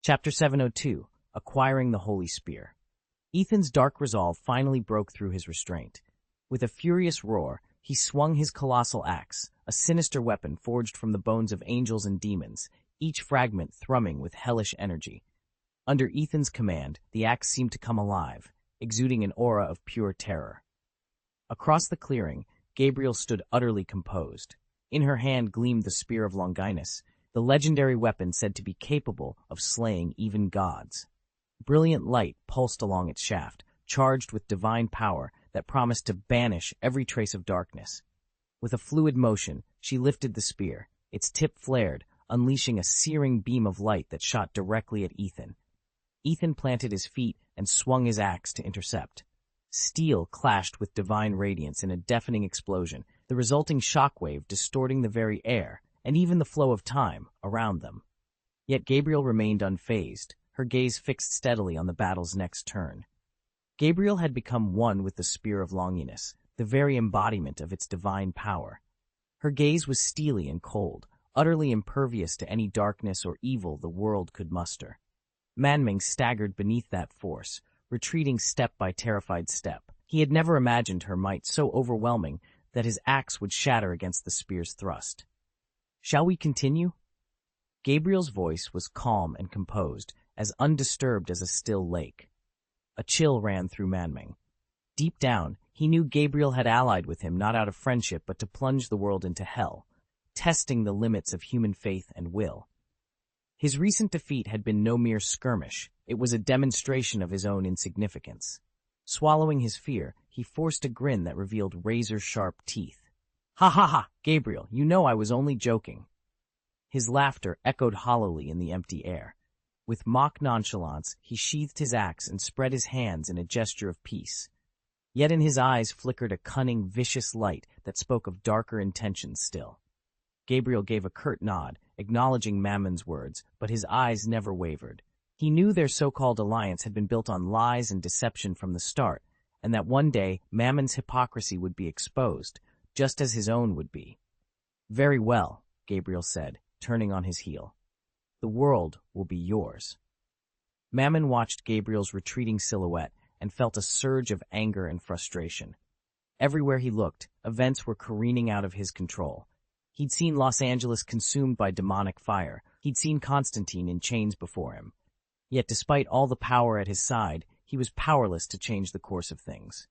Chapter 702, Acquiring the Holy Spear. Ethan's dark resolve finally broke through his restraint. With a furious roar, he swung his colossal axe, a sinister weapon forged from the bones of angels and demons, each fragment thrumming with hellish energy. Under Ethan's command, the axe seemed to come alive, exuding an aura of pure terror. Across the clearing, Gabriel stood utterly composed. In her hand gleamed the Spear of Longinus, the legendary weapon said to be capable of slaying even gods. Brilliant light pulsed along its shaft, charged with divine power that promised to banish every trace of darkness. With a fluid motion, she lifted the spear. Its tip flared, unleashing a searing beam of light that shot directly at Ethan. Ethan planted his feet and swung his axe to intercept. Steel clashed with divine radiance in a deafening explosion, the resulting shockwave distorting the very air and even the flow of time around them. Yet Gabriel remained unfazed, her gaze fixed steadily on the battle's next turn. Gabriel had become one with the Spear of Longinus, the very embodiment of its divine power. Her gaze was steely and cold, utterly impervious to any darkness or evil the world could muster. Manming staggered beneath that force, retreating step by terrified step. He had never imagined her might so overwhelming that his axe would shatter against the spear's thrust. "Shall we continue?" Gabriel's voice was calm and composed, as undisturbed as a still lake. A chill ran through Manming. Deep down, he knew Gabriel had allied with him not out of friendship but to plunge the world into hell, testing the limits of human faith and will. His recent defeat had been no mere skirmish, it was a demonstration of his own insignificance. Swallowing his fear, he forced a grin that revealed razor-sharp teeth. "Ha ha ha, Gabriel, you know I was only joking." His laughter echoed hollowly in the empty air. With mock nonchalance, he sheathed his axe and spread his hands in a gesture of peace. Yet in his eyes flickered a cunning, vicious light that spoke of darker intentions still. Gabriel gave a curt nod, acknowledging Mammon's words, but his eyes never wavered. He knew their so-called alliance had been built on lies and deception from the start, and that one day Mammon's hypocrisy would be exposed, just as his own would be. "Very well," Gabriel said, turning on his heel. "The world will be yours." Mammon watched Gabriel's retreating silhouette and felt a surge of anger and frustration. Everywhere he looked, events were careening out of his control. He'd seen Los Angeles consumed by demonic fire. He'd seen Constantine in chains before him. Yet despite all the power at his side, he was powerless to change the course of things.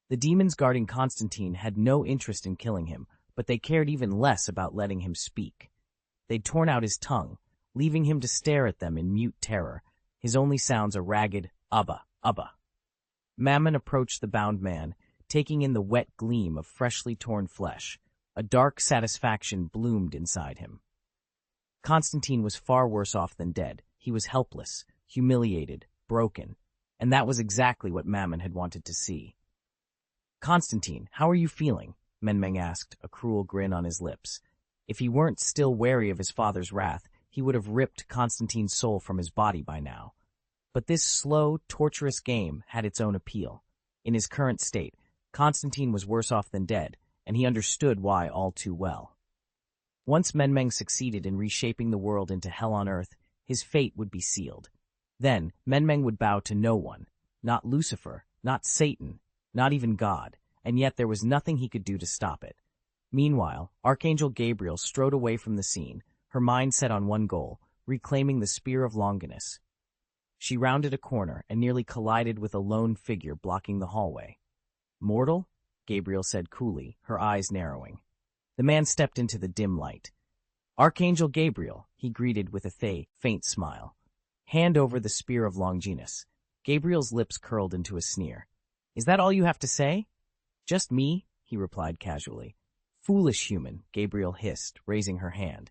The demons guarding Constantine had no interest in killing him, but they cared even less about letting him speak. They'd torn out his tongue, leaving him to stare at them in mute terror, his only sounds a ragged "Abba, Abba." Mammon approached the bound man, taking in the wet gleam of freshly torn flesh. A dark satisfaction bloomed inside him. Constantine was far worse off than dead. He was helpless, humiliated, broken, and that was exactly what Mammon had wanted to see. "Constantine, how are you feeling?" Menmeng asked, a cruel grin on his lips. If he weren't still wary of his father's wrath, he would have ripped Constantine's soul from his body by now. But this slow, torturous game had its own appeal. In his current state, Constantine was worse off than dead, and he understood why all too well. Once Menmeng succeeded in reshaping the world into hell on earth, his fate would be sealed. Then, Menmeng would bow to no one, not Lucifer, not Satan, not even God, and yet there was nothing he could do to stop it. Meanwhile, Archangel Gabriel strode away from the scene, her mind set on one goal, reclaiming the Spear of Longinus. She rounded a corner and nearly collided with a lone figure blocking the hallway. "Mortal?" Gabriel said coolly, her eyes narrowing. The man stepped into the dim light. "Archangel Gabriel," he greeted with a faint smile. "Hand over the Spear of Longinus." Gabriel's lips curled into a sneer. "Is that all you have to say?" "Just me," he replied casually. "Foolish human," Gabriel hissed, raising her hand.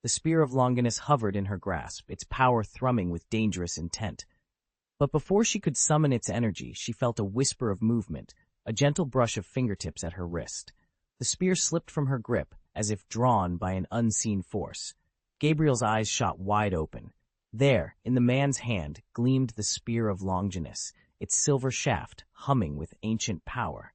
The Spear of Longinus hovered in her grasp, its power thrumming with dangerous intent. But before she could summon its energy, she felt a whisper of movement, a gentle brush of fingertips at her wrist. The spear slipped from her grip, as if drawn by an unseen force. Gabriel's eyes shot wide open. There, in the man's hand, gleamed the Spear of Longinus, its silver shaft humming with ancient power.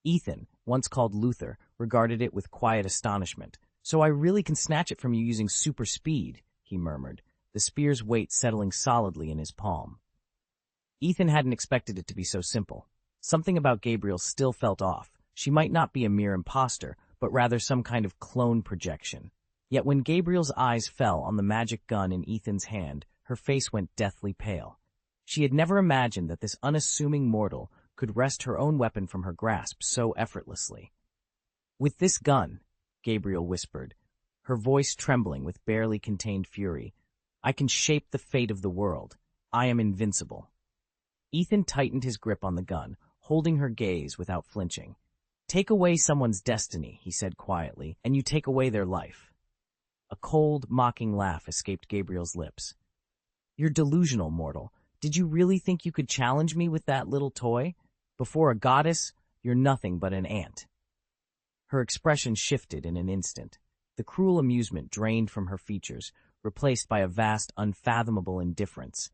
Ethan, once called Luther, regarded it with quiet astonishment. "So I really can snatch it from you using super speed," he murmured. the spear's weight settling solidly in his palm. Ethan hadn't expected it to be so simple. Something about Gabriel still felt off. She might not be a mere imposter, but rather some kind of clone projection. Yet when Gabriel's eyes fell on the magic gun in Ethan's hand, her face went deathly pale. She had never imagined that this unassuming mortal could wrest her own weapon from her grasp so effortlessly. "With this gun," Gabriel whispered, her voice trembling with barely contained fury, "I can shape the fate of the world. I am invincible." Ethan tightened his grip on the gun, holding her gaze without flinching. "Take away someone's destiny," he said quietly, "and you take away their life." A cold, mocking laugh escaped Gabriel's lips. "You're delusional, mortal. Did you really think you could challenge me with that little toy? Before a goddess, you're nothing but an ant." Her expression shifted in an instant. The cruel amusement drained from her features, replaced by a vast, unfathomable indifference,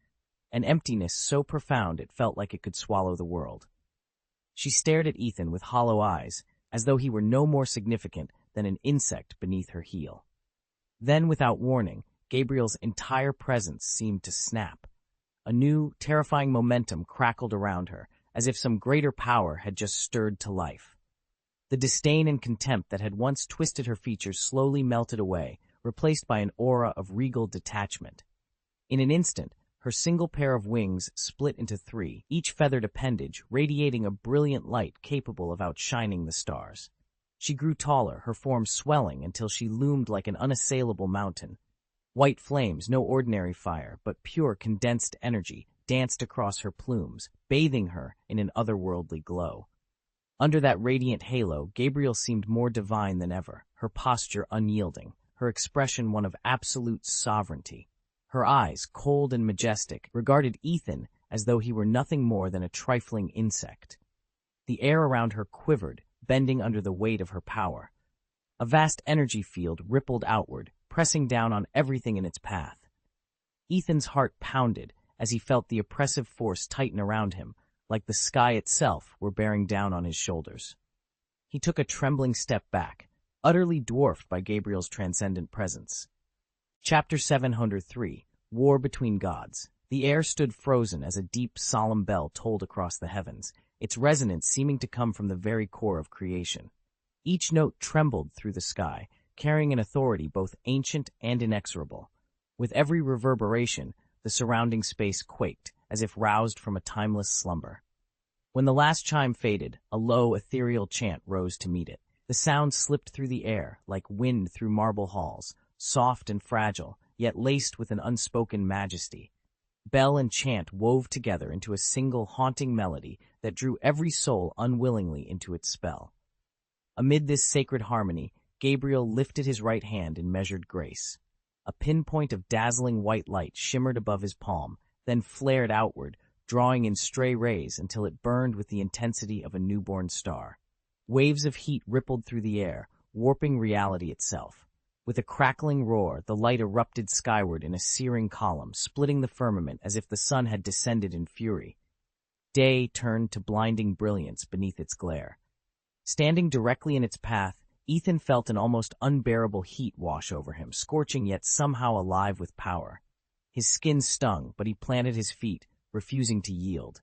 an emptiness so profound it felt like it could swallow the world. She stared at Ethan with hollow eyes, as though he were no more significant than an insect beneath her heel. Then, without warning, Gabriel's entire presence seemed to snap. A new, terrifying momentum crackled around her, as if some greater power had just stirred to life. The disdain and contempt that had once twisted her features slowly melted away, replaced by an aura of regal detachment. In an instant, her single pair of wings split into three, each feathered appendage radiating a brilliant light capable of outshining the stars. She grew taller, her form swelling until she loomed like an unassailable mountain. White flames, no ordinary fire, but pure condensed energy, danced across her plumes, bathing her in an otherworldly glow. Under that radiant halo, Gabriel seemed more divine than ever, her posture unyielding, her expression one of absolute sovereignty. Her eyes, cold and majestic, regarded Ethan as though he were nothing more than a trifling insect. The air around her quivered, bending under the weight of her power. A vast energy field rippled outward, pressing down on everything in its path. Ethan's heart pounded as he felt the oppressive force tighten around him, like the sky itself were bearing down on his shoulders. He took a trembling step back, utterly dwarfed by Gabriel's transcendent presence. Chapter 703, War Between Gods. The air stood frozen as a deep, solemn bell tolled across the heavens, its resonance seeming to come from the very core of creation. Each note trembled through the sky, carrying an authority both ancient and inexorable. With every reverberation, the surrounding space quaked, as if roused from a timeless slumber. When the last chime faded, a low, ethereal chant rose to meet it. The sound slipped through the air, like wind through marble halls, soft and fragile, yet laced with an unspoken majesty. Bell and chant wove together into a single haunting melody that drew every soul unwillingly into its spell. Amid this sacred harmony, Gabriel lifted his right hand in measured grace. A pinpoint of dazzling white light shimmered above his palm, then flared outward, drawing in stray rays until it burned with the intensity of a newborn star. Waves of heat rippled through the air, warping reality itself. With a crackling roar, the light erupted skyward in a searing column, splitting the firmament as if the sun had descended in fury. Day turned to blinding brilliance beneath its glare. Standing directly in its path, Ethan felt an almost unbearable heat wash over him, scorching yet somehow alive with power. His skin stung, but he planted his feet, refusing to yield.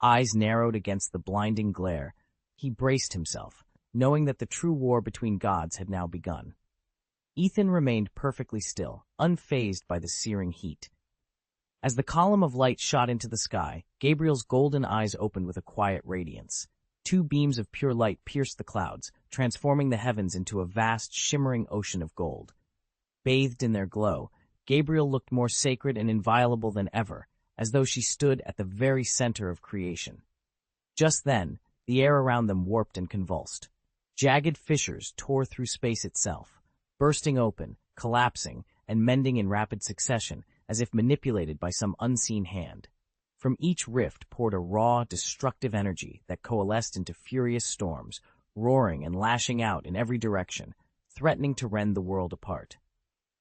Eyes narrowed against the blinding glare, he braced himself, knowing that the true war between gods had now begun. Ethan remained perfectly still, unfazed by the searing heat. As the column of light shot into the sky, Gabriel's golden eyes opened with a quiet radiance. Two beams of pure light pierced the clouds, transforming the heavens into a vast, shimmering ocean of gold. Bathed in their glow, Gabriel looked more sacred and inviolable than ever, as though she stood at the very center of creation. Just then, the air around them warped and convulsed. Jagged fissures tore through space itself, bursting open, collapsing, and mending in rapid succession, as if manipulated by some unseen hand. From each rift poured a raw, destructive energy that coalesced into furious storms, roaring and lashing out in every direction, threatening to rend the world apart.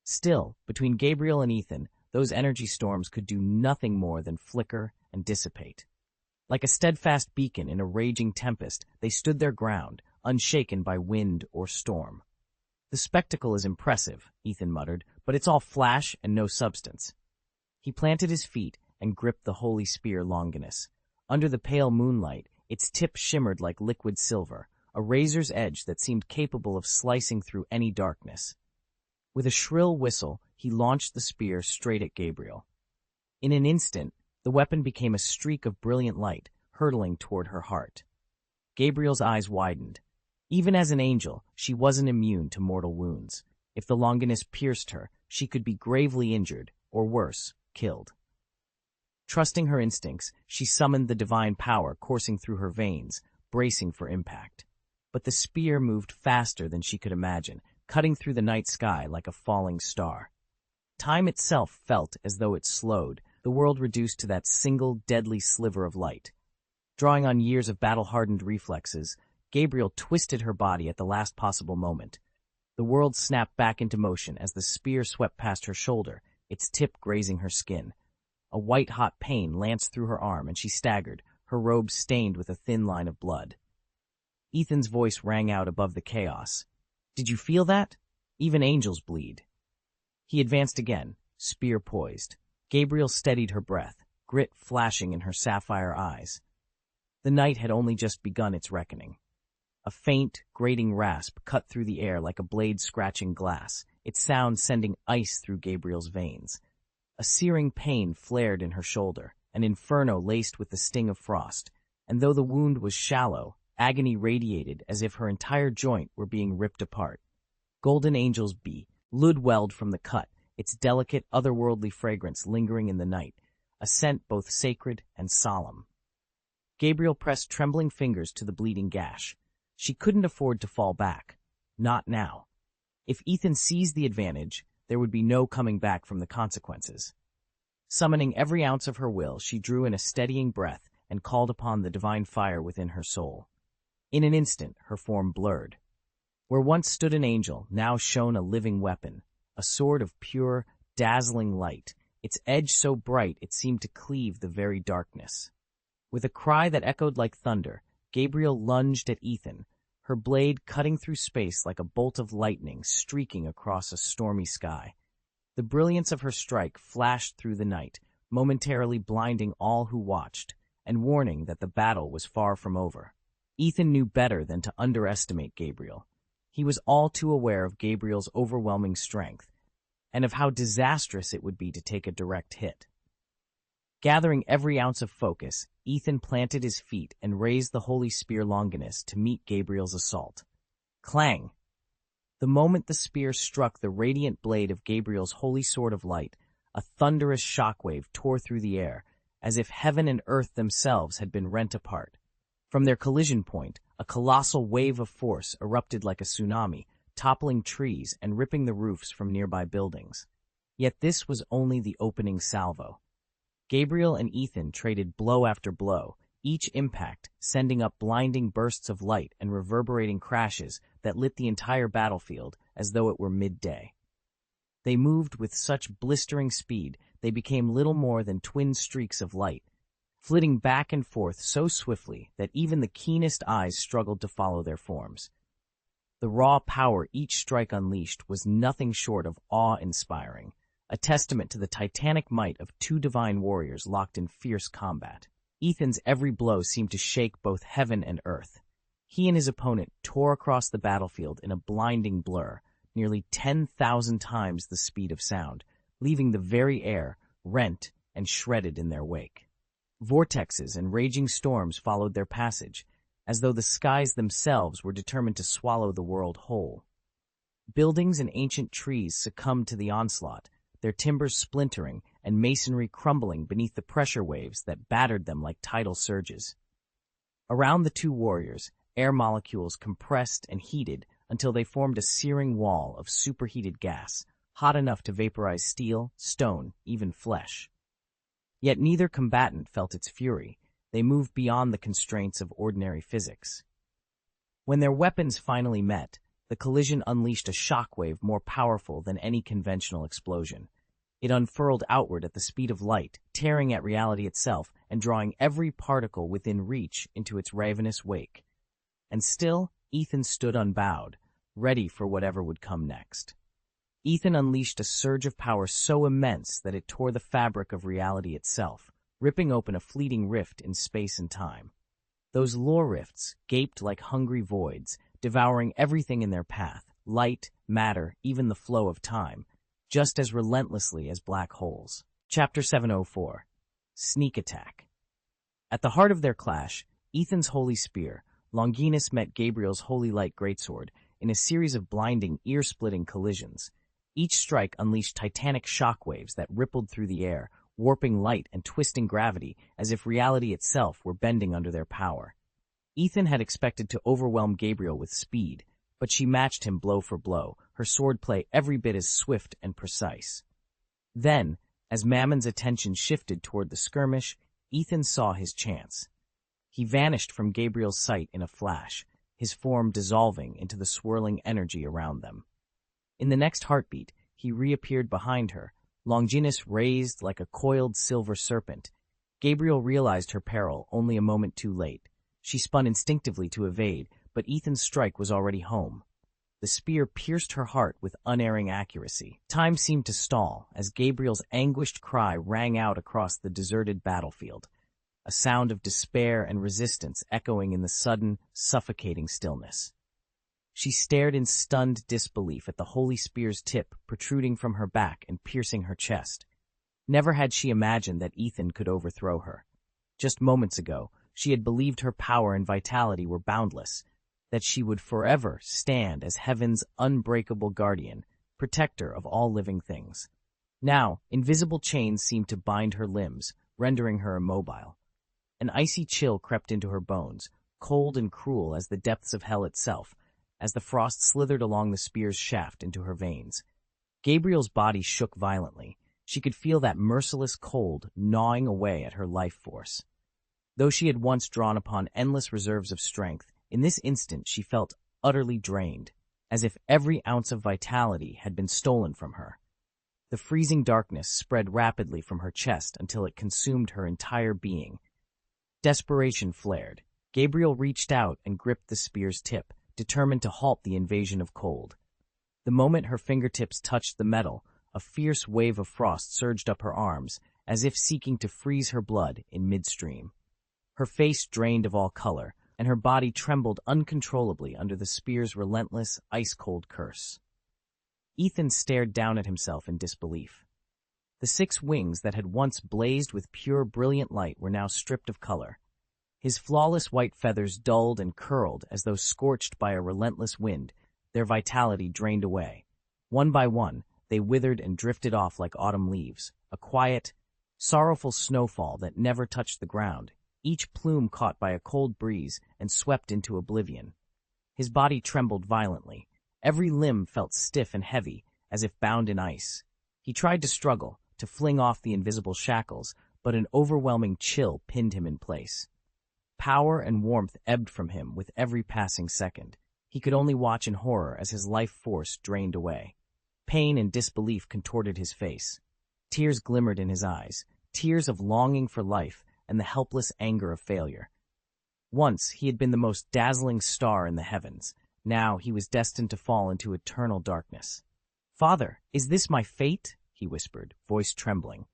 Still, between Gabriel and Ethan, those energy storms could do nothing more than flicker and dissipate. Like a steadfast beacon in a raging tempest, they stood their ground, unshaken by wind or storm. "The spectacle is impressive," Ethan muttered, "but it's all flash and no substance." He planted his feet and gripped the holy spear Longinus. Under the pale moonlight, its tip shimmered like liquid silver, a razor's edge that seemed capable of slicing through any darkness. With a shrill whistle, he launched the spear straight at Gabriel. In an instant, the weapon became a streak of brilliant light, hurtling toward her heart. Gabriel's eyes widened. Even as an angel, she wasn't immune to mortal wounds. If the Longinus pierced her, she could be gravely injured, or worse, killed. Trusting her instincts, she summoned the divine power coursing through her veins, bracing for impact. But the spear moved faster than she could imagine, cutting through the night sky like a falling star. Time itself felt as though it slowed, the world reduced to that single deadly sliver of light. Drawing on years of battle-hardened reflexes, Gabriel twisted her body at the last possible moment. The world snapped back into motion as the spear swept past her shoulder, its tip grazing her skin. A white-hot pain lanced through her arm, and she staggered, her robe stained with a thin line of blood. Ethan's voice rang out above the chaos. "Did you feel that? Even angels bleed." He advanced again, spear poised. Gabriel steadied her breath, grit flashing in her sapphire eyes. The night had only just begun its reckoning. A faint, grating rasp cut through the air like a blade scratching glass, its sound sending ice through Gabriel's veins. A searing pain flared in her shoulder, an inferno laced with the sting of frost, and though the wound was shallow, agony radiated as if her entire joint were being ripped apart. Golden angel's blood welled from the cut, its delicate, otherworldly fragrance lingering in the night, a scent both sacred and solemn. Gabriel pressed trembling fingers to the bleeding gash. She couldn't afford to fall back. Not now. If Ethan seized the advantage, there would be no coming back from the consequences. Summoning every ounce of her will, she drew in a steadying breath and called upon the divine fire within her soul. In an instant, her form blurred. Where once stood an angel, now shone a living weapon, a sword of pure, dazzling light, its edge so bright it seemed to cleave the very darkness. With a cry that echoed like thunder, Gabriel lunged at Ethan, her blade cutting through space like a bolt of lightning streaking across a stormy sky. The brilliance of her strike flashed through the night, momentarily blinding all who watched, and warning that the battle was far from over. Ethan knew better than to underestimate Gabriel. He was all too aware of Gabriel's overwhelming strength, and of how disastrous it would be to take a direct hit. Gathering every ounce of focus, Ethan planted his feet and raised the holy spear Longinus to meet Gabriel's assault. Clang! The moment the spear struck the radiant blade of Gabriel's holy sword of light, a thunderous shockwave tore through the air, as if heaven and earth themselves had been rent apart. From their collision point, a colossal wave of force erupted like a tsunami, toppling trees and ripping the roofs from nearby buildings. Yet this was only the opening salvo. Gabriel and Ethan traded blow after blow, each impact sending up blinding bursts of light and reverberating crashes that lit the entire battlefield as though it were midday. They moved with such blistering speed they became little more than twin streaks of light, flitting back and forth so swiftly that even the keenest eyes struggled to follow their forms. The raw power each strike unleashed was nothing short of awe-inspiring, a testament to the titanic might of two divine warriors locked in fierce combat. Ethan's every blow seemed to shake both heaven and earth. He and his opponent tore across the battlefield in a blinding blur, nearly 10,000 times the speed of sound, leaving the very air rent and shredded in their wake. Vortexes and raging storms followed their passage, as though the skies themselves were determined to swallow the world whole. Buildings and ancient trees succumbed to the onslaught, their timbers splintering and masonry crumbling beneath the pressure waves that battered them like tidal surges. Around the two warriors, air molecules compressed and heated until they formed a searing wall of superheated gas, hot enough to vaporize steel, stone, even flesh. Yet neither combatant felt its fury. They moved beyond the constraints of ordinary physics. When their weapons finally met, the collision unleashed a shockwave more powerful than any conventional explosion. It unfurled outward at the speed of light, tearing at reality itself and drawing every particle within reach into its ravenous wake. And still, Ethan stood unbowed, ready for whatever would come next. Ethan unleashed a surge of power so immense that it tore the fabric of reality itself, ripping open a fleeting rift in space and time. Those lore rifts gaped like hungry voids, devouring everything in their path, light, matter, even the flow of time, just as relentlessly as black holes. Chapter 704. Sneak Attack. At the heart of their clash, Ethan's holy spear, Longinus, met Gabriel's holy light greatsword in a series of blinding, ear-splitting collisions. Each strike unleashed titanic shockwaves that rippled through the air, warping light and twisting gravity as if reality itself were bending under their power. Ethan had expected to overwhelm Gabriel with speed, but she matched him blow for blow, her swordplay every bit as swift and precise. Then, as Mammon's attention shifted toward the skirmish, Ethan saw his chance. He vanished from Gabriel's sight in a flash, his form dissolving into the swirling energy around them. In the next heartbeat, he reappeared behind her, Longinus raised like a coiled silver serpent. Gabriel realized her peril only a moment too late. She spun instinctively to evade, but Ethan's strike was already home. The spear pierced her heart with unerring accuracy. Time seemed to stall as Gabriel's anguished cry rang out across the deserted battlefield, a sound of despair and resistance echoing in the sudden, suffocating stillness. She stared in stunned disbelief at the holy spear's tip protruding from her back and piercing her chest. Never had she imagined that Ethan could overthrow her. Just moments ago, she had believed her power and vitality were boundless, that she would forever stand as heaven's unbreakable guardian, protector of all living things. Now, invisible chains seemed to bind her limbs, rendering her immobile. An icy chill crept into her bones, cold and cruel as the depths of hell itself, as the frost slithered along the spear's shaft into her veins. Gabriel's body shook violently. She could feel that merciless cold gnawing away at her life force. Though she had once drawn upon endless reserves of strength, in this instant she felt utterly drained, as if every ounce of vitality had been stolen from her. The freezing darkness spread rapidly from her chest until it consumed her entire being. Desperation flared. Gabriel reached out and gripped the spear's tip, determined to halt the invasion of cold. The moment her fingertips touched the metal, a fierce wave of frost surged up her arms, as if seeking to freeze her blood in midstream. Her face drained of all color, and her body trembled uncontrollably under the spear's relentless, ice-cold curse. Ethan stared down at himself in disbelief. The 6 wings that had once blazed with pure, brilliant light were now stripped of color. His flawless white feathers dulled and curled as though scorched by a relentless wind, their vitality drained away. One by one, they withered and drifted off like autumn leaves, a quiet, sorrowful snowfall that never touched the ground, each plume caught by a cold breeze and swept into oblivion. His body trembled violently. Every limb felt stiff and heavy, as if bound in ice. He tried to struggle, to fling off the invisible shackles, but an overwhelming chill pinned him in place. Power and warmth ebbed from him with every passing second. He could only watch in horror as his life force drained away. Pain and disbelief contorted his face. Tears glimmered in his eyes, tears of longing for life and the helpless anger of failure. Once he had been the most dazzling star in the heavens. Now he was destined to fall into eternal darkness. "Father, is this my fate?" he whispered, voice trembling.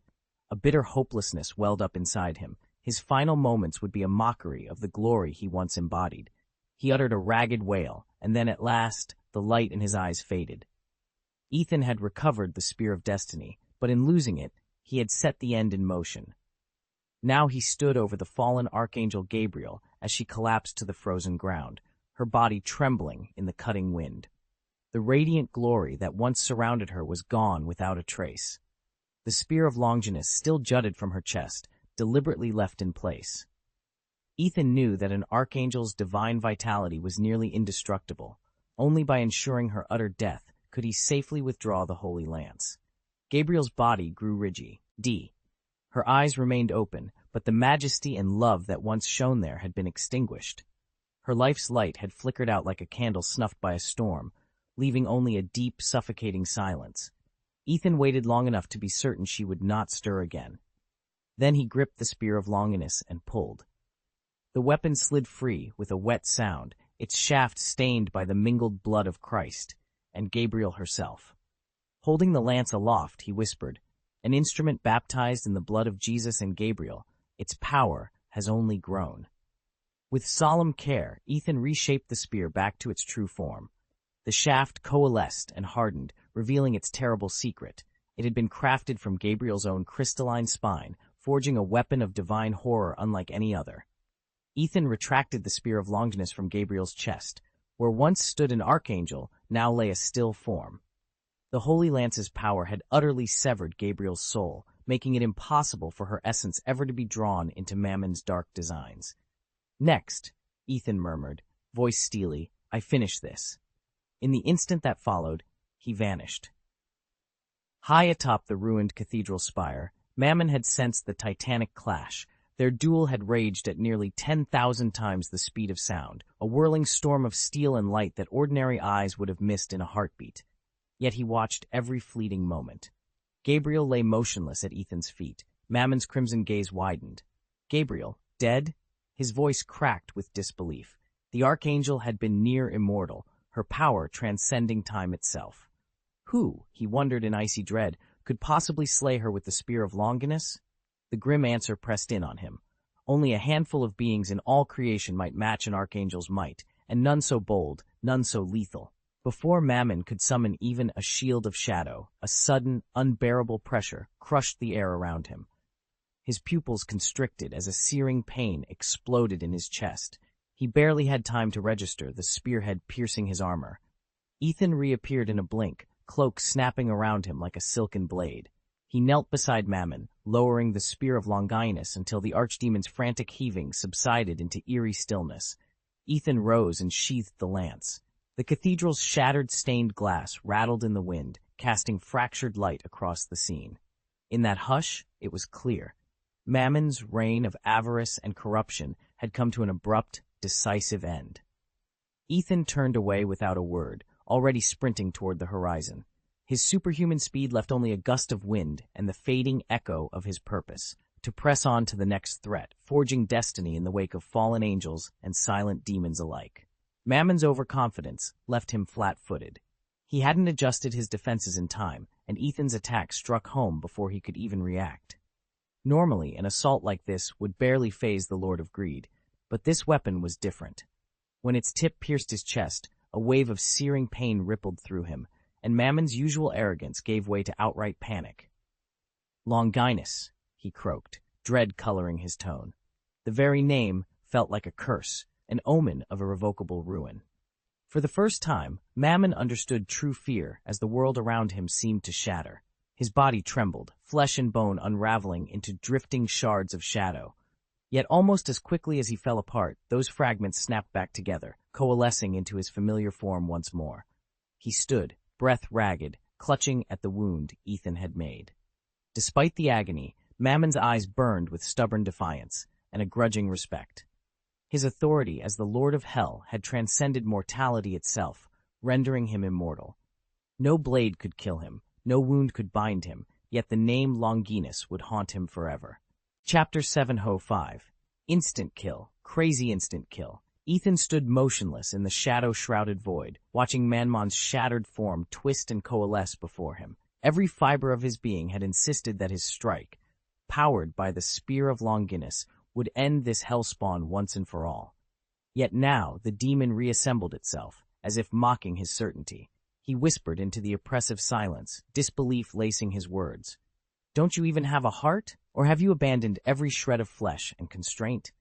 A bitter hopelessness welled up inside him. His final moments would be a mockery of the glory he once embodied. He uttered a ragged wail, and then at last the light in his eyes faded. Ethan had recovered the Spear of Destiny, but in losing it, he had set the end in motion. Now he stood over the fallen Archangel Gabriel as she collapsed to the frozen ground, her body trembling in the cutting wind. The radiant glory that once surrounded her was gone without a trace. The Spear of Longinus still jutted from her chest, deliberately left in place. Ethan knew that an archangel's divine vitality was nearly indestructible. Only by ensuring her utter death could he safely withdraw the holy lance. Gabriel's body grew rigid. Her eyes remained open, but the majesty and love that once shone there had been extinguished. Her life's light had flickered out like a candle snuffed by a storm, leaving only a deep, suffocating silence. Ethan waited long enough to be certain she would not stir again. Then he gripped the Spear of Longinus and pulled. The weapon slid free with a wet sound, its shaft stained by the mingled blood of Christ and Gabriel herself. Holding the lance aloft, he whispered, "An instrument baptized in the blood of Jesus and Gabriel, its power has only grown." With solemn care, Ethan reshaped the spear back to its true form. The shaft coalesced and hardened, revealing its terrible secret. It had been crafted from Gabriel's own crystalline spine, forging a weapon of divine horror unlike any other. Ethan retracted the spear of Longinus from Gabriel's chest. Where once stood an archangel, now lay a still form. The Holy Lance's power had utterly severed Gabriel's soul, making it impossible for her essence ever to be drawn into Mammon's dark designs. "Next," Ethan murmured, voice steely, "I finish this." In the instant that followed, he vanished. High atop the ruined cathedral spire, Mammon had sensed the titanic clash. Their duel had raged at nearly 10,000 times the speed of sound, a whirling storm of steel and light that ordinary eyes would have missed in a heartbeat. Yet he watched every fleeting moment. Gabriel lay motionless at Ethan's feet. Mammon's crimson gaze widened. Gabriel, dead? His voice cracked with disbelief. The archangel had been near immortal, her power transcending time itself. Who, he wondered in icy dread, could possibly slay her with the spear of Longinus? The grim answer pressed in on him. Only a handful of beings in all creation might match an archangel's might, and none so bold, none so lethal. Before Mammon could summon even a shield of shadow, a sudden, unbearable pressure crushed the air around him. His pupils constricted as a searing pain exploded in his chest. He barely had time to register, the spearhead piercing his armor. Ethan reappeared in a blink, cloak snapping around him like a silken blade. He knelt beside Mammon, lowering the spear of Longinus until the archdemon's frantic heaving subsided into eerie stillness. Ethan rose and sheathed the lance. The cathedral's shattered stained glass rattled in the wind, casting fractured light across the scene. In that hush, it was clear. Mammon's reign of avarice and corruption had come to an abrupt, decisive end. Ethan turned away without a word, already sprinting toward the horizon. His superhuman speed left only a gust of wind and the fading echo of his purpose, to press on to the next threat, forging destiny in the wake of fallen angels and silent demons alike. Mammon's overconfidence left him flat-footed. He hadn't adjusted his defenses in time, and Ethan's attack struck home before he could even react. Normally, an assault like this would barely faze the Lord of Greed, but this weapon was different. When its tip pierced his chest, a wave of searing pain rippled through him, and Mammon's usual arrogance gave way to outright panic. "Longinus," he croaked, dread coloring his tone. The very name felt like a curse, an omen of irrevocable ruin. For the first time, Mammon understood true fear as the world around him seemed to shatter. His body trembled, flesh and bone unraveling into drifting shards of shadow. Yet almost as quickly as he fell apart, those fragments snapped back together, coalescing into his familiar form once more. He stood, breath ragged, clutching at the wound Ethan had made. Despite the agony, Mammon's eyes burned with stubborn defiance and a grudging respect. His authority as the Lord of Hell had transcended mortality itself, rendering him immortal. No blade could kill him, no wound could bind him, yet the name Longinus would haunt him forever. Chapter 705. Instant kill, crazy instant kill. Ethan stood motionless in the shadow-shrouded void, watching Manmon's shattered form twist and coalesce before him. Every fiber of his being had insisted that his strike, powered by the spear of Longinus, would end this hellspawn once and for all. Yet now the demon reassembled itself, as if mocking his certainty. He whispered into the oppressive silence, disbelief lacing his words. "Don't you even have a heart? Or have you abandoned every shred of flesh and constraint?"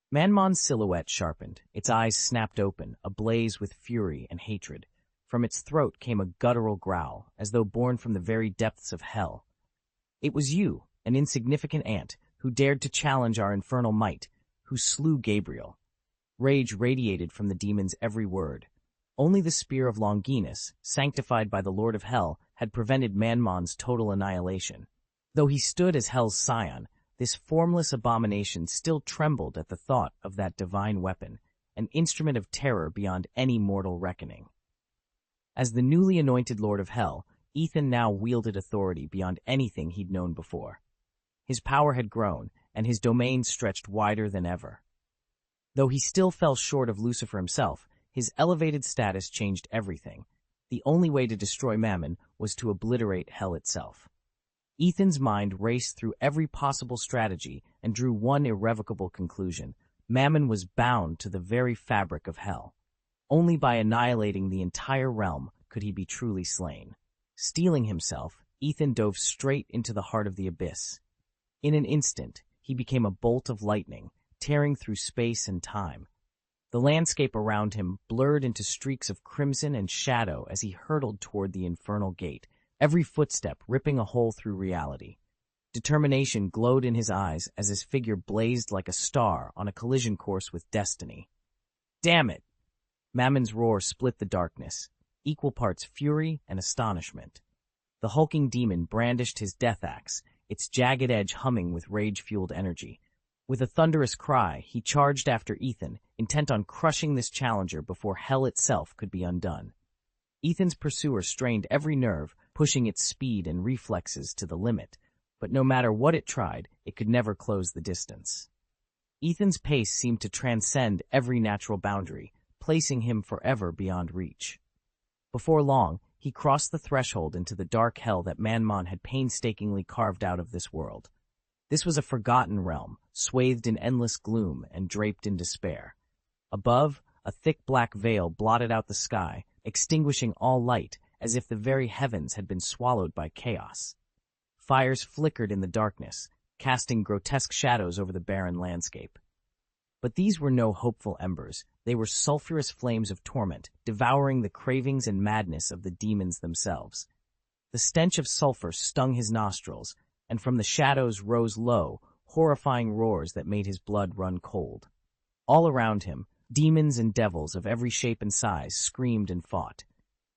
Manmon's silhouette sharpened, its eyes snapped open, ablaze with fury and hatred. From its throat came a guttural growl, as though born from the very depths of hell. "It was you, an insignificant ant, who dared to challenge our infernal might, who slew Gabriel." Rage radiated from the demon's every word. Only the spear of Longinus, sanctified by the Lord of Hell, had prevented Manmon's total annihilation. Though he stood as Hell's scion, this formless abomination still trembled at the thought of that divine weapon, an instrument of terror beyond any mortal reckoning. As the newly anointed Lord of Hell, Ethan now wielded authority beyond anything he'd known before. His power had grown, and his domain stretched wider than ever. Though he still fell short of Lucifer himself, his elevated status changed everything. The only way to destroy Mammon was to obliterate hell itself. Ethan's mind raced through every possible strategy and drew one irrevocable conclusion. Mammon was bound to the very fabric of hell. Only by annihilating the entire realm could he be truly slain. Steeling himself, Ethan dove straight into the heart of the abyss. In an instant, he became a bolt of lightning, tearing through space and time. The landscape around him blurred into streaks of crimson and shadow as he hurtled toward the infernal gate, every footstep ripping a hole through reality. Determination glowed in his eyes as his figure blazed like a star on a collision course with destiny. "Damn it!" Mammon's roar split the darkness, equal parts fury and astonishment. The hulking demon brandished his death axe, its jagged edge humming with rage-fueled energy. With a thunderous cry, he charged after Ethan, intent on crushing this challenger before hell itself could be undone. Ethan's pursuer strained every nerve, pushing its speed and reflexes to the limit, but no matter what it tried, it could never close the distance. Ethan's pace seemed to transcend every natural boundary, placing him forever beyond reach. Before long, he crossed the threshold into the dark hell that Manmon had painstakingly carved out of this world. This was a forgotten realm, swathed in endless gloom and draped in despair. Above, a thick black veil blotted out the sky, extinguishing all light, as if the very heavens had been swallowed by chaos. Fires flickered in the darkness, casting grotesque shadows over the barren landscape. But these were no hopeful embers. They were sulphurous flames of torment, devouring the cravings and madness of the demons themselves. The stench of sulphur stung his nostrils, and from the shadows rose low, horrifying roars that made his blood run cold. All around him, demons and devils of every shape and size screamed and fought.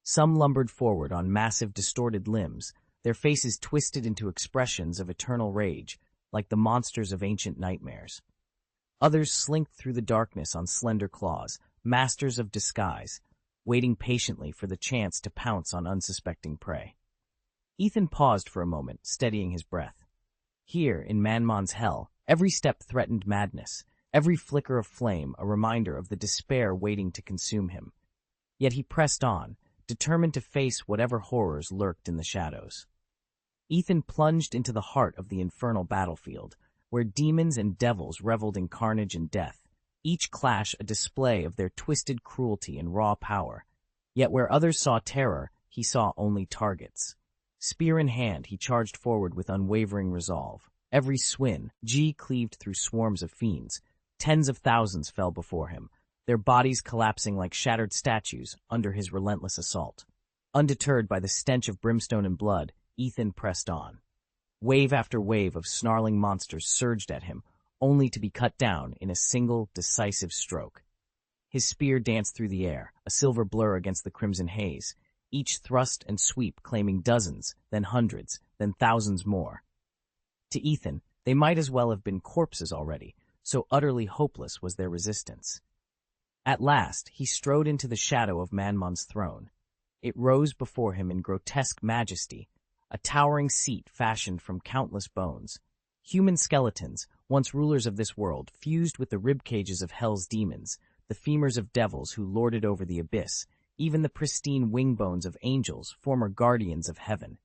Some lumbered forward on massive, distorted limbs, their faces twisted into expressions of eternal rage, like the monsters of ancient nightmares. Others slinked through the darkness on slender claws, masters of disguise, waiting patiently for the chance to pounce on unsuspecting prey. Ethan paused for a moment, steadying his breath. Here, in Manmon's hell, every step threatened madness, every flicker of flame a reminder of the despair waiting to consume him. Yet he pressed on, determined to face whatever horrors lurked in the shadows. Ethan plunged into the heart of the infernal battlefield, where demons and devils reveled in carnage and death, each clash a display of their twisted cruelty and raw power. Yet where others saw terror, he saw only targets. Spear in hand, he charged forward with unwavering resolve. Every swing cleaved through swarms of fiends. Tens of thousands fell before him, their bodies collapsing like shattered statues under his relentless assault. Undeterred by the stench of brimstone and blood, Ethan pressed on. Wave after wave of snarling monsters surged at him, only to be cut down in a single, decisive stroke. His spear danced through the air, a silver blur against the crimson haze, each thrust and sweep claiming dozens, then hundreds, then thousands more. To Ethan, they might as well have been corpses already, so utterly hopeless was their resistance. At last, he strode into the shadow of Manmon's throne. It rose before him in grotesque majesty, a towering seat fashioned from countless bones. Human skeletons, once rulers of this world, fused with the ribcages of hell's demons, the femurs of devils who lorded over the abyss, even the pristine wing bones of angels, former guardians of heaven.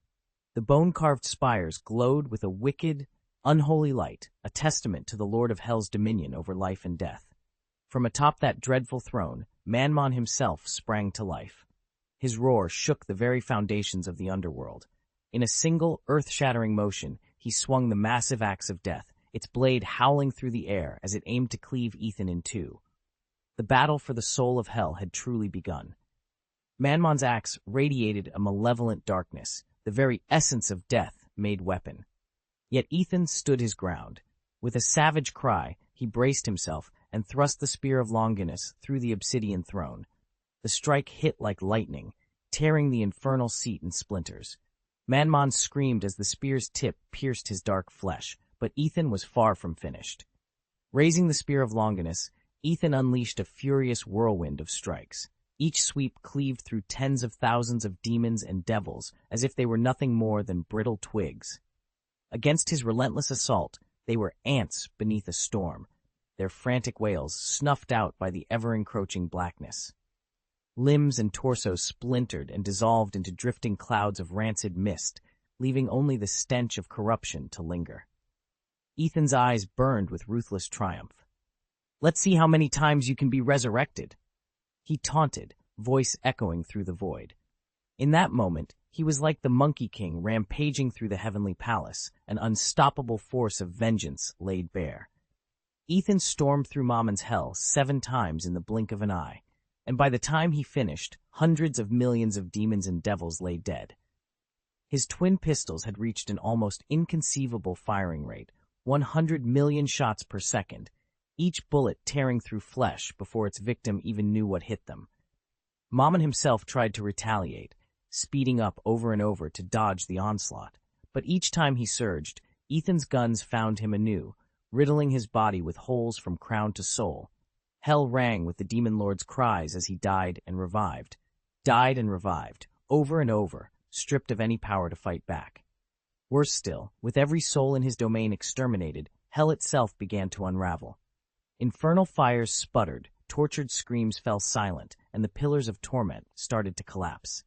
The bone-carved spires glowed with a wicked, unholy light, a testament to the Lord of Hell's dominion over life and death. From atop that dreadful throne, Manmon himself sprang to life. His roar shook the very foundations of the underworld. In a single, earth-shattering motion, he swung the massive axe of death, its blade howling through the air as it aimed to cleave Ethan in two. The battle for the soul of hell had truly begun. Manmon's axe radiated a malevolent darkness, the very essence of death made weapon. Yet Ethan stood his ground. With a savage cry, he braced himself and thrust the spear of Longinus through the obsidian throne. The strike hit like lightning, tearing the infernal seat in splinters. Manmon screamed as the spear's tip pierced his dark flesh, but Ethan was far from finished. Raising the spear of Longinus, Ethan unleashed a furious whirlwind of strikes. Each sweep cleaved through tens of thousands of demons and devils as if they were nothing more than brittle twigs. Against his relentless assault, they were ants beneath a storm, their frantic wails snuffed out by the ever-encroaching blackness. Limbs and torso splintered and dissolved into drifting clouds of rancid mist, leaving only the stench of corruption to linger. Ethan's eyes burned with ruthless triumph. "Let's see how many times you can be resurrected," he taunted, voice echoing through the void. In that moment, he was like the Monkey King rampaging through the heavenly palace, an unstoppable force of vengeance laid bare. Ethan stormed through Mamon's hell 7 times in the blink of an eye, and by the time he finished, hundreds of millions of demons and devils lay dead. His twin pistols had reached an almost inconceivable firing rate, 100 million shots per second, each bullet tearing through flesh before its victim even knew what hit them. Mamon himself tried to retaliate, speeding up over and over to dodge the onslaught, but each time he surged, Ethan's guns found him anew, riddling his body with holes from crown to sole. Hell rang with the Demon Lord's cries as he died and revived, over and over, stripped of any power to fight back. Worse still, with every soul in his domain exterminated, hell itself began to unravel. Infernal fires sputtered, tortured screams fell silent, and the pillars of torment started to collapse.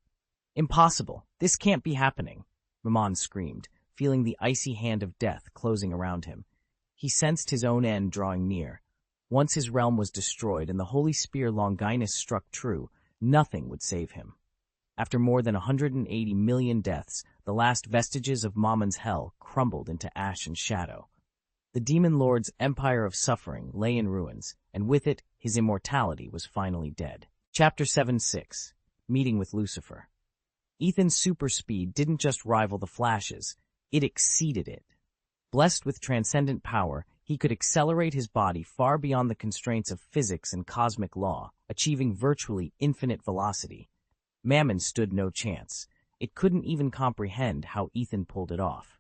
"Impossible! This can't be happening!" Mamon screamed, feeling the icy hand of death closing around him. He sensed his own end drawing near. Once his realm was destroyed and the holy spear Longinus struck true, nothing would save him. After more than 180 million deaths, the last vestiges of Mamon's hell crumbled into ash and shadow. The Demon Lord's empire of suffering lay in ruins, and with it, his immortality was finally dead. Chapter 7-6. Meeting with Lucifer. Ethan's super speed didn't just rival the Flash's, it exceeded it. Blessed with transcendent power, he could accelerate his body far beyond the constraints of physics and cosmic law, achieving virtually infinite velocity. Mammon stood no chance. It couldn't even comprehend how Ethan pulled it off.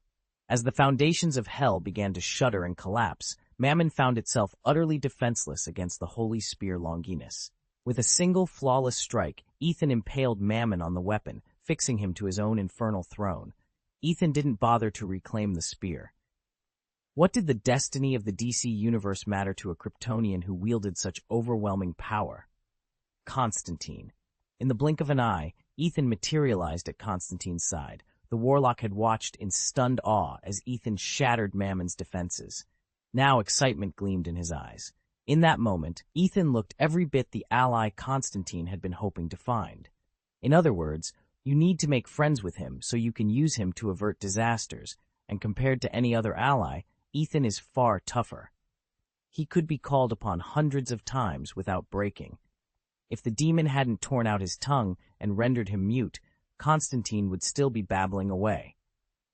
As the foundations of hell began to shudder and collapse, Mammon found itself utterly defenseless against the holy spear Longinus. With a single flawless strike, Ethan impaled Mammon on the weapon, fixing him to his own infernal throne. Ethan didn't bother to reclaim the spear. What did the destiny of the DC universe matter to a Kryptonian who wielded such overwhelming power? Constantine. In the blink of an eye, Ethan materialized at Constantine's side. The warlock had watched in stunned awe as Ethan shattered Mammon's defenses. Now excitement gleamed in his eyes. In that moment, Ethan looked every bit the ally Constantine had been hoping to find. In other words, you need to make friends with him so you can use him to avert disasters, and compared to any other ally, Ethan is far tougher. He could be called upon hundreds of times without breaking. If the demon hadn't torn out his tongue and rendered him mute, Constantine would still be babbling away.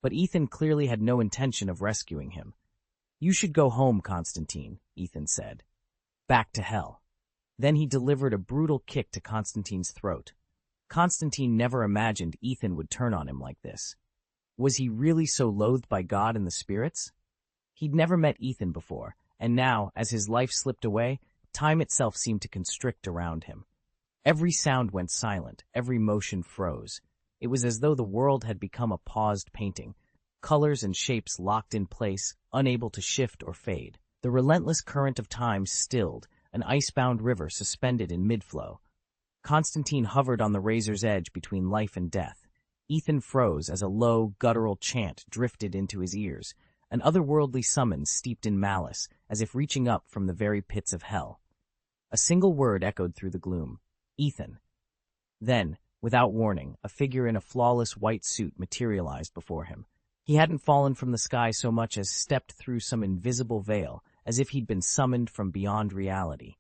But Ethan clearly had no intention of rescuing him. "You should go home, Constantine," Ethan said. "Back to hell." Then he delivered a brutal kick to Constantine's throat. Constantine never imagined Ethan would turn on him like this. Was he really so loathed by God and the spirits? He'd never met Ethan before, and now, as his life slipped away, time itself seemed to constrict around him. Every sound went silent, every motion froze. It was as though the world had become a paused painting, colors and shapes locked in place, unable to shift or fade. The relentless current of time stilled, an icebound river suspended in mid-flow. Constantine hovered on the razor's edge between life and death. Ethan froze as a low, guttural chant drifted into his ears, an otherworldly summons steeped in malice, as if reaching up from the very pits of hell. A single word echoed through the gloom. "Ethan." Then, without warning, a figure in a flawless white suit materialized before him. He hadn't fallen from the sky so much as stepped through some invisible veil, as if he'd been summoned from beyond reality.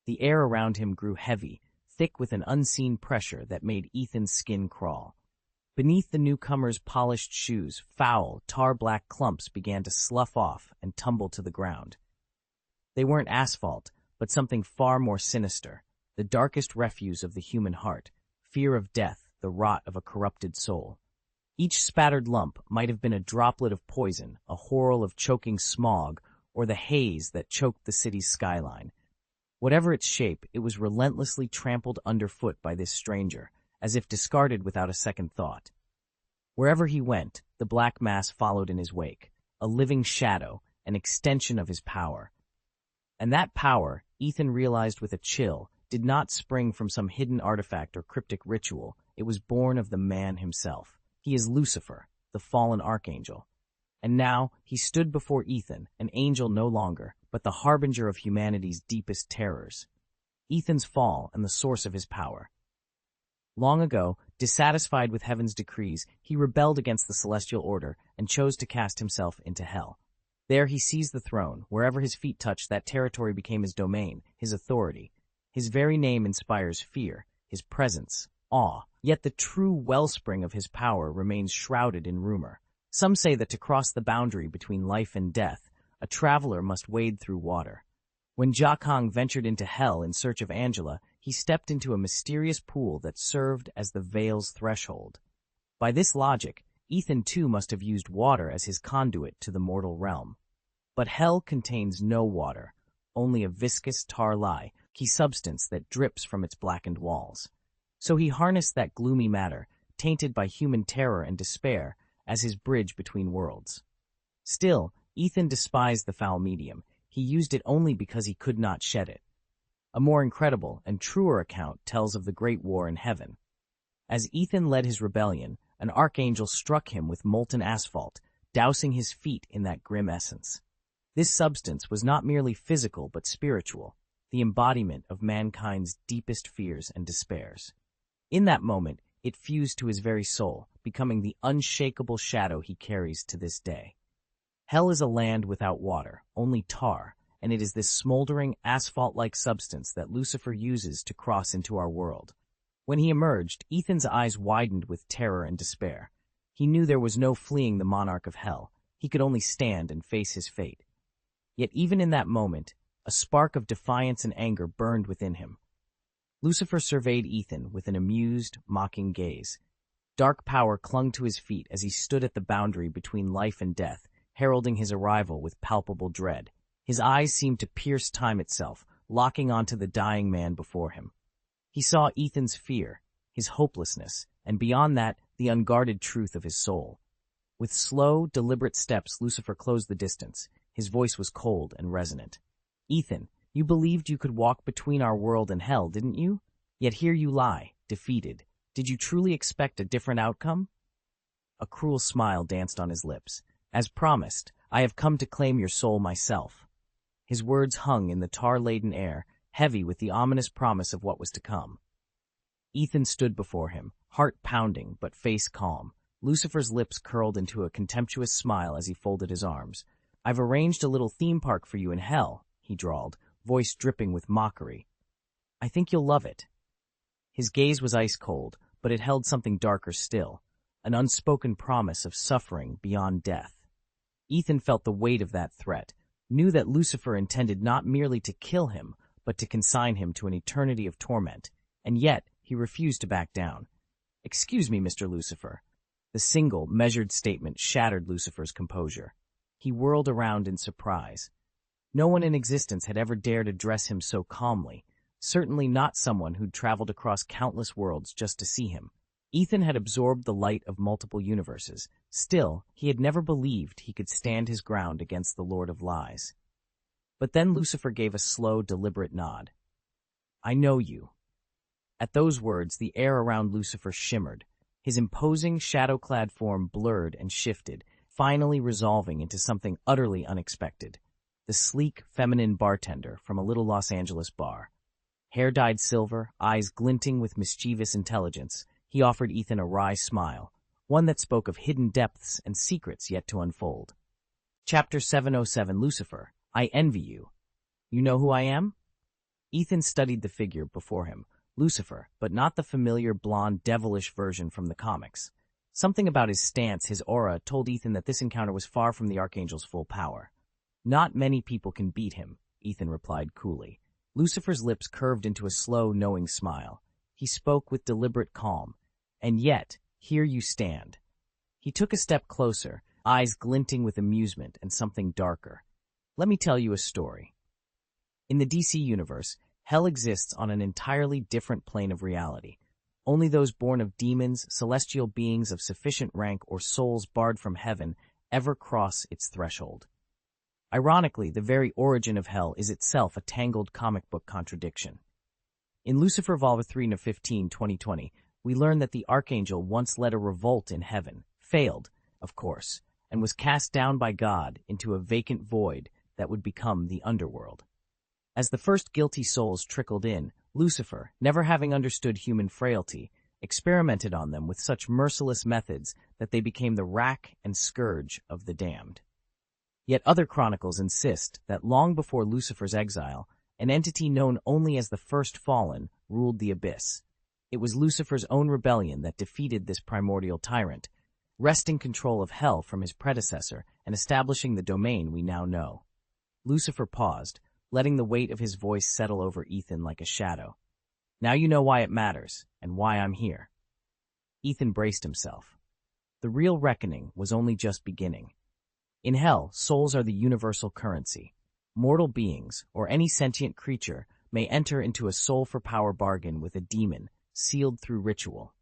The air around him grew heavy, thick with an unseen pressure that made Ethan's skin crawl. Beneath the newcomer's polished shoes, foul, tar-black clumps began to slough off and tumble to the ground. They weren't asphalt, but something far more sinister, the darkest refuse of the human heart, fear of death, the rot of a corrupted soul. Each spattered lump might have been a droplet of poison, a whorl of choking smog, or the haze that choked the city's skyline. Whatever its shape, it was relentlessly trampled underfoot by this stranger, as if discarded without a second thought. Wherever he went, the black mass followed in his wake, a living shadow, an extension of his power. And that power, Ethan realized with a chill, did not spring from some hidden artifact or cryptic ritual. It was born of the man himself. He is Lucifer, the fallen archangel. And now he stood before Ethan, an angel no longer, but the harbinger of humanity's deepest terrors. Ethan's fall and the source of his power. Long ago, dissatisfied with heaven's decrees, he rebelled against the celestial order and chose to cast himself into hell. There he seized the throne. Wherever his feet touched, that territory became his domain, his authority. His very name inspires fear, his presence, awe. Yet the true wellspring of his power remains shrouded in rumor. Some say that to cross the boundary between life and death, a traveler must wade through water. When Jiakong ventured into hell in search of Angela, he stepped into a mysterious pool that served as the veil's threshold. By this logic, Ethan too must have used water as his conduit to the mortal realm. But hell contains no water, only a viscous tar-lye, key substance that drips from its blackened walls. So he harnessed that gloomy matter, tainted by human terror and despair, as his bridge between worlds. Still, Ethan despised the foul medium. He used it only because he could not shed it. A more incredible and truer account tells of the Great War in heaven. As Ethan led his rebellion, an archangel struck him with molten asphalt, dousing his feet in that grim essence. This substance was not merely physical but spiritual, the embodiment of mankind's deepest fears and despairs. In that moment, it fused to his very soul, becoming the unshakable shadow he carries to this day. Hell is a land without water, only tar, and it is this smoldering, asphalt-like substance that Lucifer uses to cross into our world. When he emerged, Ethan's eyes widened with terror and despair. He knew there was no fleeing the monarch of hell. He could only stand and face his fate. Yet even in that moment, a spark of defiance and anger burned within him. Lucifer surveyed Ethan with an amused, mocking gaze. Dark power clung to his feet as he stood at the boundary between life and death, heralding his arrival with palpable dread. His eyes seemed to pierce time itself, locking onto the dying man before him. He saw Ethan's fear, his hopelessness, and beyond that, the unguarded truth of his soul. With slow, deliberate steps, Lucifer closed the distance. His voice was cold and resonant. "Ethan, you believed you could walk between our world and hell, didn't you? Yet here you lie, defeated. Did you truly expect a different outcome?" A cruel smile danced on his lips. "As promised, I have come to claim your soul myself." His words hung in the tar-laden air, heavy with the ominous promise of what was to come. Ethan stood before him, heart pounding but face calm. Lucifer's lips curled into a contemptuous smile as he folded his arms. "I've arranged a little theme park for you in hell," he drawled, voice dripping with mockery. "I think you'll love it." His gaze was ice-cold, but it held something darker still, an unspoken promise of suffering beyond death. Ethan felt the weight of that threat, knew that Lucifer intended not merely to kill him, but to consign him to an eternity of torment, and yet he refused to back down. "Excuse me, Mr. Lucifer." The single, measured statement shattered Lucifer's composure. He whirled around in surprise. No one in existence had ever dared address him so calmly, certainly not someone who'd traveled across countless worlds just to see him. Ethan had absorbed the light of multiple universes. Still, he had never believed he could stand his ground against the Lord of Lies. But then Lucifer gave a slow, deliberate nod. "I know you." At those words, the air around Lucifer shimmered. His imposing, shadow-clad form blurred and shifted, finally resolving into something utterly unexpected. The sleek, feminine bartender from a little Los Angeles bar. Hair dyed silver, eyes glinting with mischievous intelligence, he offered Ethan a wry smile, one that spoke of hidden depths and secrets yet to unfold. Chapter 707 Lucifer, I envy you. You know who I am? Ethan studied the figure before him, Lucifer, but not the familiar blonde, devilish version from the comics. Something about his stance, his aura, told Ethan that this encounter was far from the Archangel's full power. "Not many people can beat him," Ethan replied coolly. Lucifer's lips curved into a slow, knowing smile. He spoke with deliberate calm. "And yet, here you stand." He took a step closer, eyes glinting with amusement and something darker. "Let me tell you a story. In the DC universe, hell exists on an entirely different plane of reality. Only those born of demons, celestial beings of sufficient rank, or souls barred from heaven ever cross its threshold. Ironically, the very origin of hell is itself a tangled comic book contradiction. In Lucifer Vol. 3 No. 15, 2020, we learn that the Archangel once led a revolt in heaven, failed, of course, and was cast down by God into a vacant void that would become the underworld. As the first guilty souls trickled in, Lucifer, never having understood human frailty, experimented on them with such merciless methods that they became the rack and scourge of the damned. Yet other chronicles insist that long before Lucifer's exile, an entity known only as the First Fallen ruled the abyss. It was Lucifer's own rebellion that defeated this primordial tyrant, wresting control of hell from his predecessor and establishing the domain we now know. Lucifer paused, letting the weight of his voice settle over Ethan like a shadow. Now you know why it matters, and why I'm here. Ethan braced himself. The real reckoning was only just beginning. In hell, souls are the universal currency. Mortal beings, or any sentient creature, may enter into a soul-for-power bargain with a demon, sealed through ritual.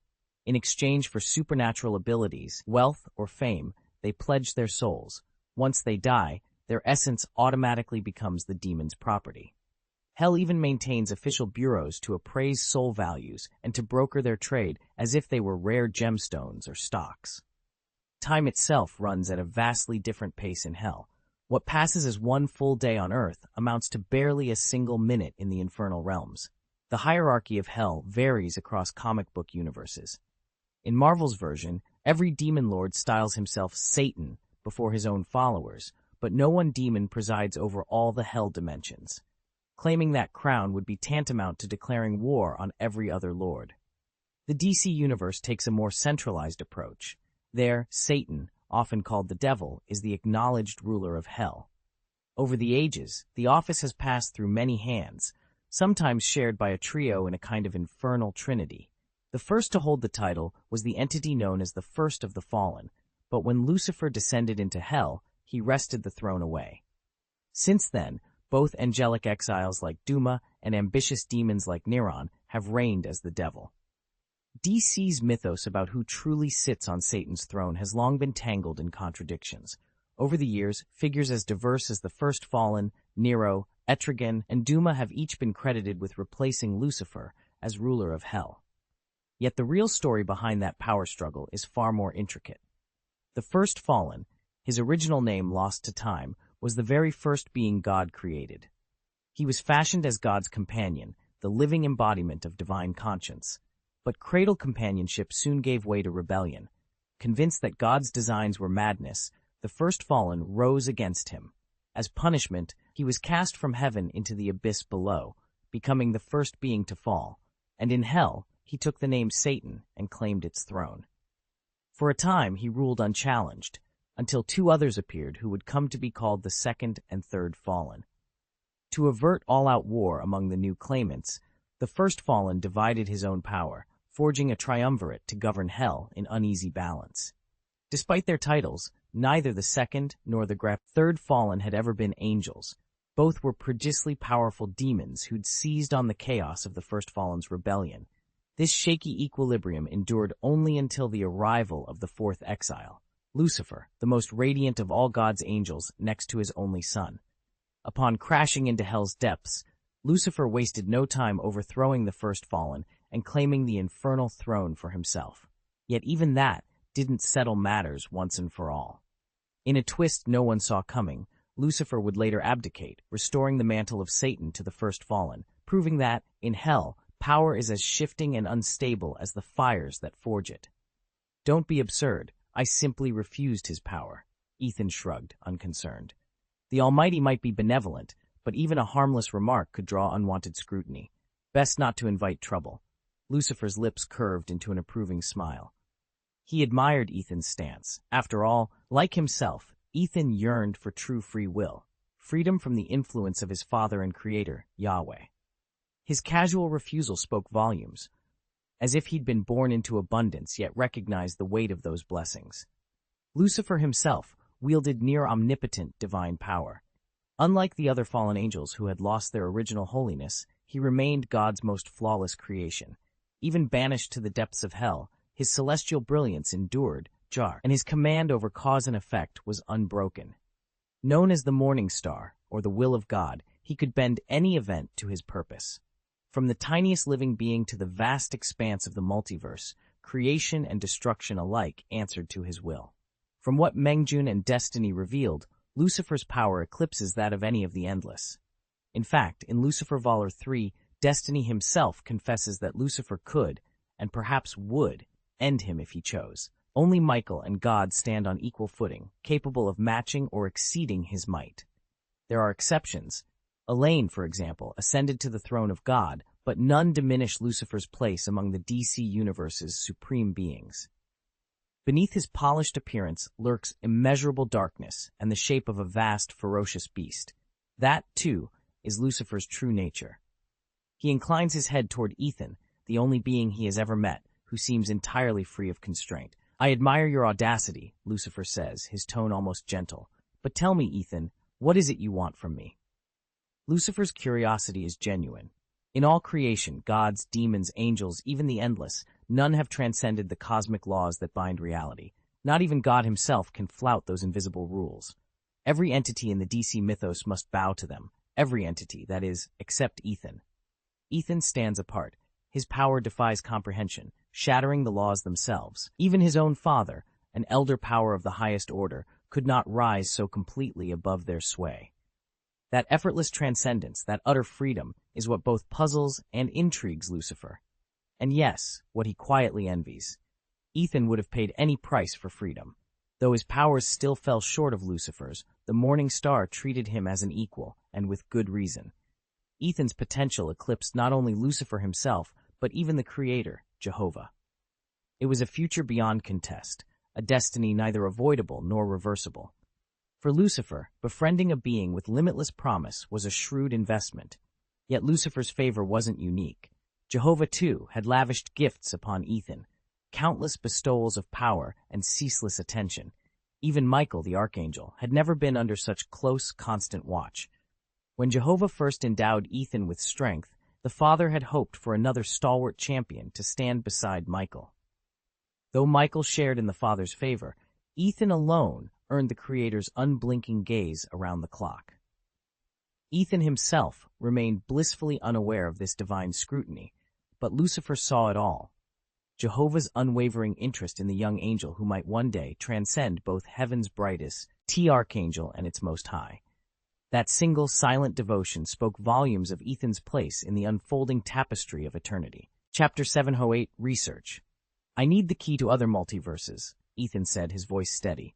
In exchange for supernatural abilities, wealth, or fame, they pledge their souls. Once they die, their essence automatically becomes the demon's property. Hell even maintains official bureaus to appraise soul values and to broker their trade as if they were rare gemstones or stocks. Time itself runs at a vastly different pace in hell. What passes as one full day on Earth amounts to barely a single minute in the infernal realms. The hierarchy of hell varies across comic book universes. In Marvel's version, every demon lord styles himself Satan before his own followers, but no one demon presides over all the hell dimensions. Claiming that crown would be tantamount to declaring war on every other lord. The DC universe takes a more centralized approach. There, Satan, often called the devil, is the acknowledged ruler of hell. Over the ages, the office has passed through many hands, sometimes shared by a trio in a kind of infernal trinity. The first to hold the title was the entity known as the First of the Fallen, but when Lucifer descended into hell, he wrested the throne away. Since then, both angelic exiles like Duma and ambitious demons like Neron have reigned as the devil. DC's mythos about who truly sits on Satan's throne has long been tangled in contradictions. Over the years, figures as diverse as the First Fallen, Nero, Etrigan, and Duma have each been credited with replacing Lucifer as ruler of hell. Yet the real story behind that power struggle is far more intricate. The First Fallen, his original name lost to time, was the very first being God created. He was fashioned as God's companion, the living embodiment of divine conscience. But cradle companionship soon gave way to rebellion. Convinced that God's designs were madness, the First Fallen rose against him. As punishment, he was cast from heaven into the abyss below, becoming the first being to fall, and in hell, he took the name Satan and claimed its throne. For a time, he ruled unchallenged, until two others appeared who would come to be called the Second and Third Fallen. To avert all-out war among the new claimants, the First Fallen divided his own power, forging a triumvirate to govern hell in uneasy balance. Despite their titles, neither the Second nor the Third Fallen had ever been angels. Both were prodigiously powerful demons who'd seized on the chaos of the First Fallen's rebellion. This shaky equilibrium endured only until the arrival of the fourth exile, Lucifer, the most radiant of all God's angels next to his only son. Upon crashing into hell's depths, Lucifer wasted no time overthrowing the First Fallen and claiming the infernal throne for himself. Yet even that didn't settle matters once and for all. In a twist no one saw coming, Lucifer would later abdicate, restoring the mantle of Satan to the First Fallen, proving that, in hell, power is as shifting and unstable as the fires that forge it. Don't be absurd. I simply refused his power. Ethan shrugged, unconcerned. The Almighty might be benevolent, but even a harmless remark could draw unwanted scrutiny. Best not to invite trouble. Lucifer's lips curved into an approving smile. He admired Ethan's stance. After all, like himself, Ethan yearned for true free will, freedom from the influence of his father and creator, Yahweh. His casual refusal spoke volumes, as if he'd been born into abundance yet recognized the weight of those blessings. Lucifer himself wielded near omnipotent divine power. Unlike the other fallen angels who had lost their original holiness, he remained God's most flawless creation. Even banished to the depths of hell, his celestial brilliance endured, and his command over cause and effect was unbroken. Known as the Morning Star, or the Will of God, he could bend any event to his purpose. From the tiniest living being to the vast expanse of the multiverse, creation and destruction alike answered to his will. From what Mengjun and Destiny revealed, Lucifer's power eclipses that of any of the Endless. In fact, in Lucifer Vol. 3, Destiny himself confesses that Lucifer could, and perhaps would, end him if he chose. Only Michael and God stand on equal footing, capable of matching or exceeding his might. There are exceptions. Elaine, for example, ascended to the throne of God, but none diminish Lucifer's place among the DC Universe's supreme beings. Beneath his polished appearance lurks immeasurable darkness and the shape of a vast, ferocious beast. That, too, is Lucifer's true nature. He inclines his head toward Ethan, the only being he has ever met, who seems entirely free of constraint. "I admire your audacity," Lucifer says, his tone almost gentle. "But tell me, Ethan, what is it you want from me?" Lucifer's curiosity is genuine. In all creation, gods, demons, angels, even the endless, none have transcended the cosmic laws that bind reality. Not even God himself can flout those invisible rules. Every entity in the DC mythos must bow to them. Every entity, that is, except Ethan. Ethan stands apart. His power defies comprehension, shattering the laws themselves. Even his own father, an elder power of the highest order, could not rise so completely above their sway. That effortless transcendence, that utter freedom, is what both puzzles and intrigues Lucifer. And yes, what he quietly envies. Ethan would have paid any price for freedom. Though his powers still fell short of Lucifer's, the Morning Star treated him as an equal, and with good reason. Ethan's potential eclipsed not only Lucifer himself, but even the Creator, Jehovah. It was a future beyond contest, a destiny neither avoidable nor reversible. For Lucifer, befriending a being with limitless promise was a shrewd investment. Yet Lucifer's favor wasn't unique. Jehovah, too, had lavished gifts upon Ethan, countless bestowals of power and ceaseless attention. Even Michael, the archangel, had never been under such close, constant watch. When Jehovah first endowed Ethan with strength, the father had hoped for another stalwart champion to stand beside Michael. Though Michael shared in the father's favor, Ethan alone earned the Creator's unblinking gaze around the clock. Ethan himself remained blissfully unaware of this divine scrutiny, but Lucifer saw it all. Jehovah's unwavering interest in the young angel who might one day transcend both heaven's brightest T-Archangel and its Most High. That single silent devotion spoke volumes of Ethan's place in the unfolding tapestry of eternity. Chapter 708, Research. "I need the key to other multiverses," Ethan said, his voice steady.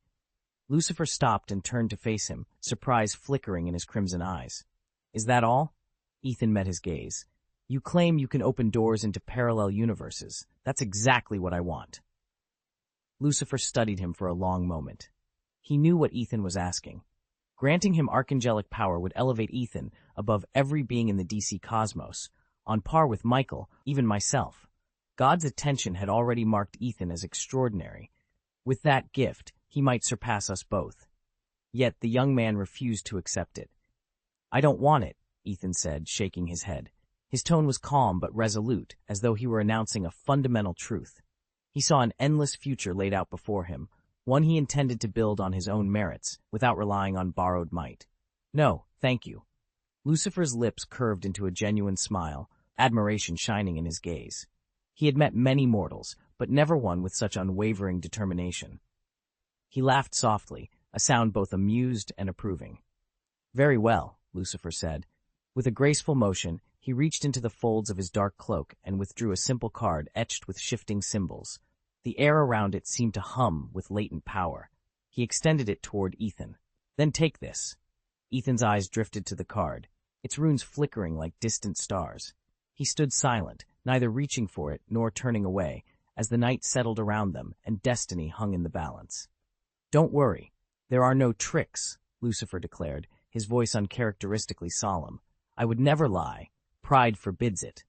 Lucifer stopped and turned to face him, surprise flickering in his crimson eyes. "Is that all?" Ethan met his gaze. "You claim you can open doors into parallel universes. That's exactly what I want." Lucifer studied him for a long moment. He knew what Ethan was asking. Granting him archangelic power would elevate Ethan above every being in the DC cosmos, on par with Michael, even myself. God's attention had already marked Ethan as extraordinary. With that gift, he might surpass us both. Yet the young man refused to accept it. "I don't want it," Ethan said, shaking his head. His tone was calm but resolute, as though he were announcing a fundamental truth. He saw an endless future laid out before him, one he intended to build on his own merits, without relying on borrowed might. "No, thank you." Lucifer's lips curved into a genuine smile, admiration shining in his gaze. He had met many mortals, but never one with such unwavering determination. He laughed softly, a sound both amused and approving. "Very well," Lucifer said. With a graceful motion, he reached into the folds of his dark cloak and withdrew a simple card etched with shifting symbols. The air around it seemed to hum with latent power. He extended it toward Ethan. "Then take this." Ethan's eyes drifted to the card, its runes flickering like distant stars. He stood silent, neither reaching for it nor turning away, as the night settled around them and destiny hung in the balance. "Don't worry. There are no tricks," Lucifer declared, his voice uncharacteristically solemn. "I would never lie. Pride forbids it."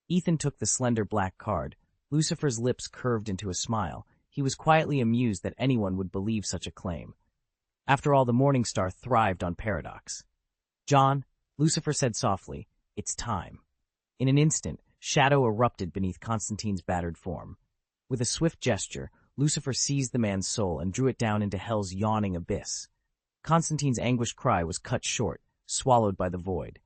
Ethan took the slender black card. Lucifer's lips curved into a smile. He was quietly amused that anyone would believe such a claim. After all, the Morning Star thrived on paradox. "John," Lucifer said softly, "it's time." In an instant, shadow erupted beneath Constantine's battered form. With a swift gesture, Lucifer seized the man's soul and drew it down into hell's yawning abyss. Constantine's anguished cry was cut short, swallowed by the void.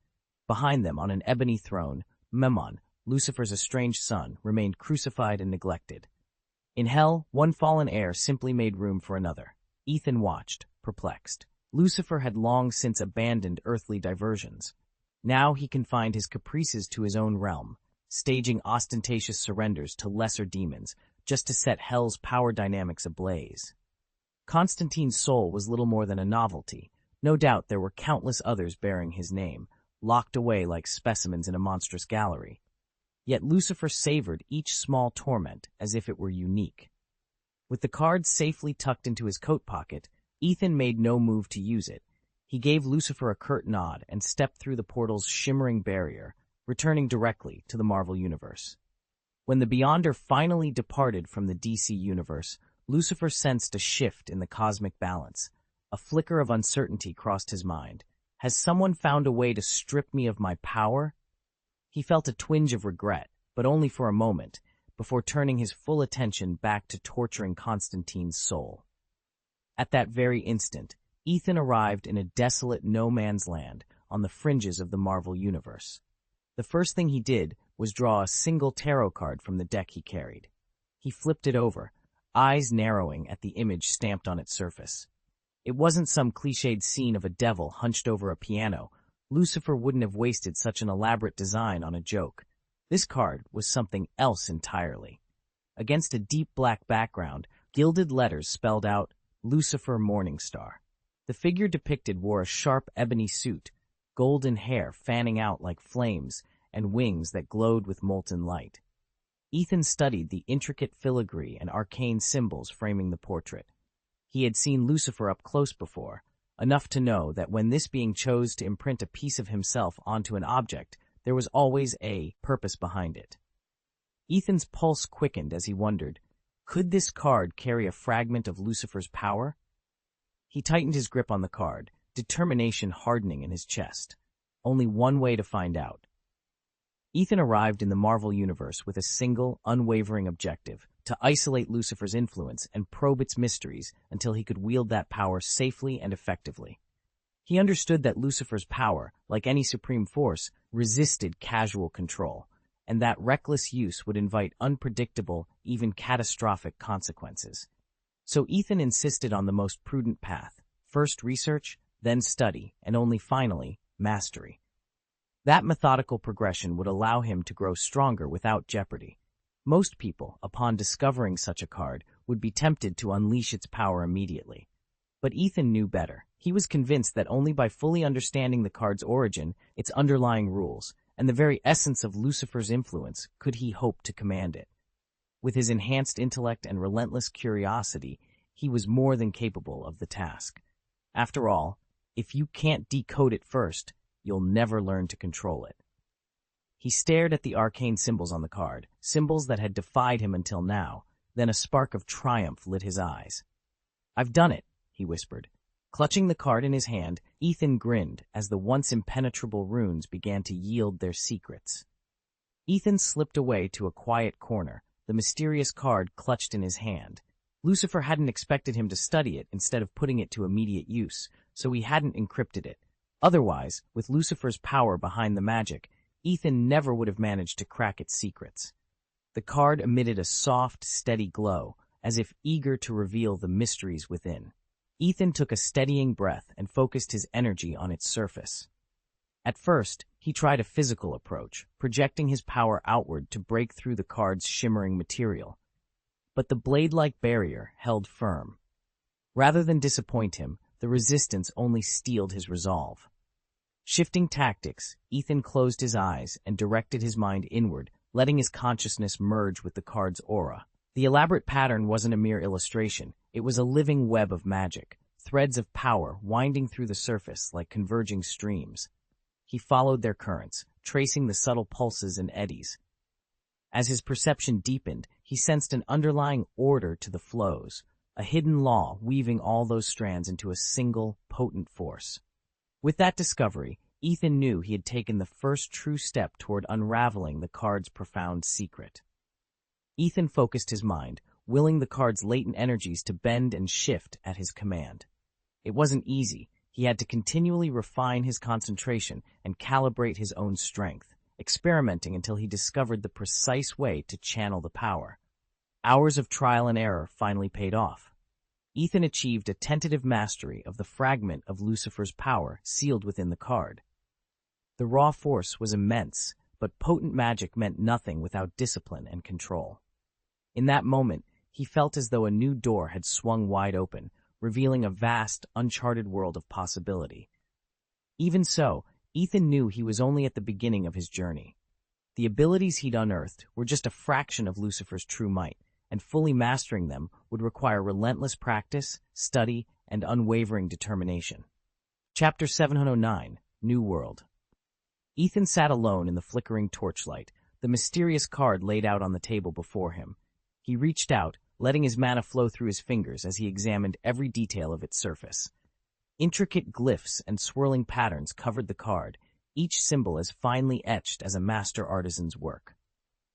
Behind them, on an ebony throne, Memnon, Lucifer's estranged son, remained crucified and neglected. In hell, one fallen heir simply made room for another. Ethan watched, perplexed. Lucifer had long since abandoned earthly diversions. Now he confined his caprices to his own realm, staging ostentatious surrenders to lesser demons just to set hell's power dynamics ablaze. Constantine's soul was little more than a novelty. No doubt there were countless others bearing his name, locked away like specimens in a monstrous gallery. Yet Lucifer savored each small torment as if it were unique. With the card safely tucked into his coat pocket, Ethan made no move to use it. He gave Lucifer a curt nod and stepped through the portal's shimmering barrier, returning directly to the Marvel Universe. When the Beyonder finally departed from the DC Universe, Lucifer sensed a shift in the cosmic balance. A flicker of uncertainty crossed his mind. Has someone found a way to strip me of my power? He felt a twinge of regret, but only for a moment, before turning his full attention back to torturing Constantine's soul. At that very instant, Ethan arrived in a desolate no-man's land on the fringes of the Marvel Universe. The first thing he did was draw a single tarot card from the deck he carried. He flipped it over, eyes narrowing at the image stamped on its surface. It wasn't some cliched scene of a devil hunched over a piano. Lucifer wouldn't have wasted such an elaborate design on a joke. This card was something else entirely. Against a deep black background, gilded letters spelled out, Lucifer Morningstar. The figure depicted wore a sharp ebony suit, golden hair fanning out like flames, and wings that glowed with molten light. Ethan studied the intricate filigree and arcane symbols framing the portrait. He had seen Lucifer up close before, enough to know that when this being chose to imprint a piece of himself onto an object, there was always a purpose behind it. Ethan's pulse quickened as he wondered, could this card carry a fragment of Lucifer's power? He tightened his grip on the card, determination hardening in his chest. Only one way to find out. Ethan arrived in the Marvel Universe with a single, unwavering objective, to isolate Lucifer's influence and probe its mysteries until he could wield that power safely and effectively. He understood that Lucifer's power, like any supreme force, resisted casual control, and that reckless use would invite unpredictable, even catastrophic consequences. So Ethan insisted on the most prudent path: first research, then study, and only finally, mastery. That methodical progression would allow him to grow stronger without jeopardy. Most people, upon discovering such a card, would be tempted to unleash its power immediately. But Ethan knew better. He was convinced that only by fully understanding the card's origin, its underlying rules, and the very essence of Lucifer's influence could he hope to command it. With his enhanced intellect and relentless curiosity, he was more than capable of the task. After all, if you can't decode it first, you'll never learn to control it. He stared at the arcane symbols on the card, symbols that had defied him until now. Then a spark of triumph lit his eyes. "I've done it," he whispered. Clutching the card in his hand, Ethan grinned as the once impenetrable runes began to yield their secrets. Ethan slipped away to a quiet corner, the mysterious card clutched in his hand. Lucifer hadn't expected him to study it instead of putting it to immediate use, so he hadn't encrypted it. Otherwise, with Lucifer's power behind the magic, Ethan never would have managed to crack its secrets. The card emitted a soft, steady glow, as if eager to reveal the mysteries within. Ethan took a steadying breath and focused his energy on its surface. At first, he tried a physical approach, projecting his power outward to break through the card's shimmering material. But the blade-like barrier held firm. Rather than disappoint him, the resistance only steeled his resolve. Shifting tactics, Ethan closed his eyes and directed his mind inward, letting his consciousness merge with the card's aura. The elaborate pattern wasn't a mere illustration. It was a living web of magic, threads of power winding through the surface like converging streams. He followed their currents, tracing the subtle pulses and eddies. As his perception deepened, he sensed an underlying order to the flows, a hidden law weaving all those strands into a single, potent force. With that discovery, Ethan knew he had taken the first true step toward unraveling the card's profound secret. Ethan focused his mind, willing the card's latent energies to bend and shift at his command. It wasn't easy. He had to continually refine his concentration and calibrate his own strength, experimenting until he discovered the precise way to channel the power. Hours of trial and error finally paid off. Ethan achieved a tentative mastery of the fragment of Lucifer's power sealed within the card. The raw force was immense, but potent magic meant nothing without discipline and control. In that moment, he felt as though a new door had swung wide open, revealing a vast, uncharted world of possibility. Even so, Ethan knew he was only at the beginning of his journey. The abilities he'd unearthed were just a fraction of Lucifer's true might, and fully mastering them would require relentless practice, study, and unwavering determination. Chapter 709, New World. Ethan sat alone in the flickering torchlight, the mysterious card laid out on the table before him. He reached out, letting his mana flow through his fingers as he examined every detail of its surface. Intricate glyphs and swirling patterns covered the card, each symbol as finely etched as a master artisan's work.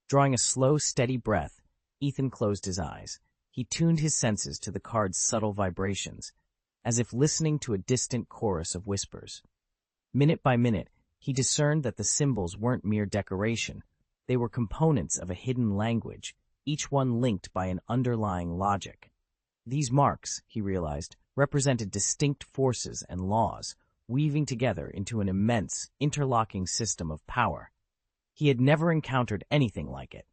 Drawing a slow, steady breath, Ethan closed his eyes. He tuned his senses to the card's subtle vibrations, as if listening to a distant chorus of whispers. Minute by minute, he discerned that the symbols weren't mere decoration. They were components of a hidden language, each one linked by an underlying logic. These marks, he realized, represented distinct forces and laws, weaving together into an immense, interlocking system of power. He had never encountered anything like it.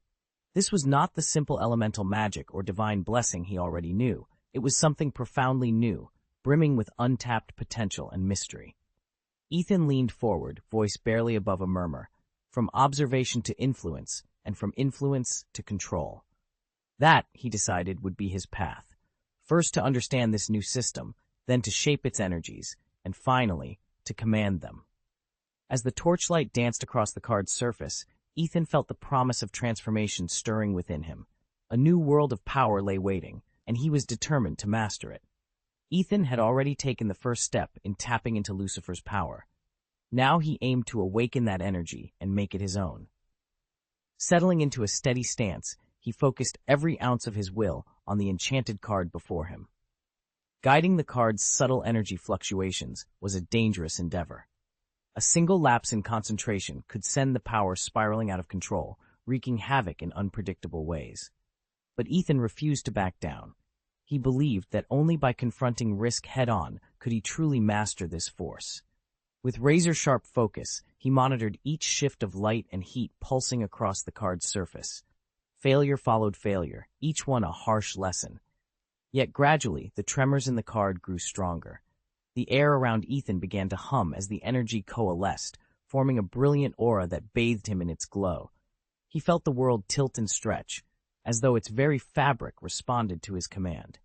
This was not the simple elemental magic or divine blessing he already knew. It was something profoundly new, brimming with untapped potential and mystery. Ethan leaned forward, voice barely above a murmur, from observation to influence, and from influence to control. That, he decided, would be his path. First to understand this new system, then to shape its energies, and finally, to command them. As the torchlight danced across the card's surface, Ethan felt the promise of transformation stirring within him. A new world of power lay waiting, and he was determined to master it. Ethan had already taken the first step in tapping into Lucifer's power. Now he aimed to awaken that energy and make it his own. Settling into a steady stance, he focused every ounce of his will on the enchanted card before him. Guiding the card's subtle energy fluctuations was a dangerous endeavor. A single lapse in concentration could send the power spiraling out of control, wreaking havoc in unpredictable ways. But Ethan refused to back down. He believed that only by confronting risk head-on could he truly master this force. With razor-sharp focus, he monitored each shift of light and heat pulsing across the card's surface. Failure followed failure, each one a harsh lesson. Yet gradually, the tremors in the card grew stronger. The air around Ethan began to hum as the energy coalesced, forming a brilliant aura that bathed him in its glow. He felt the world tilt and stretch, as though its very fabric responded to his command.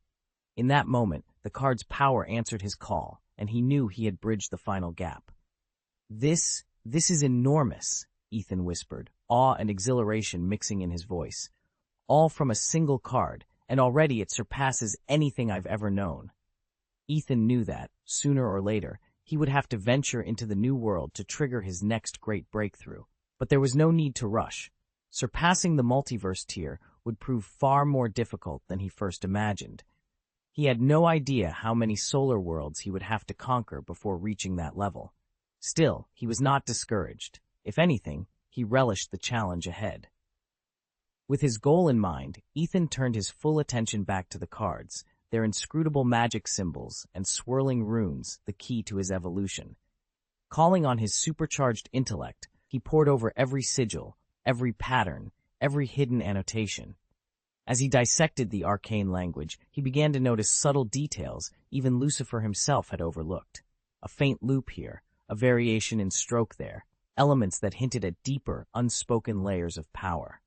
In that moment, the card's power answered his call, and he knew he had bridged the final gap. This is enormous, Ethan whispered, awe and exhilaration mixing in his voice. All from a single card, and already it surpasses anything I've ever known. Ethan knew that, sooner or later, he would have to venture into the new world to trigger his next great breakthrough. But there was no need to rush. Surpassing the multiverse tier would prove far more difficult than he first imagined. He had no idea how many solar worlds he would have to conquer before reaching that level. Still, he was not discouraged. If anything, he relished the challenge ahead. With his goal in mind, Ethan turned his full attention back to the cards, their inscrutable magic symbols and swirling runes the key to his evolution. Calling on his supercharged intellect, he pored over every sigil, every pattern, every hidden annotation. As he dissected the arcane language, he began to notice subtle details even Lucifer himself had overlooked. A faint loop here, a variation in stroke there, elements that hinted at deeper, unspoken layers of power.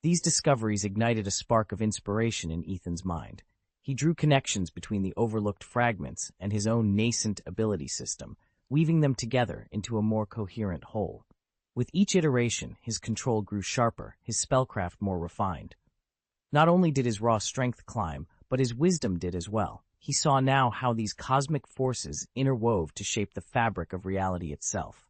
These discoveries ignited a spark of inspiration in Ethan's mind. He drew connections between the overlooked fragments and his own nascent ability system, weaving them together into a more coherent whole. With each iteration, his control grew sharper, his spellcraft more refined. Not only did his raw strength climb, but his wisdom did as well. He saw now how these cosmic forces interwove to shape the fabric of reality itself.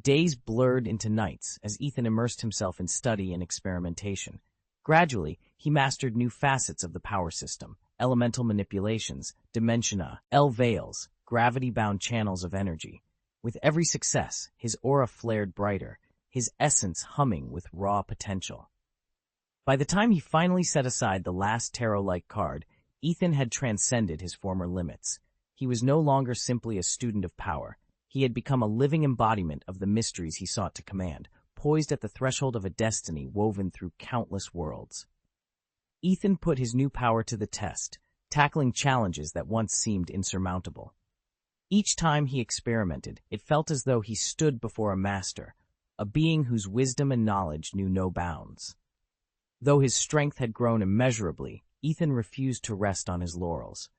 Days blurred into nights as Ethan immersed himself in study and experimentation. Gradually, he mastered new facets of the power system, elemental manipulations, dimensiona, veils, gravity-bound channels of energy. With every success, his aura flared brighter, his essence humming with raw potential. By the time he finally set aside the last tarot-like card, Ethan had transcended his former limits. He was no longer simply a student of power. He had become a living embodiment of the mysteries he sought to command, poised at the threshold of a destiny woven through countless worlds. Ethan put his new power to the test, tackling challenges that once seemed insurmountable. Each time he experimented, it felt as though he stood before a master, a being whose wisdom and knowledge knew no bounds. Though his strength had grown immeasurably, Ethan refused to rest on his laurels.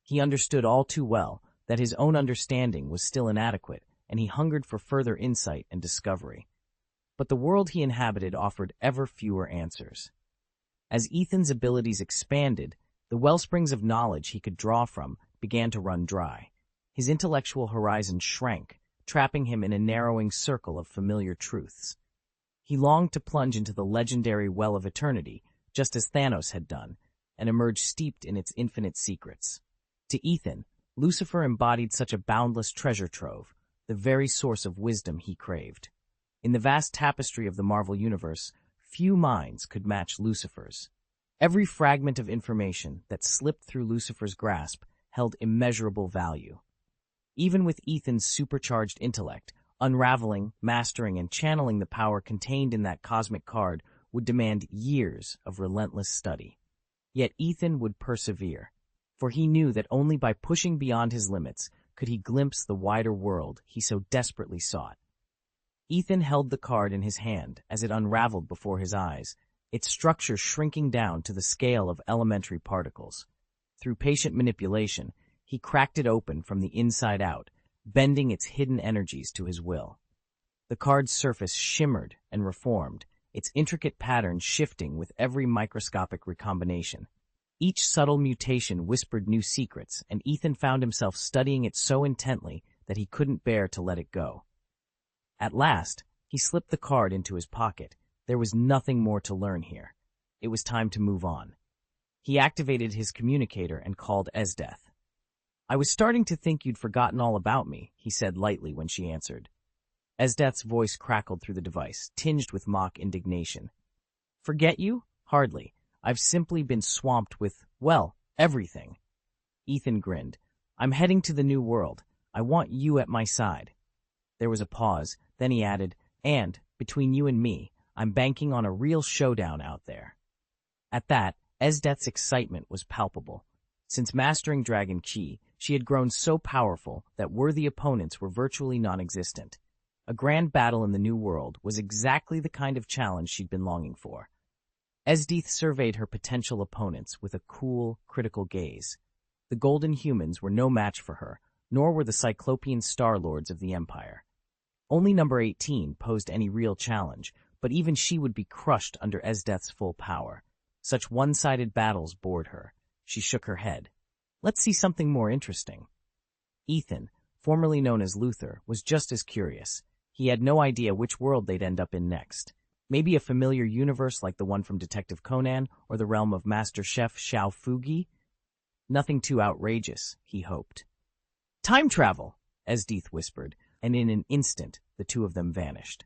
He understood all too well that his own understanding was still inadequate, and he hungered for further insight and discovery. But the world he inhabited offered ever fewer answers. As Ethan's abilities expanded, the wellsprings of knowledge he could draw from began to run dry. His intellectual horizon shrank, trapping him in a narrowing circle of familiar truths. He longed to plunge into the legendary well of eternity, just as Thanos had done, and emerge steeped in its infinite secrets. To Ethan, Lucifer embodied such a boundless treasure trove, the very source of wisdom he craved. In the vast tapestry of the Marvel Universe, few minds could match Lucifer's. Every fragment of information that slipped through Lucifer's grasp held immeasurable value. Even with Ethan's supercharged intellect, unraveling, mastering, and channeling the power contained in that cosmic card would demand years of relentless study. Yet Ethan would persevere, for he knew that only by pushing beyond his limits could he glimpse the wider world he so desperately sought. Ethan held the card in his hand as it unraveled before his eyes, its structure shrinking down to the scale of elementary particles. Through patient manipulation, he cracked it open from the inside out, bending its hidden energies to his will. The card's surface shimmered and reformed, its intricate patterns shifting with every microscopic recombination. Each subtle mutation whispered new secrets, and Ethan found himself studying it so intently that he couldn't bear to let it go. At last, he slipped the card into his pocket. There was nothing more to learn here. It was time to move on. He activated his communicator and called Esdeath. "I was starting to think you'd forgotten all about me," he said lightly when she answered. Esdeath's voice crackled through the device, tinged with mock indignation. "Forget you? Hardly. I've simply been swamped with, well, everything." Ethan grinned. "I'm heading to the new world. I want you at my side." There was a pause, then he added, "And, between you and me, I'm banking on a real showdown out there." At that, Esdeath's excitement was palpable. Since mastering Dragon Chi, she had grown so powerful that worthy opponents were virtually non-existent. A grand battle in the new world was exactly the kind of challenge she'd been longing for. Esdeath surveyed her potential opponents with a cool, critical gaze. The Golden Humans were no match for her, nor were the Cyclopean Star-Lords of the Empire. Only number 18 posed any real challenge, but even she would be crushed under Esdeath's full power. Such one-sided battles bored her. She shook her head. "Let's see something more interesting." Ethan, formerly known as Luther, was just as curious. He had no idea which world they'd end up in next. Maybe a familiar universe like the one from Detective Conan, or the realm of Master Chef Xiao Fugi? Nothing too outrageous, he hoped. "Time travel," Esdeath whispered, and in an instant the two of them vanished.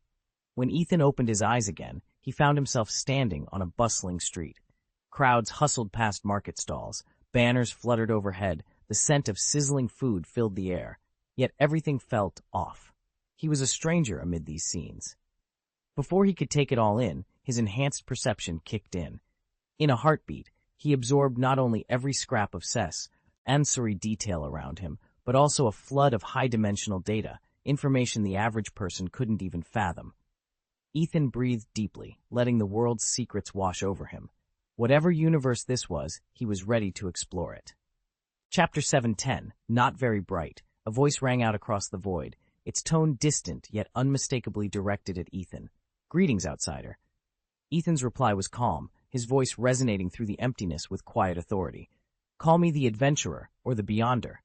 When Ethan opened his eyes again, he found himself standing on a bustling street. Crowds hustled past market stalls, banners fluttered overhead, the scent of sizzling food filled the air, yet everything felt off. He was a stranger amid these scenes. Before he could take it all in, his enhanced perception kicked in. In a heartbeat, he absorbed not only every scrap of sensory detail around him, but also a flood of high-dimensional data, information the average person couldn't even fathom. Ethan breathed deeply, letting the world's secrets wash over him. Whatever universe this was, he was ready to explore it. Chapter 710, Not Very Bright. A voice rang out across the void, its tone distant yet unmistakably directed at Ethan. "Greetings, outsider." Ethan's reply was calm, his voice resonating through the emptiness with quiet authority. "Call me the Adventurer, or the Beyonder."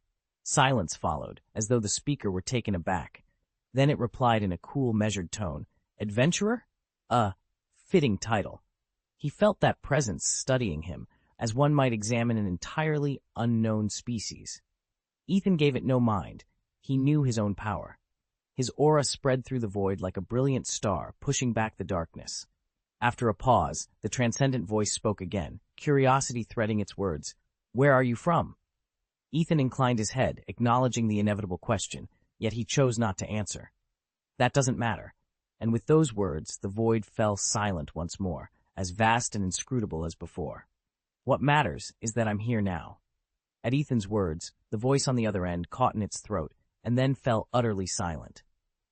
Silence followed, as though the speaker were taken aback. Then it replied in a cool, measured tone, "Adventurer? A fitting title." He felt that presence studying him, as one might examine an entirely unknown species. Ethan gave it no mind. He knew his own power. His aura spread through the void like a brilliant star, pushing back the darkness. After a pause, the transcendent voice spoke again, curiosity threading its words. "Where are you from?" Ethan inclined his head, acknowledging the inevitable question, yet he chose not to answer. "That doesn't matter." And with those words, the void fell silent once more, as vast and inscrutable as before. "What matters is that I'm here now." At Ethan's words, the voice on the other end caught in its throat, and then fell utterly silent.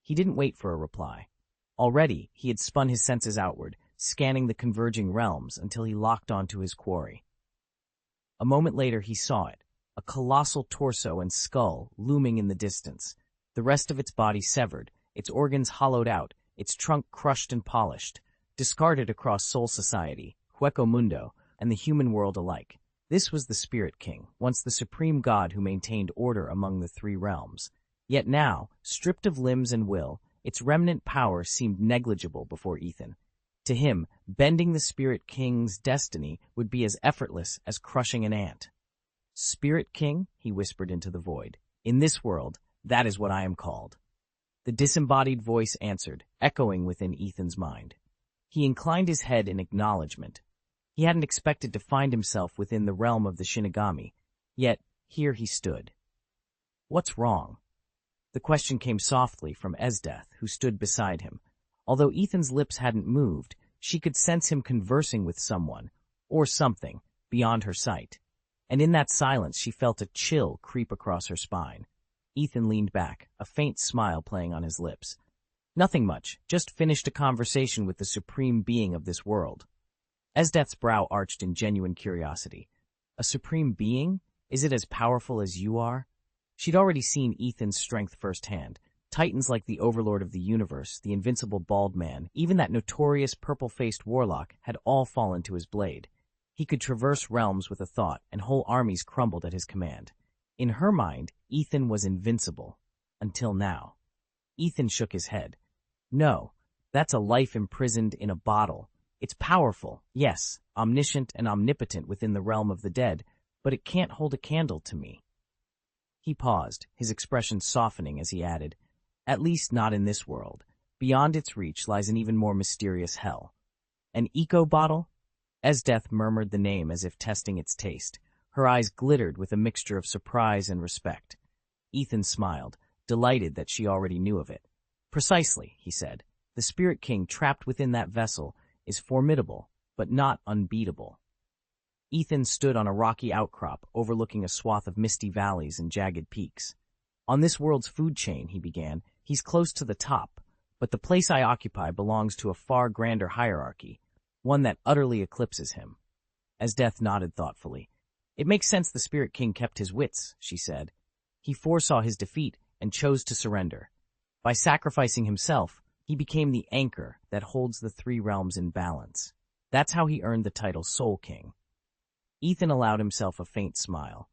He didn't wait for a reply. Already, he had spun his senses outward, scanning the converging realms until he locked onto his quarry. A moment later, he saw it, a colossal torso and skull looming in the distance, the rest of its body severed, its organs hollowed out, its trunk crushed and polished, discarded across Soul Society, Hueco Mundo, and the human world alike. This was the Spirit King, once the supreme god who maintained order among the three realms. Yet now, stripped of limbs and will, its remnant power seemed negligible before Ethan. To him, bending the Spirit King's destiny would be as effortless as crushing an ant. "Spirit King," he whispered into the void. "In this world, that is what I am called." The disembodied voice answered, echoing within Ethan's mind. He inclined his head in acknowledgement. He hadn't expected to find himself within the realm of the Shinigami, yet here he stood. "What's wrong?" The question came softly from Esdeath, who stood beside him. Although Ethan's lips hadn't moved, she could sense him conversing with someone, or something, beyond her sight. And in that silence she felt a chill creep across her spine. Ethan leaned back, a faint smile playing on his lips. "Nothing much, just finished a conversation with the supreme being of this world." Esdeath's brow arched in genuine curiosity. "A supreme being? Is it as powerful as you are?" She'd already seen Ethan's strength firsthand. Titans like the Overlord of the Universe, the invincible bald man, even that notorious purple-faced warlock had all fallen to his blade. He could traverse realms with a thought, and whole armies crumbled at his command. In her mind, Ethan was invincible. Until now. Ethan shook his head. "No, that's a life imprisoned in a bottle. It's powerful, yes, omniscient and omnipotent within the realm of the dead, but it can't hold a candle to me." He paused, his expression softening as he added, "At least not in this world. Beyond its reach lies an even more mysterious hell." "An eco-bottle?" Esdeath murmured the name as if testing its taste. Her eyes glittered with a mixture of surprise and respect. Ethan smiled, delighted that she already knew of it. "Precisely," he said. "The Spirit King trapped within that vessel is formidable, but not unbeatable." Ethan stood on a rocky outcrop overlooking a swath of misty valleys and jagged peaks. "On this world's food chain," he began, "he's close to the top, but the place I occupy belongs to a far grander hierarchy, one that utterly eclipses him." Esdeath nodded thoughtfully. "It makes sense the Spirit King kept his wits," she said. "He foresaw his defeat and chose to surrender. By sacrificing himself, he became the anchor that holds the three realms in balance. That's how he earned the title Soul King." Ethan allowed himself a faint smile.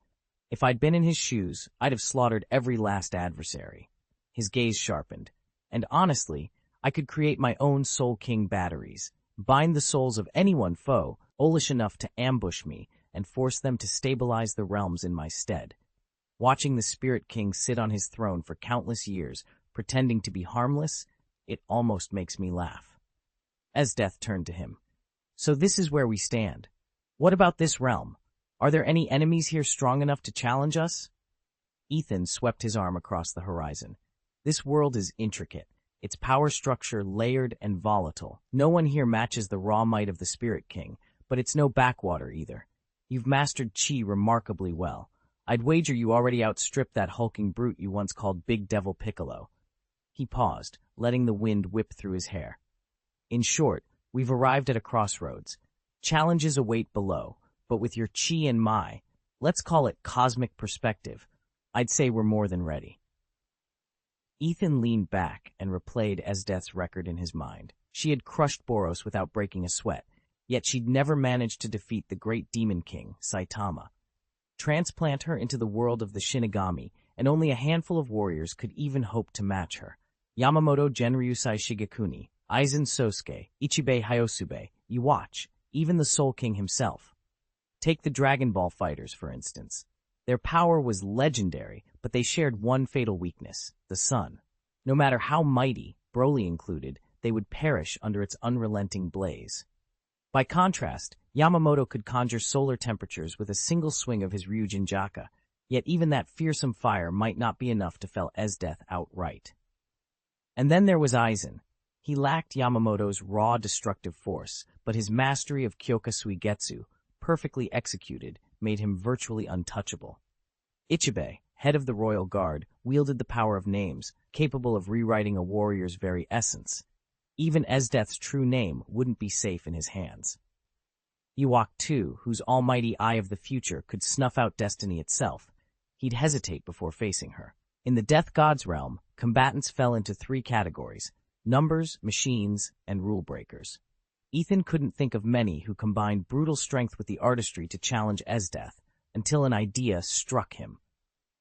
"If I'd been in his shoes, I'd have slaughtered every last adversary." His gaze sharpened. "And honestly, I could create my own Soul King batteries, bind the souls of anyone foe, foolish enough to ambush me, and force them to stabilize the realms in my stead. Watching the Spirit King sit on his throne for countless years, pretending to be harmless, it almost makes me laugh." Esdeath turned to him. "So this is where we stand. What about this realm? Are there any enemies here strong enough to challenge us?" Ethan swept his arm across the horizon. "This world is intricate, its power structure layered and volatile. No one here matches the raw might of the Spirit King, but it's no backwater either. You've mastered Chi remarkably well. I'd wager you already outstripped that hulking brute you once called Big Devil Piccolo." He paused, letting the wind whip through his hair. "In short, we've arrived at a crossroads. Challenges await below, but with your Chi and my, let's call it cosmic perspective, I'd say we're more than ready." Ethan leaned back and replayed Esdeath's record in his mind. She had crushed Boros without breaking a sweat, yet she'd never managed to defeat the great demon king, Saitama. Transplant her into the world of the Shinigami, and only a handful of warriors could even hope to match her. Yamamoto Genryusai Shigekuni, Aizen Sosuke, Ichibei Hyosube, you watch, even the Soul King himself. Take the Dragon Ball fighters, for instance. Their power was legendary, but they shared one fatal weakness, the sun. No matter how mighty, Broly included, they would perish under its unrelenting blaze. By contrast, Yamamoto could conjure solar temperatures with a single swing of his Ryujinjaka, yet even that fearsome fire might not be enough to fell Esdeath outright. And then there was Aizen. He lacked Yamamoto's raw destructive force, but his mastery of Kyoka Suigetsu, perfectly executed, made him virtually untouchable. Ichibei, head of the royal guard, wielded the power of names, capable of rewriting a warrior's very essence. Even Esdeath's true name wouldn't be safe in his hands. Ewok too, whose almighty eye of the future could snuff out destiny itself, he'd hesitate before facing her. In the Death God's realm, combatants fell into three categories: numbers, machines, and rule breakers. Ethan couldn't think of many who combined brutal strength with the artistry to challenge Esdeath, until an idea struck him.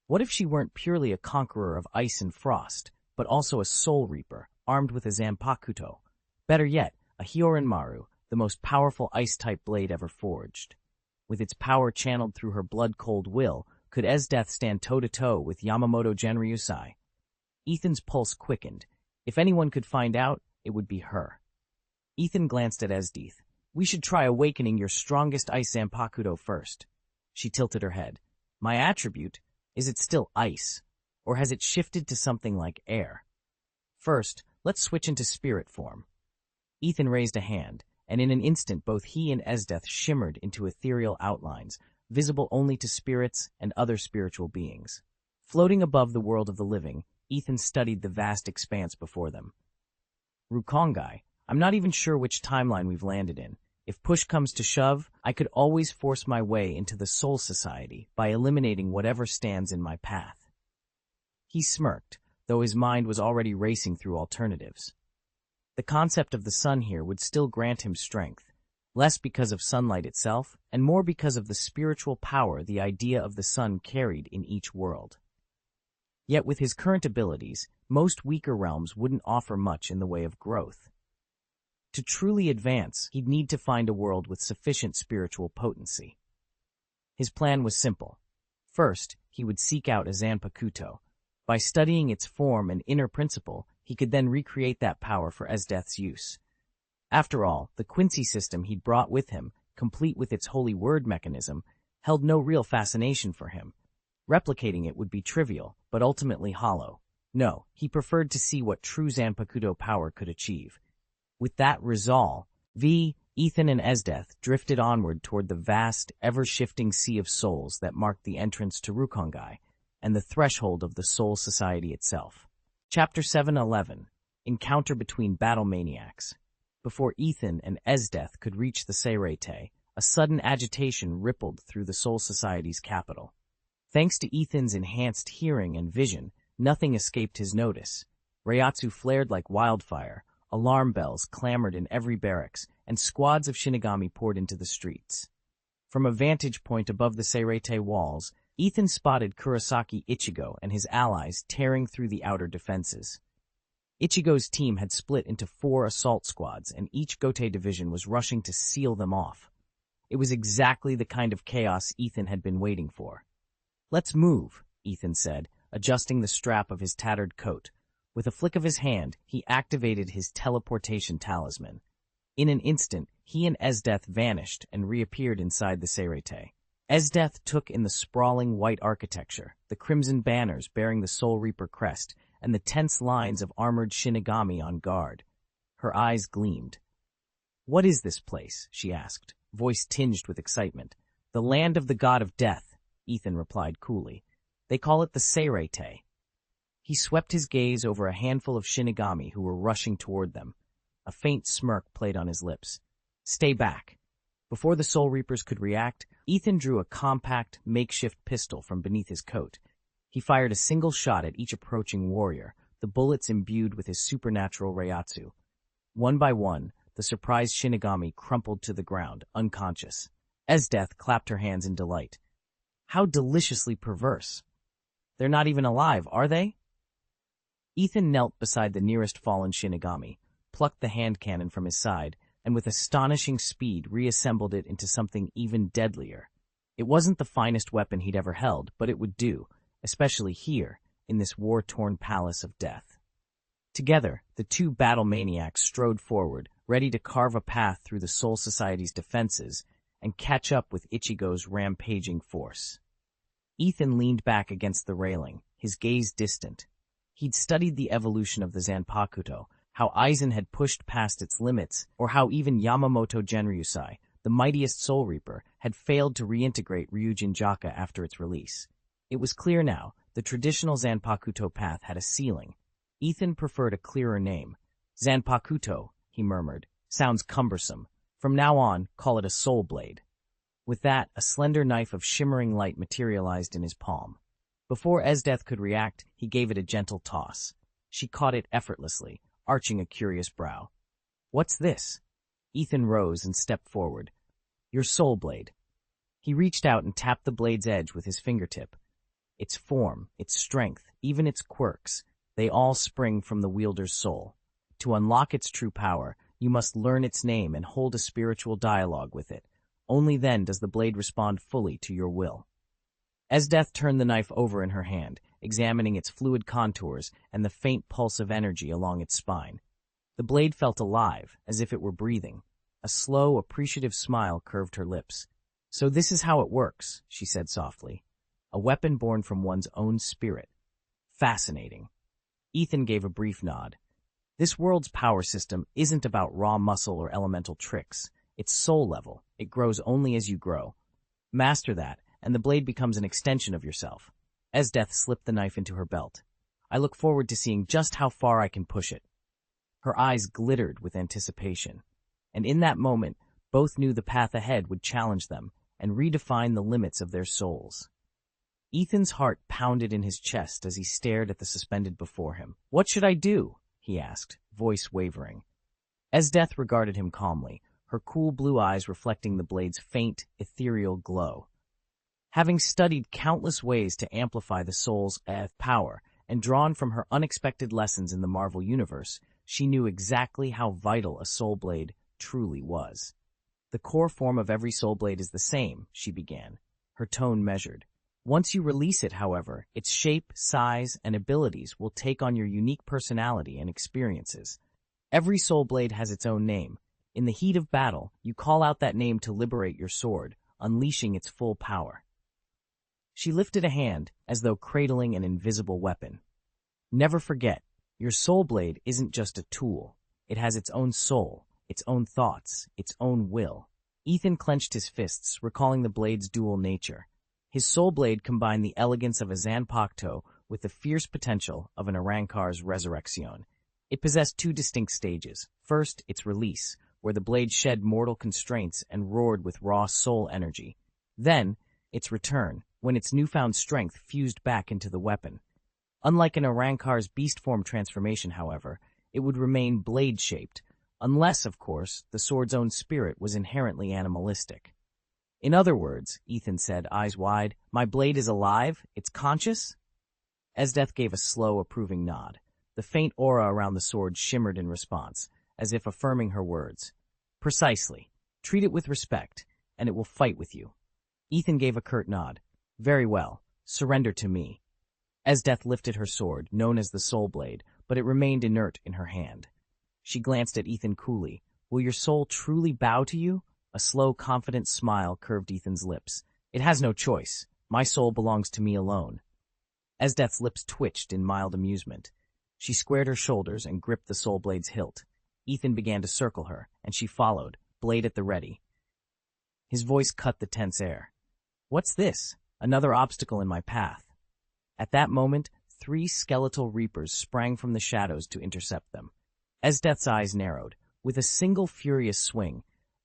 What if she weren't purely a conqueror of ice and frost, but also a soul reaper, armed with a Zanpakuto? Better yet, a Hyorinmaru, the most powerful ice-type blade ever forged. With its power channeled through her blood-cold will, could Esdeath stand toe-to-toe with Yamamoto Genryusai? Ethan's pulse quickened. If anyone could find out, it would be her. Ethan glanced at Esdeath. "We should try awakening your strongest ice Zanpakuto first." She tilted her head. "My attribute? Is it still ice? Or has it shifted to something like air? First, let's switch into spirit form." Ethan raised a hand, and in an instant both he and Esdeath shimmered into ethereal outlines, visible only to spirits and other spiritual beings. Floating above the world of the living, Ethan studied the vast expanse before them. "Rukongai, I'm not even sure which timeline we've landed in. If push comes to shove, I could always force my way into the Soul Society by eliminating whatever stands in my path." He smirked, though his mind was already racing through alternatives. The concept of the sun here would still grant him strength, less because of sunlight itself, and more because of the spiritual power the idea of the sun carried in each world. Yet with his current abilities, most weaker realms wouldn't offer much in the way of growth. To truly advance, he'd need to find a world with sufficient spiritual potency. His plan was simple. First, he would seek out a Zanpakuto. By studying its form and inner principle, he could then recreate that power for Esdeath's use. After all, the Quincy system he'd brought with him, complete with its holy word mechanism, held no real fascination for him. Replicating it would be trivial, but ultimately hollow. No, he preferred to see what true Zanpakuto power could achieve. With that resolve, Ethan and Esdeath drifted onward toward the vast, ever-shifting sea of souls that marked the entrance to Rukongai and the threshold of the Soul Society itself. Chapter 7:11 Encounter between Battle Maniacs. Before Ethan and Esdeath could reach the Seirete, a sudden agitation rippled through the Soul Society's capital. Thanks to Ethan's enhanced hearing and vision, nothing escaped his notice. Reiatsu flared like wildfire, alarm bells clamored in every barracks, and squads of Shinigami poured into the streets. From a vantage point above the Seirete walls, Ethan spotted Kurosaki Ichigo and his allies tearing through the outer defenses. Ichigo's team had split into 4 assault squads, and each Gote division was rushing to seal them off. It was exactly the kind of chaos Ethan had been waiting for. "Let's move," Ethan said, adjusting the strap of his tattered coat. With a flick of his hand, he activated his teleportation talisman. In an instant, he and Esdeath vanished and reappeared inside the Seirete. Esdeath took in the sprawling white architecture, the crimson banners bearing the Soul Reaper crest, and the tense lines of armored Shinigami on guard. Her eyes gleamed. "What is this place?" she asked, voice tinged with excitement. "The land of the god of death," Ethan replied coolly. "They call it the Seirete." He swept his gaze over a handful of Shinigami who were rushing toward them. A faint smirk played on his lips. "Stay back." Before the Soul Reapers could react, Ethan drew a compact, makeshift pistol from beneath his coat. He fired a single shot at each approaching warrior, the bullets imbued with his supernatural Reiatsu. One by one, the surprised Shinigami crumpled to the ground, unconscious. Esdeath clapped her hands in delight. "How deliciously perverse. They're not even alive, are they?" Ethan knelt beside the nearest fallen Shinigami, plucked the hand cannon from his side, and with astonishing speed reassembled it into something even deadlier. It wasn't the finest weapon he'd ever held, but it would do, especially here, in this war-torn palace of death. Together, the two battle maniacs strode forward, ready to carve a path through the Soul Society's defenses and catch up with Ichigo's rampaging force. Ethan leaned back against the railing, his gaze distant. He'd studied the evolution of the Zanpakuto, how Aizen had pushed past its limits, or how even Yamamoto Genryusai, the mightiest Soul Reaper, had failed to reintegrate Ryujin Jaka after its release. It was clear now, the traditional Zanpakuto path had a ceiling. Ethan preferred a clearer name. Zanpakuto, he murmured. Sounds cumbersome. From now on, call it a soul blade. With that, a slender knife of shimmering light materialized in his palm. Before Esdeath could react, he gave it a gentle toss. She caught it effortlessly, arching a curious brow. What's this? Ethan rose and stepped forward. Your soul blade. He reached out and tapped the blade's edge with his fingertip. Its form, its strength, even its quirks, they all spring from the wielder's soul. To unlock its true power, you must learn its name and hold a spiritual dialogue with it. Only then does the blade respond fully to your will. Esdeath turned the knife over in her hand, examining its fluid contours and the faint pulse of energy along its spine. The blade felt alive, as if it were breathing. A slow, appreciative smile curved her lips. So this is how it works, she said softly. A weapon born from one's own spirit. Fascinating. Ethan gave a brief nod. This world's power system isn't about raw muscle or elemental tricks. It's soul level. It grows only as you grow. Master that, and the blade becomes an extension of yourself. Esdeath slipped the knife into her belt. I look forward to seeing just how far I can push it. Her eyes glittered with anticipation. And in that moment, both knew the path ahead would challenge them and redefine the limits of their souls. Ethan's heart pounded in his chest as he stared at the suspended before him. What should I do? He asked, voice wavering. Esdeath regarded him calmly, her cool blue eyes reflecting the blade's faint, ethereal glow. Having studied countless ways to amplify the soul's power and drawn from her unexpected lessons in the Marvel Universe, she knew exactly how vital a soul blade truly was. The core form of every soul blade is the same, she began, her tone measured. Once you release it, however, its shape, size, and abilities will take on your unique personality and experiences. Every soul blade has its own name. In the heat of battle, you call out that name to liberate your sword, unleashing its full power. She lifted a hand, as though cradling an invisible weapon. Never forget, your soul blade isn't just a tool. It has its own soul, its own thoughts, its own will. Ethan clenched his fists, recalling the blade's dual nature. His soul blade combined the elegance of a Zanpakuto with the fierce potential of an Arrancar's resurrection. It possessed two distinct stages. First, its release, where the blade shed mortal constraints and roared with raw soul energy. Then, its return, when its newfound strength fused back into the weapon. Unlike an Arrancar's beast form transformation, however, it would remain blade-shaped, unless, of course, the sword's own spirit was inherently animalistic. In other words, Ethan said, eyes wide, my blade is alive? It's conscious? Esdeath gave a slow, approving nod. The faint aura around the sword shimmered in response, as if affirming her words. Precisely. Treat it with respect, and it will fight with you. Ethan gave a curt nod. Very well. Surrender to me. Esdeath lifted her sword, known as the Soul Blade, but it remained inert in her hand. She glanced at Ethan coolly. Will your soul truly bow to you? A slow, confident smile curved Ethan's lips. It has no choice. My soul belongs to me alone. Esdeath's lips twitched in mild amusement. She squared her shoulders and gripped the soul blade's hilt. Ethan began to circle her, and she followed, blade at the ready. His voice cut the tense air. What's this? Another obstacle in my path. At that moment, 3 skeletal reapers sprang from the shadows to intercept them. Esdeath's eyes narrowed. With a single furious swing,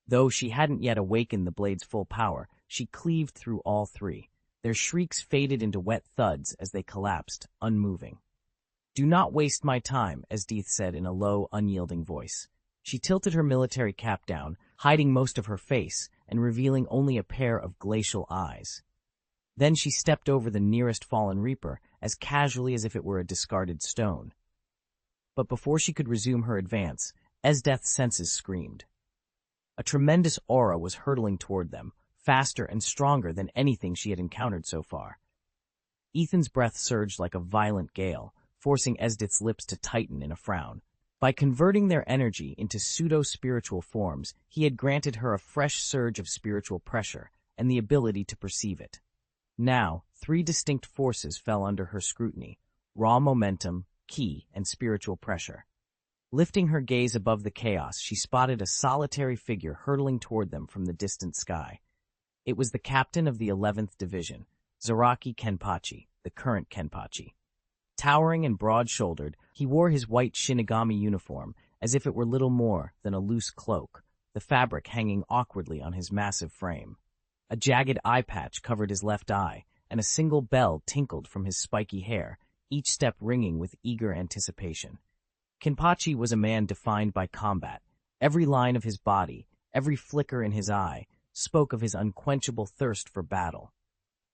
though she hadn't yet awakened the blade's full power, she cleaved through all 3. Their shrieks faded into wet thuds as they collapsed, unmoving. Do not waste my time, Esdeath said in a low, unyielding voice. She tilted her military cap down, hiding most of her face and revealing only a pair of glacial eyes. Then she stepped over the nearest fallen reaper, as casually as if it were a discarded stone. But before she could resume her advance, Esdeath's senses screamed. A tremendous aura was hurtling toward them, faster and stronger than anything she had encountered so far. Ethan's breath surged like a violent gale, forcing Esdith's lips to tighten in a frown. By converting their energy into pseudo-spiritual forms, he had granted her a fresh surge of spiritual pressure and the ability to perceive it. Now, three distinct forces fell under her scrutiny: raw momentum, ki, and spiritual pressure. Lifting her gaze above the chaos, she spotted a solitary figure hurtling toward them from the distant sky. It was the captain of the 11th Division, Zaraki Kenpachi, the current Kenpachi. Towering and broad-shouldered, he wore his white Shinigami uniform as if it were little more than a loose cloak, the fabric hanging awkwardly on his massive frame. A jagged eye patch covered his left eye, and a single bell tinkled from his spiky hair, each step ringing with eager anticipation. Kenpachi was a man defined by combat. Every line of his body, every flicker in his eye, spoke of his unquenchable thirst for battle.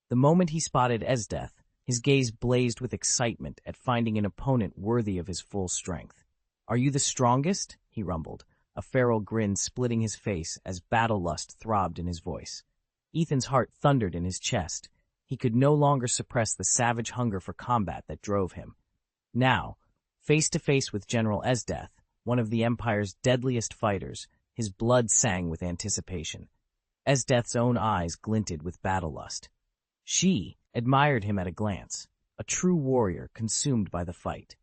The moment he spotted Esdith, his gaze blazed with excitement at finding an opponent worthy of his full strength. "Are you the strongest?" he rumbled, a feral grin splitting his face as battle lust throbbed in his voice. Ethan's heart thundered in his chest. He could no longer suppress the savage hunger for combat that drove him. Now, face to face with General Esdith, one of the Empire's deadliest fighters, his blood sang with anticipation. Esdith's own eyes glinted with battle lust. She admired him at a glance, a true warrior consumed by the fight.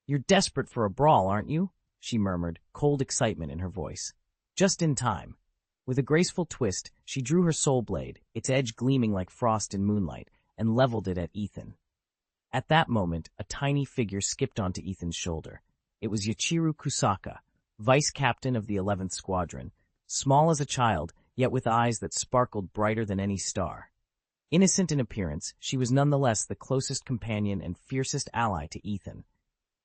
"You're desperate for a brawl, aren't you?" she murmured, cold excitement in her voice. Just in time. With a graceful twist, she drew her soul blade, its edge gleaming like frost in moonlight, and leveled it at Ethan. At that moment, a tiny figure skipped onto Ethan's shoulder. It was Yachiru Kusaka, vice captain of the 11th Squadron, small as a child, yet with eyes that sparkled brighter than any star. Innocent in appearance, she was nonetheless the closest companion and fiercest ally to Ethan.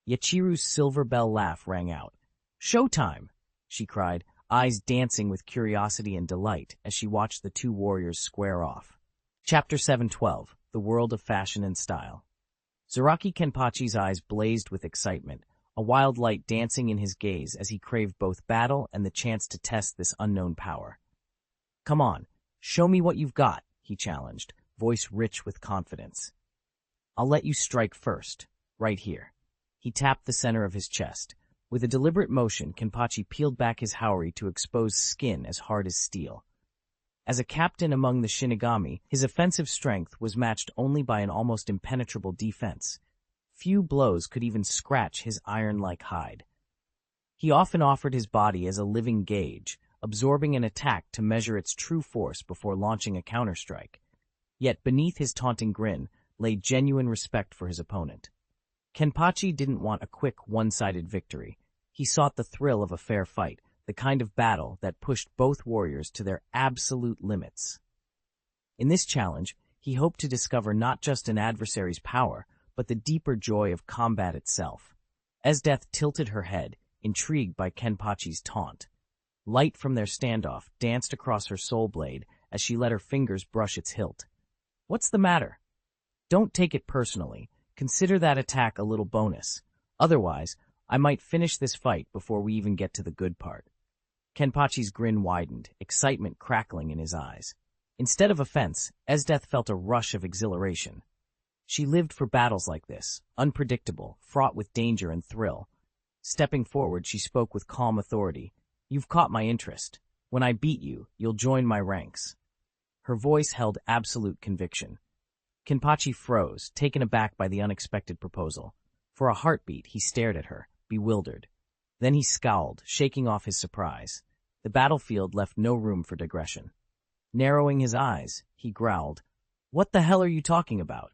Yachiru's silver bell laugh rang out. "Showtime!" she cried, eyes dancing with curiosity and delight as she watched the two warriors square off. Chapter 712, The World of Fashion and Style. Zaraki Kenpachi's eyes blazed with excitement, a wild light dancing in his gaze as he craved both battle and the chance to test this unknown power. "Come on, show me what you've got," he challenged, voice rich with confidence. "I'll let you strike first, right here." He tapped the center of his chest. With a deliberate motion, Kenpachi peeled back his haori to expose skin as hard as steel. As a captain among the Shinigami, his offensive strength was matched only by an almost impenetrable defense. Few blows could even scratch his iron-like hide. He often offered his body as a living gauge, absorbing an attack to measure its true force before launching a counterstrike. Yet beneath his taunting grin lay genuine respect for his opponent. Kenpachi didn't want a quick, one-sided victory. He sought the thrill of a fair fight, the kind of battle that pushed both warriors to their absolute limits. In this challenge, he hoped to discover not just an adversary's power, but the deeper joy of combat itself. Esdith tilted her head, intrigued by Kenpachi's taunt. Light from their standoff danced across her soul blade as she let her fingers brush its hilt. "What's the matter?" "Don't take it personally. Consider that attack a little bonus. Otherwise, I might finish this fight before we even get to the good part." Kenpachi's grin widened, excitement crackling in his eyes. Instead of offense, Esdith felt a rush of exhilaration. She lived for battles like this, unpredictable, fraught with danger and thrill. Stepping forward, she spoke with calm authority. "You've caught my interest. When I beat you, you'll join my ranks." Her voice held absolute conviction. Kenpachi froze, taken aback by the unexpected proposal. For a heartbeat, he stared at her, bewildered. Then he scowled, shaking off his surprise. The battlefield left no room for digression. Narrowing his eyes, he growled, "What the hell are you talking about?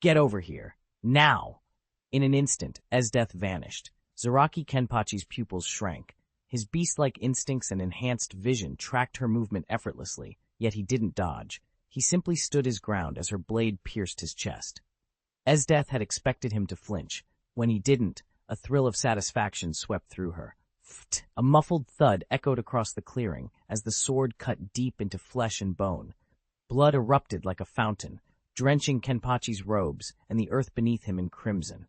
Get over here. Now!" In an instant, Esdith vanished. Zaraki Kenpachi's pupils shrank. His beast-like instincts and enhanced vision tracked her movement effortlessly, yet he didn't dodge. He simply stood his ground as her blade pierced his chest. Esdith had expected him to flinch. When he didn't, a thrill of satisfaction swept through her. Pht! A muffled thud echoed across the clearing as the sword cut deep into flesh and bone. Blood erupted like a fountain, drenching Kenpachi's robes and the earth beneath him in crimson.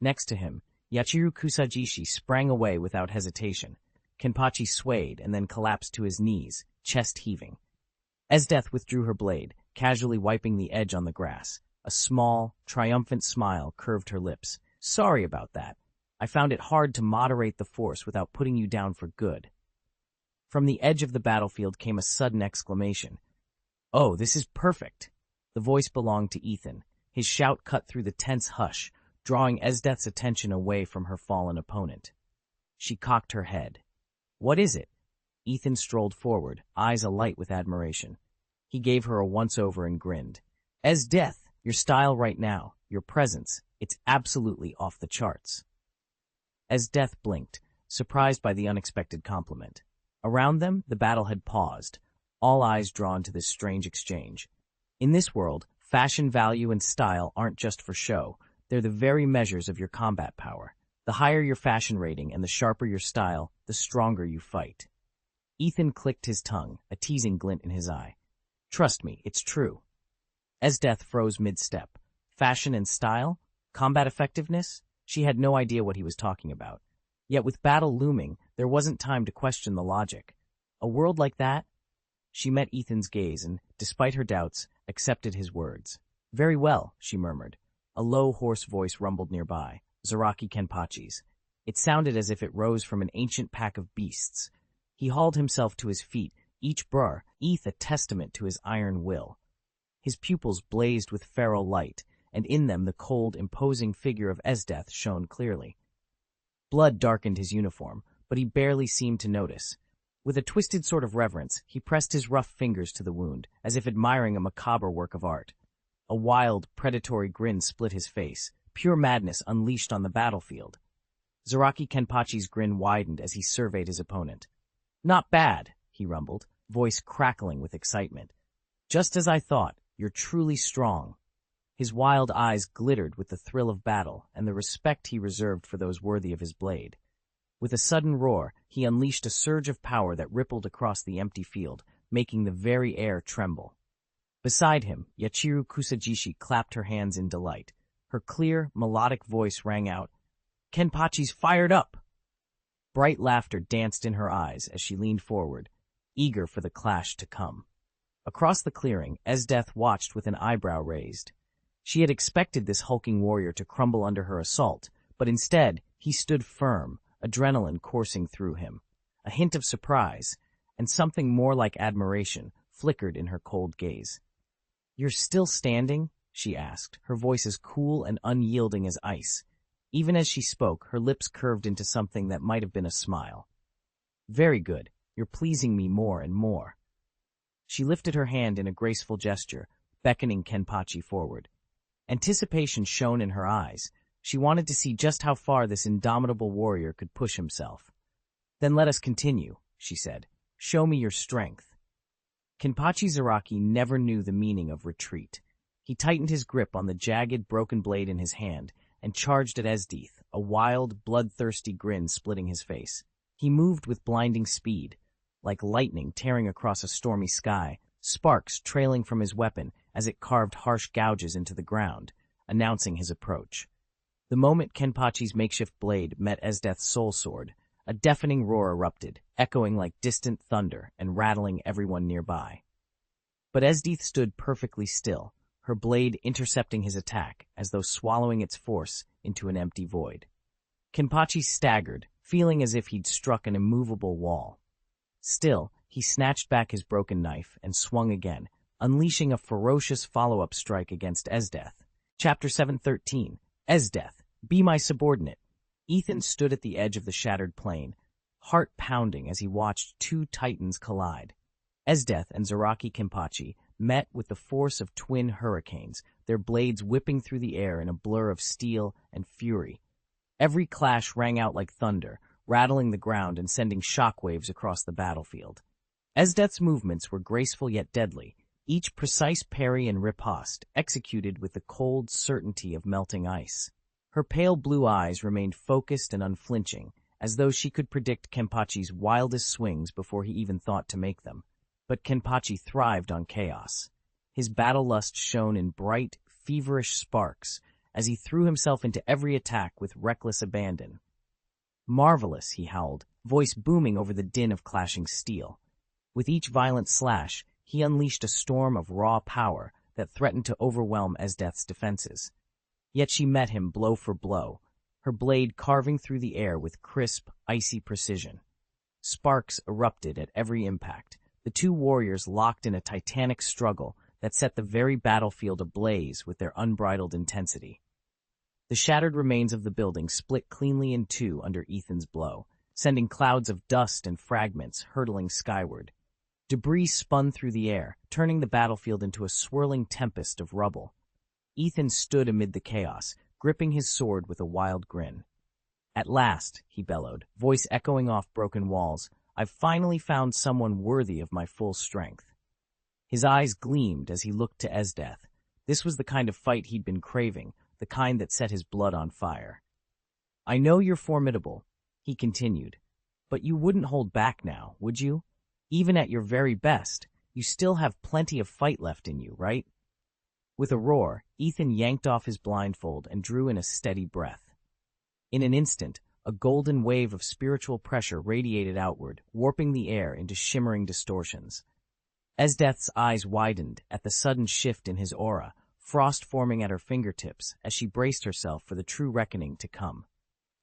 Next to him, Yachiru Kusajishi sprang away without hesitation. Kenpachi swayed and then collapsed to his knees, chest heaving. Esdith withdrew her blade, casually wiping the edge on the grass. A small, triumphant smile curved her lips. Sorry about that. I found it hard to moderate the force without putting you down for good. From the edge of the battlefield came a sudden exclamation. Oh, this is perfect. The voice belonged to Ethan. His shout cut through the tense hush, drawing Esdeath's attention away from her fallen opponent. She cocked her head. What is it? Ethan strolled forward, eyes alight with admiration. He gave her a once-over and grinned. Esdeath, your style right now, your presence, it's absolutely off the charts. Esdeath blinked, surprised by the unexpected compliment. Around them, the battle had paused, all eyes drawn to this strange exchange. In this world, fashion value and style aren't just for show, they're the very measures of your combat power. The higher your fashion rating and the sharper your style, the stronger you fight. Ethan clicked his tongue, a teasing glint in his eye. Trust me, it's true. Esdeath froze mid-step. Fashion and style? Combat effectiveness? She had no idea what he was talking about. Yet with battle looming, there wasn't time to question the logic. A world like that? She met Ethan's gaze and, despite her doubts, accepted his words. Very well, she murmured. A low, hoarse voice rumbled nearby, Zaraki Kenpachi's. It sounded as if it rose from an ancient pack of beasts. He hauled himself to his feet, each brr, Eth a testament to his iron will. His pupils blazed with feral light, and in them the cold, imposing figure of Esdeath shone clearly. Blood darkened his uniform, but he barely seemed to notice. With a twisted sort of reverence, he pressed his rough fingers to the wound, as if admiring a macabre work of art. A wild, predatory grin split his face, pure madness unleashed on the battlefield. Zaraki Kenpachi's grin widened as he surveyed his opponent. Not bad, he rumbled, voice crackling with excitement. Just as I thought, you're truly strong. His wild eyes glittered with the thrill of battle and the respect he reserved for those worthy of his blade. With a sudden roar, he unleashed a surge of power that rippled across the empty field, making the very air tremble. Beside him, Yachiru Kusajishi clapped her hands in delight. Her clear, melodic voice rang out, Kenpachi's fired up! Bright laughter danced in her eyes as she leaned forward, eager for the clash to come. Across the clearing, Esdeath watched with an eyebrow raised. She had expected this hulking warrior to crumble under her assault, but instead, he stood firm, adrenaline coursing through him. A hint of surprise, and something more like admiration, flickered in her cold gaze. You're still standing? She asked, her voice as cool and unyielding as ice. Even as she spoke, her lips curved into something that might have been a smile. Very good. You're pleasing me more and more. She lifted her hand in a graceful gesture, beckoning Kenpachi forward. Anticipation shone in her eyes. She wanted to see just how far this indomitable warrior could push himself. Then let us continue, she said. Show me your strength. Kenpachi Zaraki never knew the meaning of retreat. He tightened his grip on the jagged, broken blade in his hand and charged at Esdeath, a wild, bloodthirsty grin splitting his face. He moved with blinding speed, like lightning tearing across a stormy sky, sparks trailing from his weapon as it carved harsh gouges into the ground, announcing his approach. The moment Kenpachi's makeshift blade met Esdeath's soul sword, a deafening roar erupted, echoing like distant thunder and rattling everyone nearby. But Esdeath stood perfectly still, her blade intercepting his attack as though swallowing its force into an empty void. Kenpachi staggered, feeling as if he'd struck an immovable wall. Still, he snatched back his broken knife and swung again, unleashing a ferocious follow-up strike against Esdeath. Chapter 713. Esdeath, be my subordinate. Ethan stood at the edge of the shattered plain, heart pounding as he watched two titans collide. Esdeath and Zaraki Kenpachi met with the force of twin hurricanes, their blades whipping through the air in a blur of steel and fury. Every clash rang out like thunder, rattling the ground and sending shockwaves across the battlefield. Esdeath's movements were graceful yet deadly, each precise parry and riposte executed with the cold certainty of melting ice. Her pale blue eyes remained focused and unflinching, as though she could predict Kenpachi's wildest swings before he even thought to make them. But Kenpachi thrived on chaos. His battle lust shone in bright, feverish sparks as he threw himself into every attack with reckless abandon. Marvelous, he howled, voice booming over the din of clashing steel. With each violent slash, he unleashed a storm of raw power that threatened to overwhelm Esdeath's defenses. Yet she met him blow for blow, her blade carving through the air with crisp, icy precision. Sparks erupted at every impact, the two warriors locked in a titanic struggle that set the very battlefield ablaze with their unbridled intensity. The shattered remains of the building split cleanly in two under Ethan's blow, sending clouds of dust and fragments hurtling skyward. Debris spun through the air, turning the battlefield into a swirling tempest of rubble. Ethan stood amid the chaos, gripping his sword with a wild grin. "At last," he bellowed, voice echoing off broken walls, "I've finally found someone worthy of my full strength." His eyes gleamed as he looked to Esdeath. This was the kind of fight he'd been craving, the kind that set his blood on fire. "I know you're formidable," he continued, "but you wouldn't hold back now, would you? Even at your very best, you still have plenty of fight left in you, right?" With a roar, Ethan yanked off his blindfold and drew in a steady breath. In an instant, a golden wave of spiritual pressure radiated outward, warping the air into shimmering distortions. Esdeath's eyes widened at the sudden shift in his aura, frost forming at her fingertips as she braced herself for the true reckoning to come.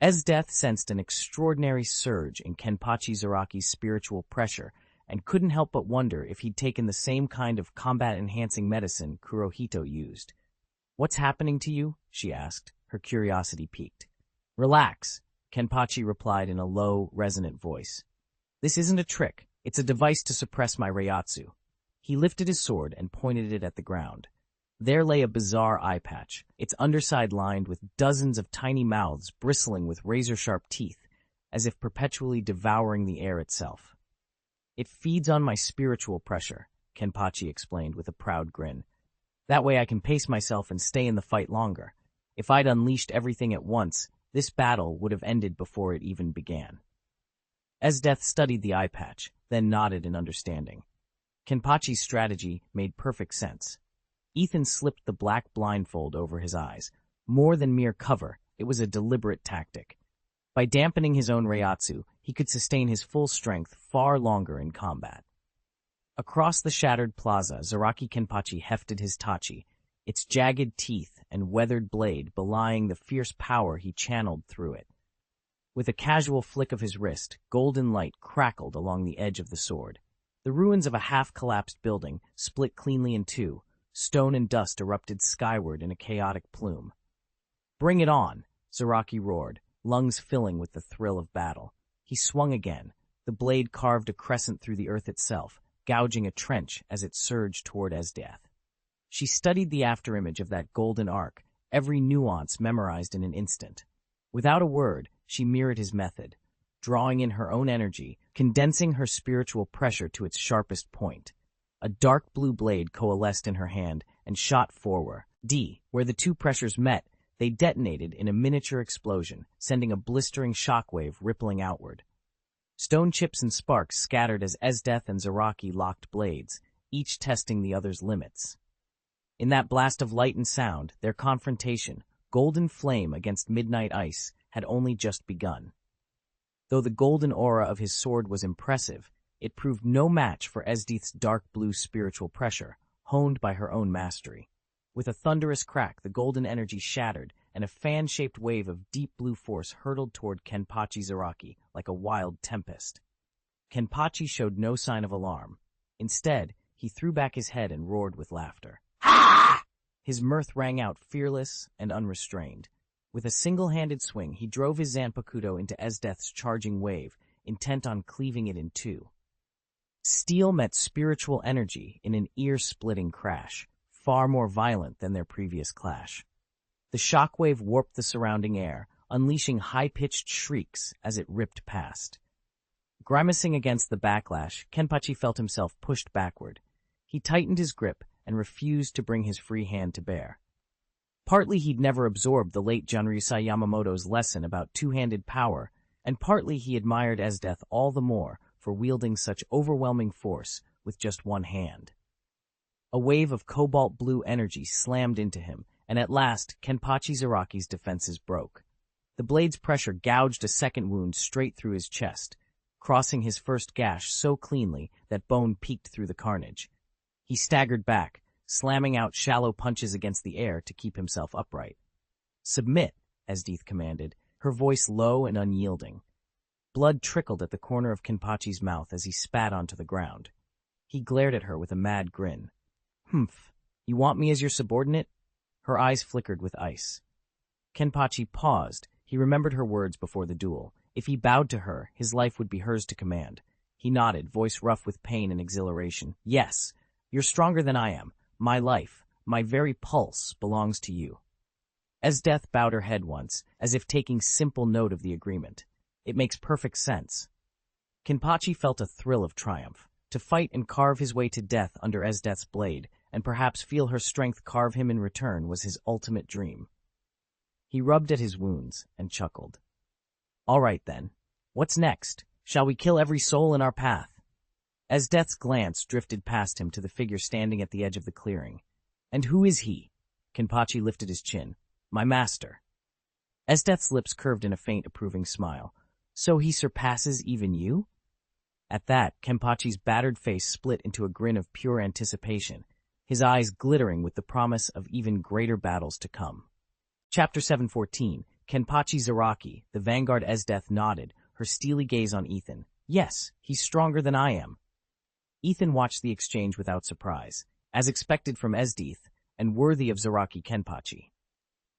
Esdeath sensed an extraordinary surge in Kenpachi Zaraki's spiritual pressure and couldn't help but wonder if he'd taken the same kind of combat-enhancing medicine Kurohito used. "What's happening to you?" she asked, her curiosity piqued. "Relax," Kenpachi replied in a low, resonant voice. "This isn't a trick. It's a device to suppress my Reiatsu." He lifted his sword and pointed it at the ground. There lay a bizarre eye patch, its underside lined with dozens of tiny mouths bristling with razor-sharp teeth, as if perpetually devouring the air itself. "It feeds on my spiritual pressure," Kenpachi explained with a proud grin. "That way I can pace myself and stay in the fight longer. If I'd unleashed everything at once, this battle would have ended before it even began." Esdeath studied the eye patch, then nodded in understanding. Kenpachi's strategy made perfect sense. Ethan slipped the black blindfold over his eyes. More than mere cover, it was a deliberate tactic. By dampening his own Reiatsu, he could sustain his full strength far longer in combat. Across the shattered plaza, Zaraki Kenpachi hefted his tachi, its jagged teeth and weathered blade belying the fierce power he channeled through it. With a casual flick of his wrist, golden light crackled along the edge of the sword. The ruins of a half-collapsed building split cleanly in two. Stone and dust erupted skyward in a chaotic plume. "Bring it on!" Zaraki roared, lungs filling with the thrill of battle. He swung again. The blade carved a crescent through the earth itself, gouging a trench as it surged toward Esdeath. She studied the afterimage of that golden arc, every nuance memorized in an instant. Without a word, she mirrored his method, drawing in her own energy, condensing her spiritual pressure to its sharpest point. A dark blue blade coalesced in her hand and shot forward. Where the two pressures met, they detonated in a miniature explosion, sending a blistering shockwave rippling outward. Stone chips and sparks scattered as Esdeath and Zaraki locked blades, each testing the other's limits. In that blast of light and sound, their confrontation, golden flame against midnight ice, had only just begun. Though the golden aura of his sword was impressive, it proved no match for Esdeath's dark blue spiritual pressure, honed by her own mastery. With a thunderous crack, the golden energy shattered, and a fan-shaped wave of deep blue force hurtled toward Kenpachi Zaraki like a wild tempest. Kenpachi showed no sign of alarm. Instead, he threw back his head and roared with laughter. Ha! His mirth rang out fearless and unrestrained. With a single-handed swing, he drove his Zanpakuto into Esdeath's charging wave, intent on cleaving it in two. Steel met spiritual energy in an ear-splitting crash, far more violent than their previous clash. The shockwave warped the surrounding air, unleashing high-pitched shrieks as it ripped past. Grimacing against the backlash, Kenpachi felt himself pushed backward. He tightened his grip and refused to bring his free hand to bear. Partly he'd never absorbed the late Junryusai Yamamoto's lesson about two-handed power, and partly he admired Esdeath all the more for wielding such overwhelming force with just one hand. A wave of cobalt blue energy slammed into him, and at last Kenpachi Zaraki's defenses broke. The blade's pressure gouged a second wound straight through his chest, crossing his first gash so cleanly that bone peeked through the carnage. He staggered back, slamming out shallow punches against the air to keep himself upright. "Submit," Esdeath commanded, her voice low and unyielding. Blood trickled at the corner of Kenpachi's mouth as he spat onto the ground. He glared at her with a mad grin. "Humph, you want me as your subordinate?" Her eyes flickered with ice. Kenpachi paused. He remembered her words before the duel. If he bowed to her, his life would be hers to command. He nodded, voice rough with pain and exhilaration. "Yes, you're stronger than I am. My life, my very pulse, belongs to you." Esdeath bowed her head once, as if taking simple note of the agreement. It makes perfect sense. Kenpachi felt a thrill of triumph. To fight and carve his way to death under Esdeath's blade, and perhaps feel her strength carve him in return, was his ultimate dream. He rubbed at his wounds and chuckled. "All right then. What's next? Shall we kill every soul in our path?" Esdeath's glance drifted past him to the figure standing at the edge of the clearing. "And who is he?" Kenpachi lifted his chin. "My master." Esdeath's lips curved in a faint approving smile. "So he surpasses even you?" At that, Kenpachi's battered face split into a grin of pure anticipation, his eyes glittering with the promise of even greater battles to come. Chapter 714, Kenpachi Zaraki, the Vanguard. Esdeath nodded, her steely gaze on Ethan. "Yes, he's stronger than I am." Ethan watched the exchange without surprise, as expected from Esdeath, and worthy of Zaraki Kenpachi.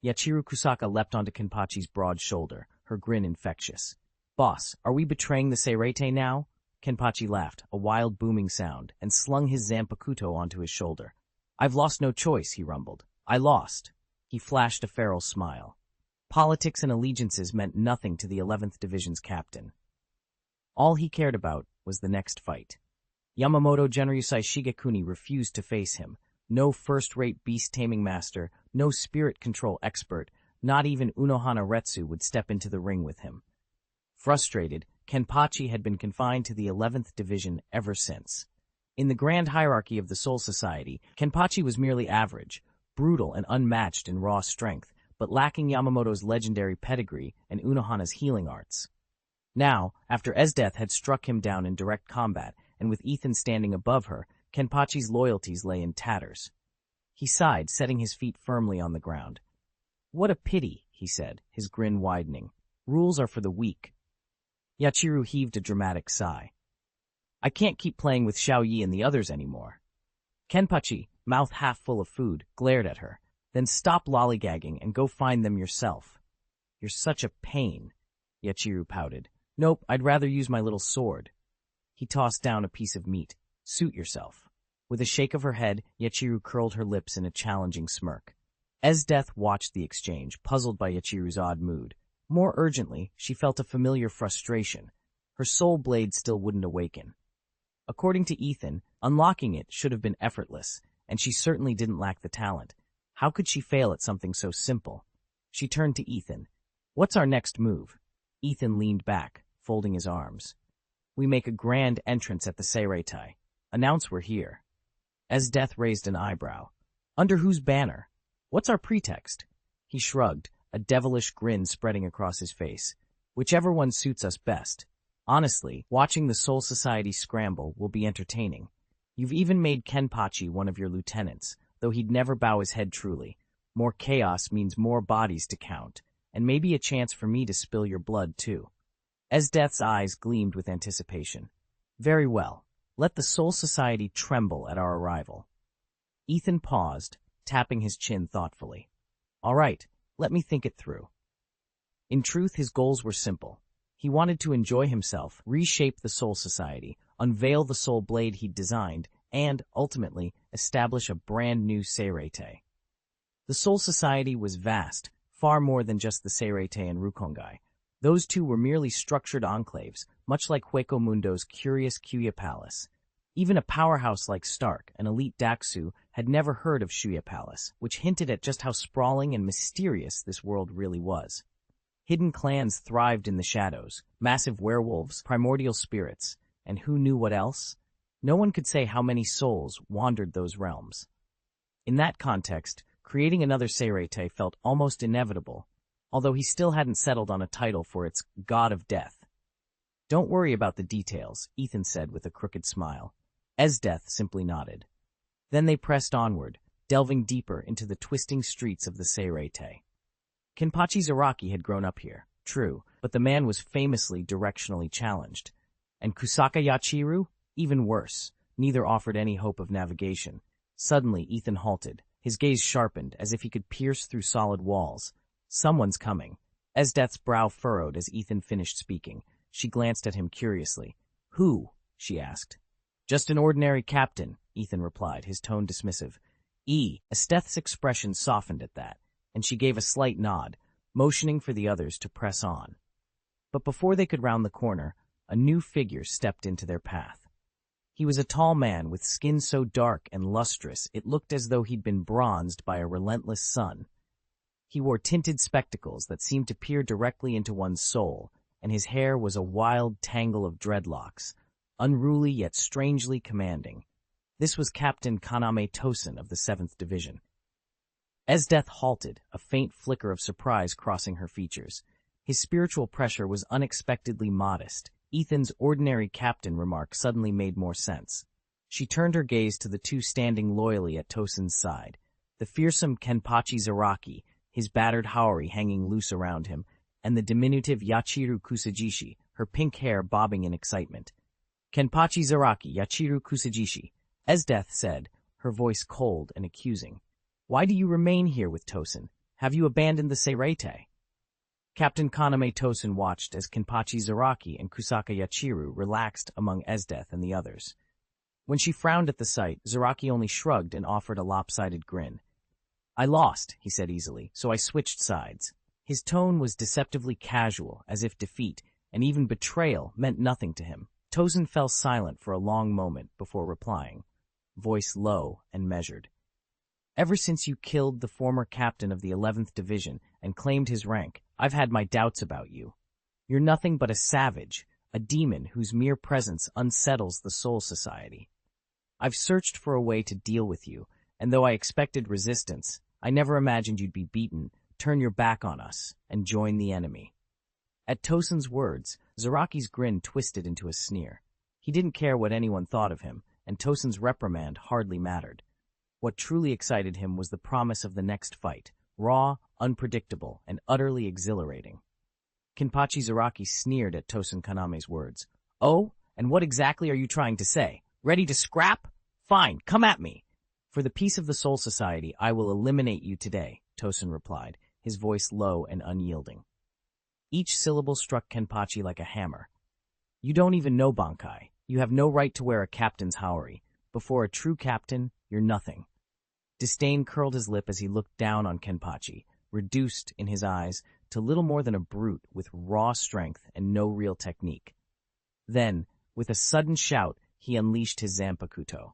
Yachiru Kusaka leapt onto Kenpachi's broad shoulder, her grin infectious. "Boss, are we betraying the Seirete now?" Kenpachi laughed, a wild booming sound, and slung his Zanpakuto onto his shoulder. "I've lost no choice," he rumbled. "I lost." He flashed a feral smile. Politics and allegiances meant nothing to the 11th Division's captain. All he cared about was the next fight. Yamamoto Genryusai Shigekuni refused to face him. No first-rate beast-taming master, no spirit control expert, not even Unohana Retsu would step into the ring with him. Frustrated, Kenpachi had been confined to the 11th Division ever since. In the grand hierarchy of the Soul Society, Kenpachi was merely average, brutal and unmatched in raw strength, but lacking Yamamoto's legendary pedigree and Unohana's healing arts. Now, after Esdeath had struck him down in direct combat, and with Ethan standing above her, Kenpachi's loyalties lay in tatters. He sighed, setting his feet firmly on the ground. "What a pity," he said, his grin widening. "Rules are for the weak." Yachiru heaved a dramatic sigh. "I can't keep playing with Xiaoyi and the others anymore." Kenpachi, mouth half full of food, glared at her. "Then stop lollygagging and go find them yourself." "You're such a pain," Yachiru pouted. "Nope, I'd rather use my little sword." He tossed down a piece of meat. "Suit yourself." With a shake of her head, Yachiru curled her lips in a challenging smirk. Esdeath watched the exchange, puzzled by Yachiru's odd mood. More urgently, she felt a familiar frustration. Her soul blade still wouldn't awaken. According to Ethan, unlocking it should have been effortless, and she certainly didn't lack the talent. How could she fail at something so simple? She turned to Ethan. "What's our next move?" Ethan leaned back, folding his arms. "We make a grand entrance at the Seirete. Announce we're here." Esdeath raised an eyebrow. "Under whose banner? What's our pretext?" He shrugged, a devilish grin spreading across his face. "Whichever one suits us best. Honestly, watching the Soul Society scramble will be entertaining. You've even made Kenpachi one of your lieutenants, though he'd never bow his head truly. More chaos means more bodies to count, and maybe a chance for me to spill your blood, too." Esdeath's eyes gleamed with anticipation. "Very well. Let the Soul Society tremble at our arrival." Ethan paused, tapping his chin thoughtfully. "All right, let me think it through." In truth, his goals were simple. He wanted to enjoy himself, reshape the Soul Society, unveil the soul blade he'd designed, and, ultimately, establish a brand new Seirete. The Soul Society was vast, far more than just the Seirete and Rukongai. Those two were merely structured enclaves, much like Hueco Mundo's curious Kyuya Palace. Even a powerhouse like Stark, an elite Daxu, had never heard of Shuya Palace, which hinted at just how sprawling and mysterious this world really was. Hidden clans thrived in the shadows, massive werewolves, primordial spirits, and who knew what else? No one could say how many souls wandered those realms. In that context, creating another Seirete felt almost inevitable, although he still hadn't settled on a title for its God of Death. "Don't worry about the details," Ethan said with a crooked smile. Esdeath simply nodded. Then they pressed onward, delving deeper into the twisting streets of the Seirete. Kenpachi Zaraki had grown up here, true, but the man was famously directionally challenged. And Kusaka Yachiru? Even worse. Neither offered any hope of navigation. Suddenly, Ethan halted. His gaze sharpened, as if he could pierce through solid walls. Someone's coming. Esdeath's brow furrowed as Ethan finished speaking. She glanced at him curiously. Who? She asked. Just an ordinary captain, Ethan replied, his tone dismissive. Esdeath's expression softened at that, and she gave a slight nod, motioning for the others to press on. But before they could round the corner, a new figure stepped into their path. He was a tall man with skin so dark and lustrous it looked as though he'd been bronzed by a relentless sun. He wore tinted spectacles that seemed to peer directly into one's soul, and his hair was a wild tangle of dreadlocks, unruly yet strangely commanding. This was Captain Kaname Tosin of the 7th Division. Esdeath halted, a faint flicker of surprise crossing her features. His spiritual pressure was unexpectedly modest. Ethan's ordinary captain remark suddenly made more sense. She turned her gaze to the two standing loyally at Tosin's side, the fearsome Kenpachi Zaraki, his battered haori hanging loose around him, and the diminutive Yachiru Kusajishi, her pink hair bobbing in excitement. Kenpachi Zaraki, Yachiru Kusajishi, Esdeath said, her voice cold and accusing. Why do you remain here with Tosin? Have you abandoned the Seirete? Captain Kaname Tosin watched as Kenpachi Zaraki and Kusaka Yachiru relaxed among Esdeath and the others. When she frowned at the sight, Zaraki only shrugged and offered a lopsided grin. I lost, he said easily, so I switched sides. His tone was deceptively casual, as if defeat, and even betrayal, meant nothing to him. Tosin fell silent for a long moment before replying, voice low and measured. Ever since you killed the former captain of the 11th Division and claimed his rank, I've had my doubts about you. You're nothing but a savage, a demon whose mere presence unsettles the Soul Society. I've searched for a way to deal with you, and though I expected resistance, I never imagined you'd be beaten, turn your back on us, and join the enemy. At Tosin's words, Zaraki's grin twisted into a sneer. He didn't care what anyone thought of him, and Tosin's reprimand hardly mattered. What truly excited him was the promise of the next fight, raw, unpredictable, and utterly exhilarating. Kenpachi Zaraki sneered at Tosin Kaname's words. Oh, and what exactly are you trying to say? Ready to scrap? Fine, come at me. For the peace of the Soul Society, I will eliminate you today, Tosin replied, his voice low and unyielding. Each syllable struck Kenpachi like a hammer. You don't even know Bankai. You have no right to wear a captain's haori. Before a true captain, you're nothing. Disdain curled his lip as he looked down on Kenpachi, reduced, in his eyes, to little more than a brute with raw strength and no real technique. Then, with a sudden shout, he unleashed his Zanpakuto.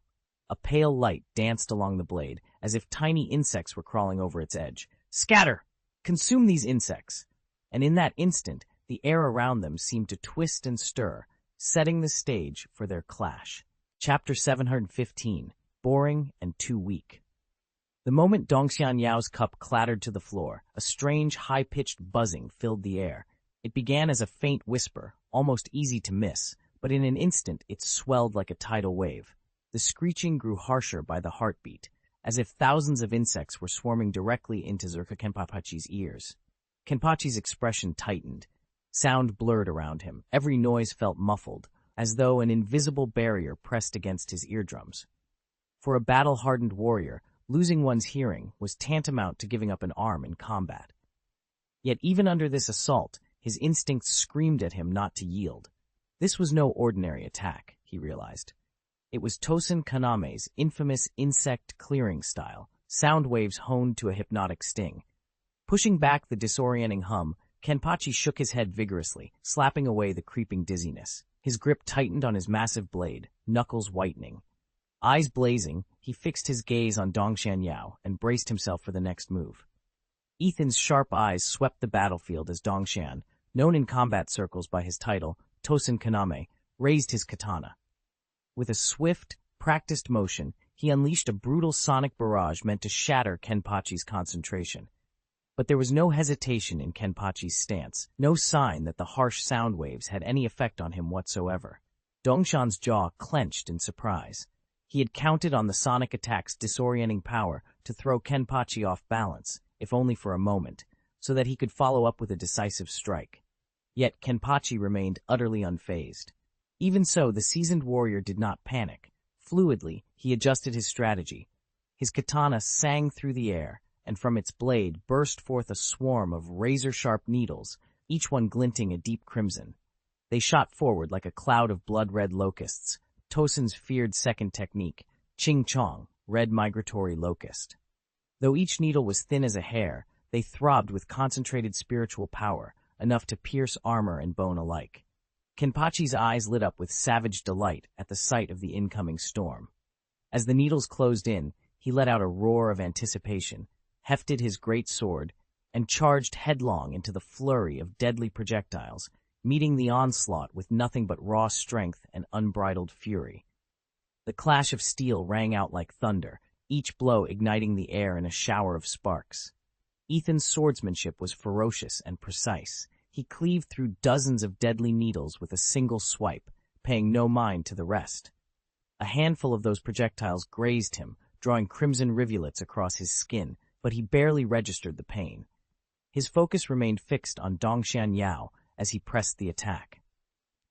A pale light danced along the blade, as if tiny insects were crawling over its edge. Scatter! Consume these insects! And in that instant, the air around them seemed to twist and stir, setting the stage for their clash. Chapter 715, Boring and Too Weak. The moment Dongxian Yao's cup clattered to the floor, a strange, high-pitched buzzing filled the air. It began as a faint whisper, almost easy to miss, but in an instant it swelled like a tidal wave. The screeching grew harsher by the heartbeat, as if thousands of insects were swarming directly into Zerka Kenpachi's ears. Kenpachi's expression tightened. Sound blurred around him. Every noise felt muffled, as though an invisible barrier pressed against his eardrums. For a battle-hardened warrior, losing one's hearing was tantamount to giving up an arm in combat. Yet even under this assault, his instincts screamed at him not to yield. This was no ordinary attack, he realized. It was Tosin Kaname's infamous insect clearing style, sound waves honed to a hypnotic sting. Pushing back the disorienting hum, Kenpachi shook his head vigorously, slapping away the creeping dizziness. His grip tightened on his massive blade, knuckles whitening. Eyes blazing, he fixed his gaze on Dongxian Yao and braced himself for the next move. Ethan's sharp eyes swept the battlefield as Dongxian, known in combat circles by his title, Tosin Kaname, raised his katana. With a swift, practiced motion, he unleashed a brutal sonic barrage meant to shatter Kenpachi's concentration. But there was no hesitation in Kenpachi's stance, no sign that the harsh sound waves had any effect on him whatsoever. Dongxian's jaw clenched in surprise. He had counted on the sonic attack's disorienting power to throw Kenpachi off balance, if only for a moment, so that he could follow up with a decisive strike. Yet Kenpachi remained utterly unfazed. Even so, the seasoned warrior did not panic. Fluidly, he adjusted his strategy. His katana sang through the air, and from its blade burst forth a swarm of razor-sharp needles, each one glinting a deep crimson. They shot forward like a cloud of blood-red locusts, Tosun's feared second technique, Ching Chong, red migratory locust. Though each needle was thin as a hair, they throbbed with concentrated spiritual power, enough to pierce armor and bone alike. Kenpachi's eyes lit up with savage delight at the sight of the incoming storm. As the needles closed in, he let out a roar of anticipation, hefted his great sword, and charged headlong into the flurry of deadly projectiles, meeting the onslaught with nothing but raw strength and unbridled fury. The clash of steel rang out like thunder, each blow igniting the air in a shower of sparks. Ethan's swordsmanship was ferocious and precise. He cleaved through dozens of deadly needles with a single swipe, paying no mind to the rest. A handful of those projectiles grazed him, drawing crimson rivulets across his skin, but he barely registered the pain. His focus remained fixed on Dongshan Yao as he pressed the attack.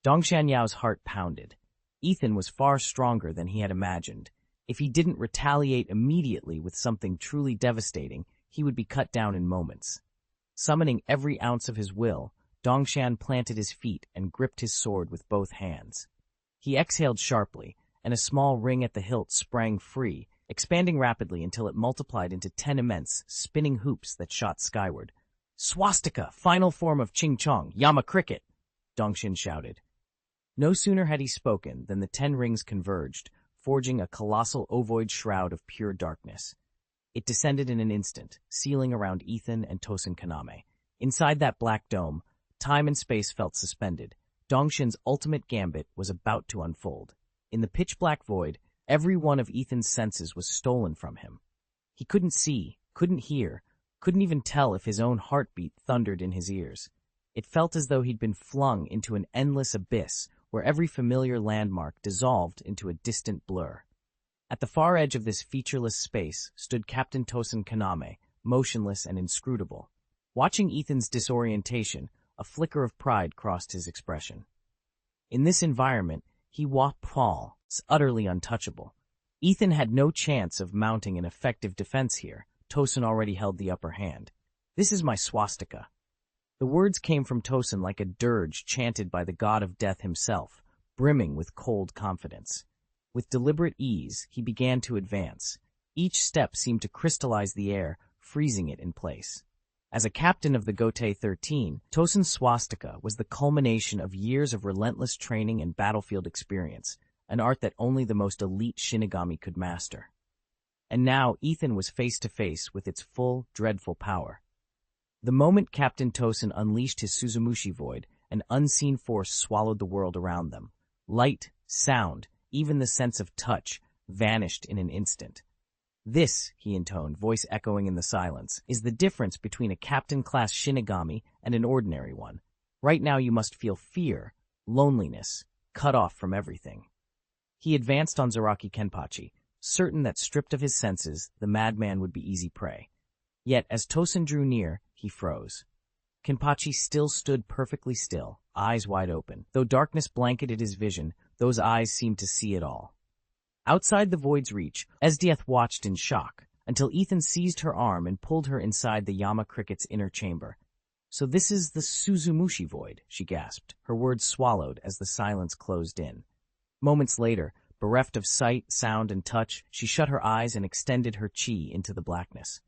Dongshan Yao's heart pounded. Ethan was far stronger than he had imagined. If he didn't retaliate immediately with something truly devastating, he would be cut down in moments. Summoning every ounce of his will, Dongshan planted his feet and gripped his sword with both hands. He exhaled sharply, and a small ring at the hilt sprang free, expanding rapidly until it multiplied into 10 immense, spinning hoops that shot skyward. "Swastika, final form of Ching Chong, Yama Cricket!" Dongshan shouted. No sooner had he spoken than the 10 rings converged, forging a colossal ovoid shroud of pure darkness. It descended in an instant, sealing around Ethan and Tosun Kaname. Inside that black dome, time and space felt suspended. Dongshan's ultimate gambit was about to unfold. In the pitch-black void, every one of Ethan's senses was stolen from him. He couldn't see, couldn't hear, couldn't even tell if his own heartbeat thundered in his ears. It felt as though he'd been flung into an endless abyss where every familiar landmark dissolved into a distant blur. At the far edge of this featureless space stood Captain Tosun Kaname, motionless and inscrutable. Watching Ethan's disorientation, a flicker of pride crossed his expression. In this environment, he was utterly untouchable. Ethan had no chance of mounting an effective defense here. Tosun already held the upper hand. "This is my swastika." The words came from Tosun like a dirge chanted by the god of death himself, brimming with cold confidence. With deliberate ease, he began to advance. Each step seemed to crystallize the air, freezing it in place. As a captain of the Gotei 13, Tosun's swastika was the culmination of years of relentless training and battlefield experience, an art that only the most elite Shinigami could master. And now Ethan was face to face with its full, dreadful power. The moment Captain Tosun unleashed his Suzumushi void, an unseen force swallowed the world around them. Light, sound, even the sense of touch, vanished in an instant. "This," he intoned, voice echoing in the silence, "is the difference between a captain-class Shinigami and an ordinary one. Right now you must feel fear, loneliness, cut off from everything." He advanced on Zaraki Kenpachi, certain that stripped of his senses, the madman would be easy prey. Yet, as Tosun drew near, he froze. Kenpachi still stood perfectly still, eyes wide open. Though darkness blanketed his vision, those eyes seemed to see it all. Outside the void's reach, Esdieth watched in shock, until Ethan seized her arm and pulled her inside the Yama Cricket's inner chamber. "So this is the Suzumushi void," she gasped, her words swallowed as the silence closed in. Moments later, bereft of sight, sound, and touch, she shut her eyes and extended her chi into the blackness.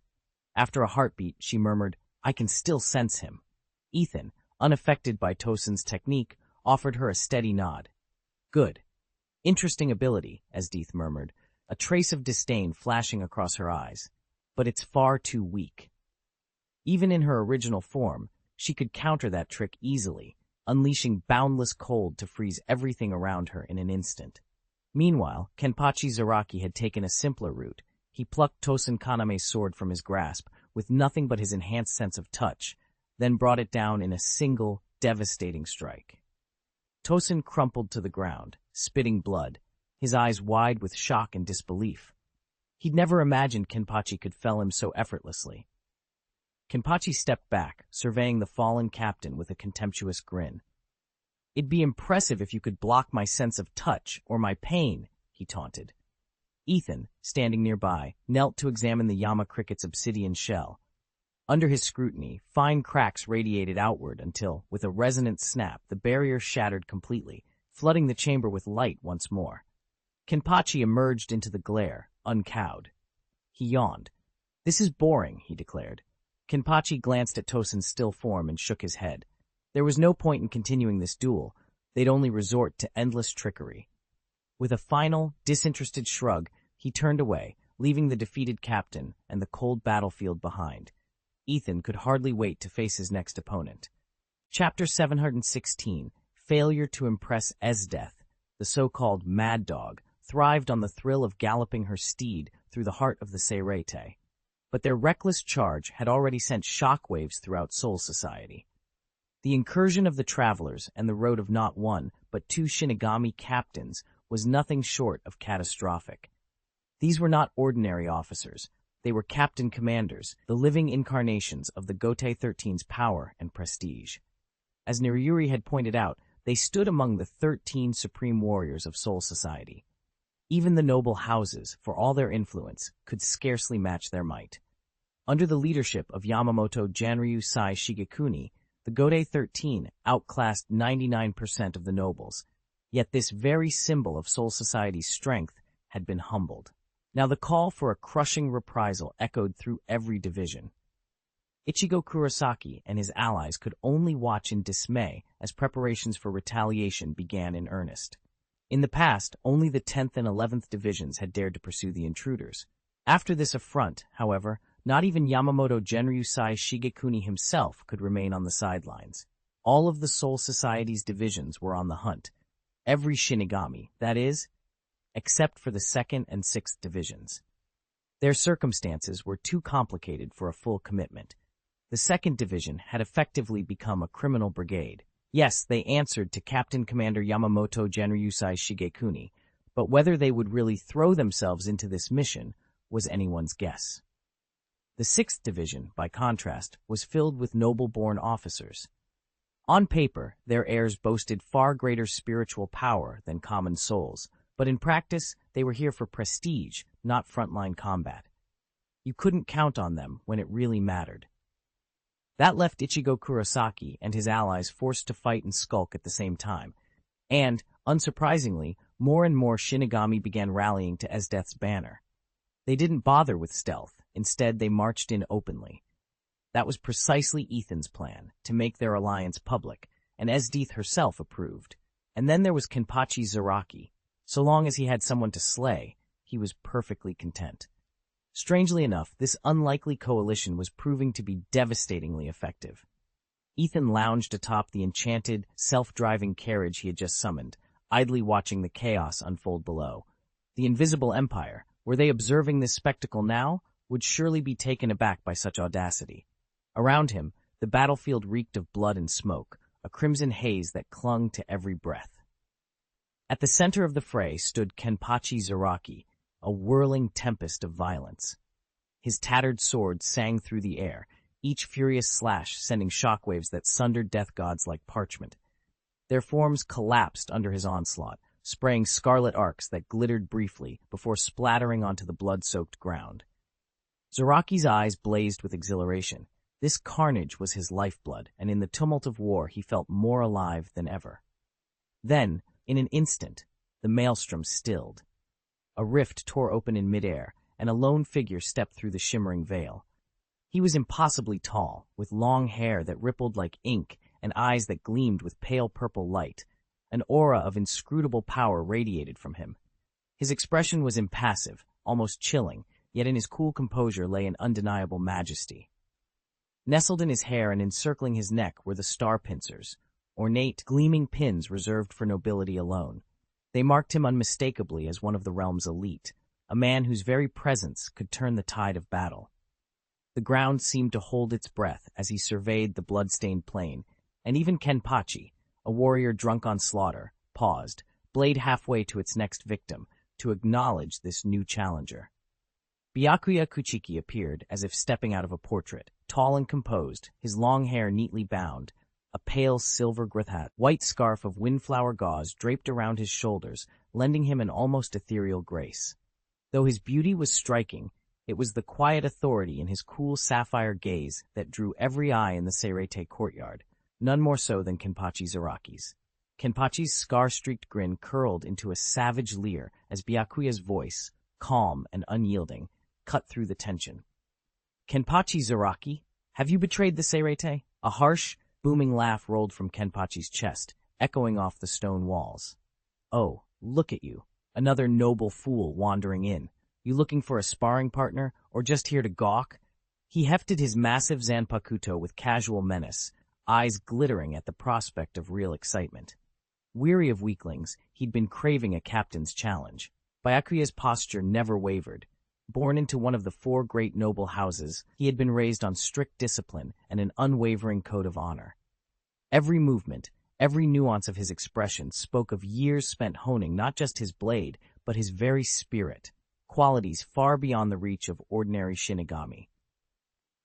After a heartbeat, she murmured, "I can still sense him." Ethan, unaffected by Tosun's technique, offered her a steady nod. "Good. Interesting ability," Esdieth murmured, a trace of disdain flashing across her eyes. "But it's far too weak." Even in her original form, she could counter that trick easily, unleashing boundless cold to freeze everything around her in an instant. Meanwhile, Kenpachi Zaraki had taken a simpler route. He plucked Tosun Kaname's sword from his grasp, with nothing but his enhanced sense of touch, then brought it down in a single, devastating strike. Tosun crumpled to the ground, spitting blood, his eyes wide with shock and disbelief. He'd never imagined Kenpachi could fell him so effortlessly. Kenpachi stepped back, surveying the fallen captain with a contemptuous grin. "It'd be impressive if you could block my sense of touch or my pain," he taunted. Ethan, standing nearby, knelt to examine the llama cricket's obsidian shell. Under his scrutiny, fine cracks radiated outward until, with a resonant snap, the barrier shattered completely, flooding the chamber with light once more. Kenpachi emerged into the glare, uncowed. He yawned. "This is boring," he declared. Kenpachi glanced at Tosin's still form and shook his head. There was no point in continuing this duel. They'd only resort to endless trickery. With a final, disinterested shrug, he turned away, leaving the defeated captain and the cold battlefield behind. Ethan could hardly wait to face his next opponent. Chapter 716, Failure to Impress Esdeath, the so-called Mad Dog, thrived on the thrill of galloping her steed through the heart of the Seirete. But their reckless charge had already sent shockwaves throughout Soul Society. The incursion of the travelers and the road of not one, but two Shinigami captains was nothing short of catastrophic. These were not ordinary officers. They were captain commanders, the living incarnations of the Gotei 13's power and prestige. As Niriyuri had pointed out, they stood among the 13 supreme warriors of Soul Society. Even the noble houses, for all their influence, could scarcely match their might. Under the leadership of Yamamoto Janryu Sai Shigekuni, the Gotei 13 outclassed 99% of the nobles, yet this very symbol of Soul Society's strength had been humbled. Now the call for a crushing reprisal echoed through every division. Ichigo Kurosaki and his allies could only watch in dismay as preparations for retaliation began in earnest. In the past, only the 10th and 11th divisions had dared to pursue the intruders. After this affront, however, not even Yamamoto Genryu Sai Shigekuni himself could remain on the sidelines. All of the Soul Society's divisions were on the hunt. Every Shinigami, that is, except for the 2nd and 6th divisions. Their circumstances were too complicated for a full commitment. The 2nd Division had effectively become a criminal brigade. Yes, they answered to Captain Commander Yamamoto Genryusai Shigekuni, but whether they would really throw themselves into this mission was anyone's guess. The 6th Division, by contrast, was filled with noble-born officers. On paper, their heirs boasted far greater spiritual power than common souls, but in practice, they were here for prestige, not frontline combat. You couldn't count on them when it really mattered. That left Ichigo Kurosaki and his allies forced to fight and skulk at the same time. And, unsurprisingly, more and more Shinigami began rallying to Esdeath's banner. They didn't bother with stealth. Instead, they marched in openly. That was precisely Ethan's plan, to make their alliance public, and Esdeath herself approved. And then there was Kenpachi Zaraki. So long as he had someone to slay, he was perfectly content. Strangely enough, this unlikely coalition was proving to be devastatingly effective. Ethan lounged atop the enchanted, self-driving carriage he had just summoned, idly watching the chaos unfold below. The Invisible Empire, were they observing this spectacle now, would surely be taken aback by such audacity. Around him, the battlefield reeked of blood and smoke, a crimson haze that clung to every breath. At the center of the fray stood Kenpachi Zaraki, a whirling tempest of violence. His tattered sword sang through the air, each furious slash sending shockwaves that sundered death gods like parchment. Their forms collapsed under his onslaught, spraying scarlet arcs that glittered briefly before splattering onto the blood-soaked ground. Zaraki's eyes blazed with exhilaration. This carnage was his lifeblood, and in the tumult of war he felt more alive than ever. Then, in an instant, the maelstrom stilled. A rift tore open in midair, and a lone figure stepped through the shimmering veil. He was impossibly tall, with long hair that rippled like ink and eyes that gleamed with pale purple light. An aura of inscrutable power radiated from him. His expression was impassive, almost chilling, yet in his cool composure lay an undeniable majesty. Nestled in his hair and encircling his neck were the star pincers, ornate, gleaming pins reserved for nobility alone. They marked him unmistakably as one of the realm's elite, a man whose very presence could turn the tide of battle. The ground seemed to hold its breath as he surveyed the blood-stained plain, and even Kenpachi, a warrior drunk on slaughter, paused, blade halfway to its next victim, to acknowledge this new challenger. Byakuya Kuchiki appeared as if stepping out of a portrait, tall and composed, his long hair neatly bound, a pale silver hat, white scarf of windflower gauze draped around his shoulders, lending him an almost ethereal grace. Though his beauty was striking, it was the quiet authority in his cool sapphire gaze that drew every eye in the Seirete courtyard, none more so than Kenpachi Zaraki's. Kenpachi's scar-streaked grin curled into a savage leer as Byakuya's voice, calm and unyielding, cut through the tension. "Kenpachi Zaraki, have you betrayed the Seirete?" A harsh, booming laugh rolled from Kenpachi's chest, echoing off the stone walls. "Oh, look at you, another noble fool wandering in. You looking for a sparring partner, or just here to gawk?" He hefted his massive Zanpakuto with casual menace, eyes glittering at the prospect of real excitement. Weary of weaklings, he'd been craving a captain's challenge. Byakuya's posture never wavered. Born into one of the four great noble houses, he had been raised on strict discipline and an unwavering code of honor. Every movement, every nuance of his expression spoke of years spent honing not just his blade, but his very spirit, qualities far beyond the reach of ordinary Shinigami.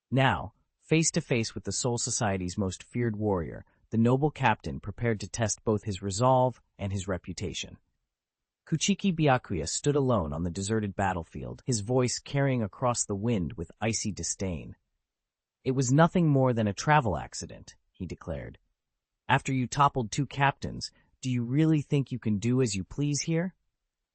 Now, face to face with the Soul Society's most feared warrior, the noble captain prepared to test both his resolve and his reputation. Kuchiki Byakuya stood alone on the deserted battlefield, his voice carrying across the wind with icy disdain. "It was nothing more than a travel accident," he declared. "After you toppled two captains, do you really think you can do as you please here?"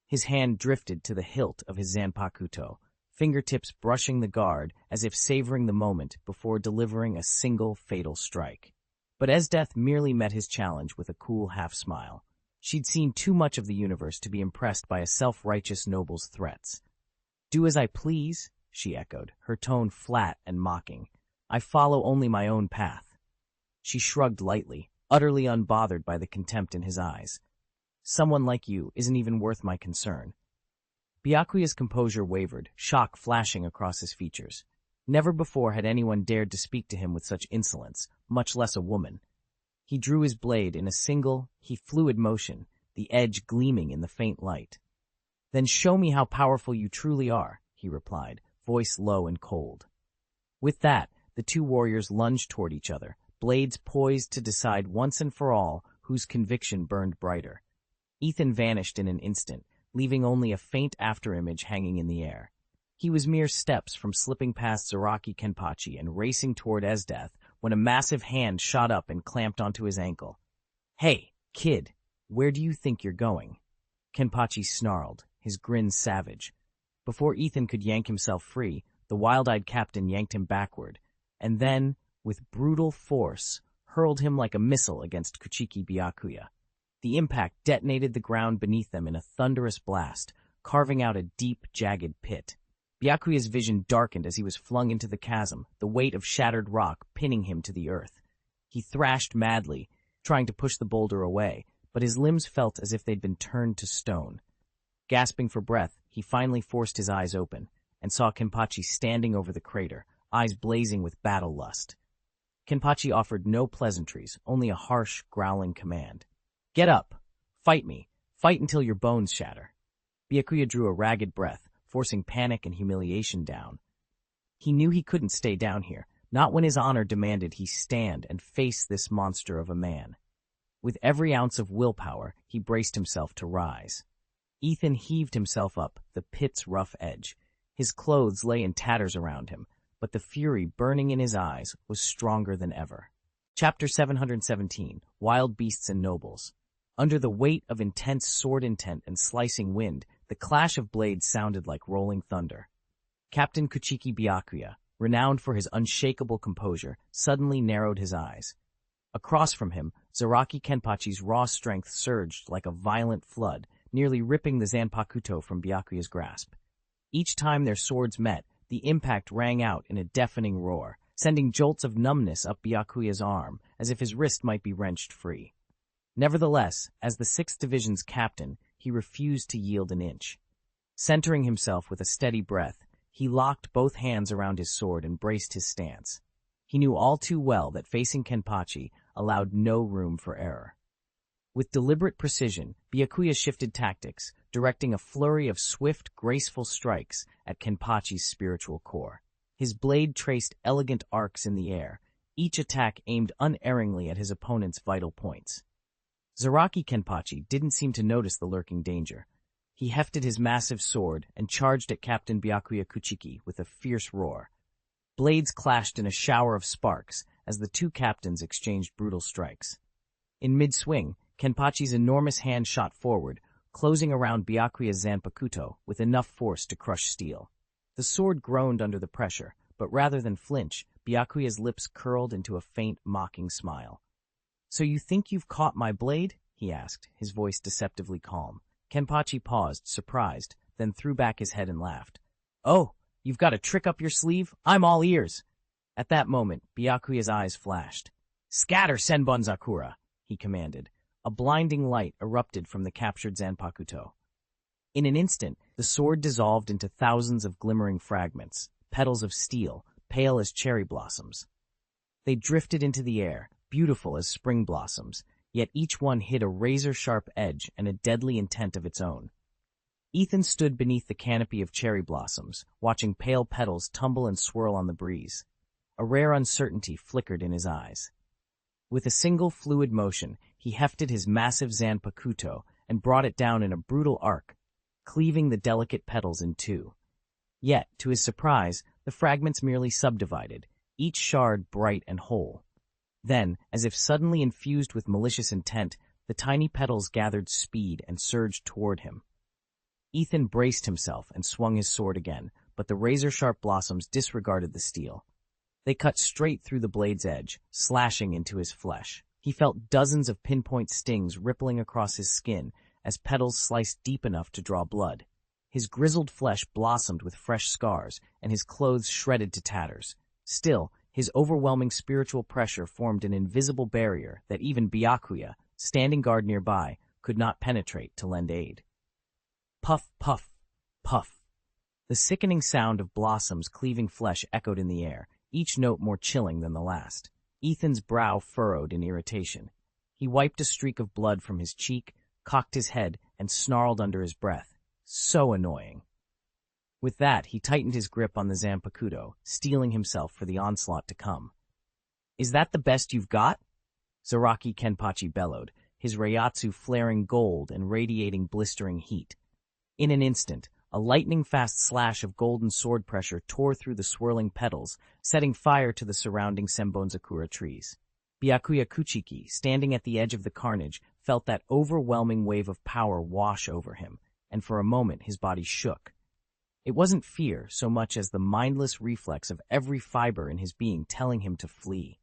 His hand drifted to the hilt of his Zanpakuto, fingertips brushing the guard as if savoring the moment before delivering a single fatal strike. But Esdeath merely met his challenge with a cool half-smile. She'd seen too much of the universe to be impressed by a self-righteous noble's threats. "Do as I please?" she echoed, her tone flat and mocking. "I follow only my own path." She shrugged lightly, utterly unbothered by the contempt in his eyes. "Someone like you isn't even worth my concern." Byakuya's composure wavered, shock flashing across his features. Never before had anyone dared to speak to him with such insolence, much less a woman. He drew his blade in a single, fluid motion, the edge gleaming in the faint light. "Then show me how powerful you truly are," he replied, voice low and cold. With that, the two warriors lunged toward each other, blades poised to decide once and for all whose conviction burned brighter. Ethan vanished in an instant, leaving only a faint afterimage hanging in the air. He was mere steps from slipping past Zaraki Kenpachi and racing toward Esdeath when a massive hand shot up and clamped onto his ankle. "Hey, kid, where do you think you're going?" Kenpachi snarled, his grin savage. Before Ethan could yank himself free, the wild-eyed captain yanked him backward, and then, with brutal force, hurled him like a missile against Kuchiki Byakuya. The impact detonated the ground beneath them in a thunderous blast, carving out a deep, jagged pit. Byakuya's vision darkened as he was flung into the chasm, the weight of shattered rock pinning him to the earth. He thrashed madly, trying to push the boulder away, but his limbs felt as if they'd been turned to stone. Gasping for breath, he finally forced his eyes open, and saw Kenpachi standing over the crater, eyes blazing with battle lust. Kenpachi offered no pleasantries, only a harsh, growling command. "Get up! Fight me! Fight until your bones shatter!" Byakuya drew a ragged breath, forcing panic and humiliation down. He knew he couldn't stay down here, not when his honor demanded he stand and face this monster of a man. With every ounce of willpower, he braced himself to rise. Ethan heaved himself up the pit's rough edge. His clothes lay in tatters around him, but the fury burning in his eyes was stronger than ever. Chapter 717, Wild Beasts and Nobles. Under the weight of intense sword intent and slicing wind, the clash of blades sounded like rolling thunder. Captain Kuchiki Byakuya, renowned for his unshakable composure, suddenly narrowed his eyes. Across from him, Zaraki Kenpachi's raw strength surged like a violent flood, nearly ripping the Zanpakuto from Byakuya's grasp. Each time their swords met, the impact rang out in a deafening roar, sending jolts of numbness up Byakuya's arm, as if his wrist might be wrenched free. Nevertheless, as the 6th Division's captain, he refused to yield an inch. Centering himself with a steady breath, he locked both hands around his sword and braced his stance. He knew all too well that facing Kenpachi allowed no room for error. With deliberate precision, Byakuya shifted tactics, directing a flurry of swift, graceful strikes at Kenpachi's spiritual core. His blade traced elegant arcs in the air, each attack aimed unerringly at his opponent's vital points. Zaraki Kenpachi didn't seem to notice the lurking danger. He hefted his massive sword and charged at Captain Byakuya Kuchiki with a fierce roar. Blades clashed in a shower of sparks as the two captains exchanged brutal strikes. In mid-swing, Kenpachi's enormous hand shot forward, closing around Byakuya's Zanpakuto with enough force to crush steel. The sword groaned under the pressure, but rather than flinch, Byakuya's lips curled into a faint, mocking smile. "So you think you've caught my blade?" he asked, his voice deceptively calm. Kenpachi paused, surprised, then threw back his head and laughed. "Oh, you've got a trick up your sleeve? I'm all ears." At that moment, Byakuya's eyes flashed. "Scatter, Senbonzakura," he commanded. A blinding light erupted from the captured Zanpakuto. In an instant, the sword dissolved into thousands of glimmering fragments, petals of steel, pale as cherry blossoms. They drifted into the air, beautiful as spring blossoms, yet each one hid a razor-sharp edge and a deadly intent of its own. Ethan stood beneath the canopy of cherry blossoms, watching pale petals tumble and swirl on the breeze. A rare uncertainty flickered in his eyes. With a single fluid motion, he hefted his massive Zanpakuto and brought it down in a brutal arc, cleaving the delicate petals in two. Yet, to his surprise, the fragments merely subdivided, each shard bright and whole. Then, as if suddenly infused with malicious intent, the tiny petals gathered speed and surged toward him. Ethan braced himself and swung his sword again, but the razor-sharp blossoms disregarded the steel. They cut straight through the blade's edge, slashing into his flesh. He felt dozens of pinpoint stings rippling across his skin as petals sliced deep enough to draw blood. His grizzled flesh blossomed with fresh scars, and his clothes shredded to tatters. Still, his overwhelming spiritual pressure formed an invisible barrier that even Byakuya, standing guard nearby, could not penetrate to lend aid. Puff, puff, puff. The sickening sound of blossoms cleaving flesh echoed in the air, each note more chilling than the last. Ethan's brow furrowed in irritation. He wiped a streak of blood from his cheek, cocked his head, and snarled under his breath. So annoying. With that, he tightened his grip on the Zanpakuto, steeling himself for the onslaught to come. "Is that the best you've got?" Zaraki Kenpachi bellowed, his Reiatsu flaring gold and radiating blistering heat. In an instant, a lightning-fast slash of golden sword pressure tore through the swirling petals, setting fire to the surrounding Senbonzakura trees. Byakuya Kuchiki, standing at the edge of the carnage, felt that overwhelming wave of power wash over him, and for a moment his body shook. It wasn't fear so much as the mindless reflex of every fiber in his being telling him to flee.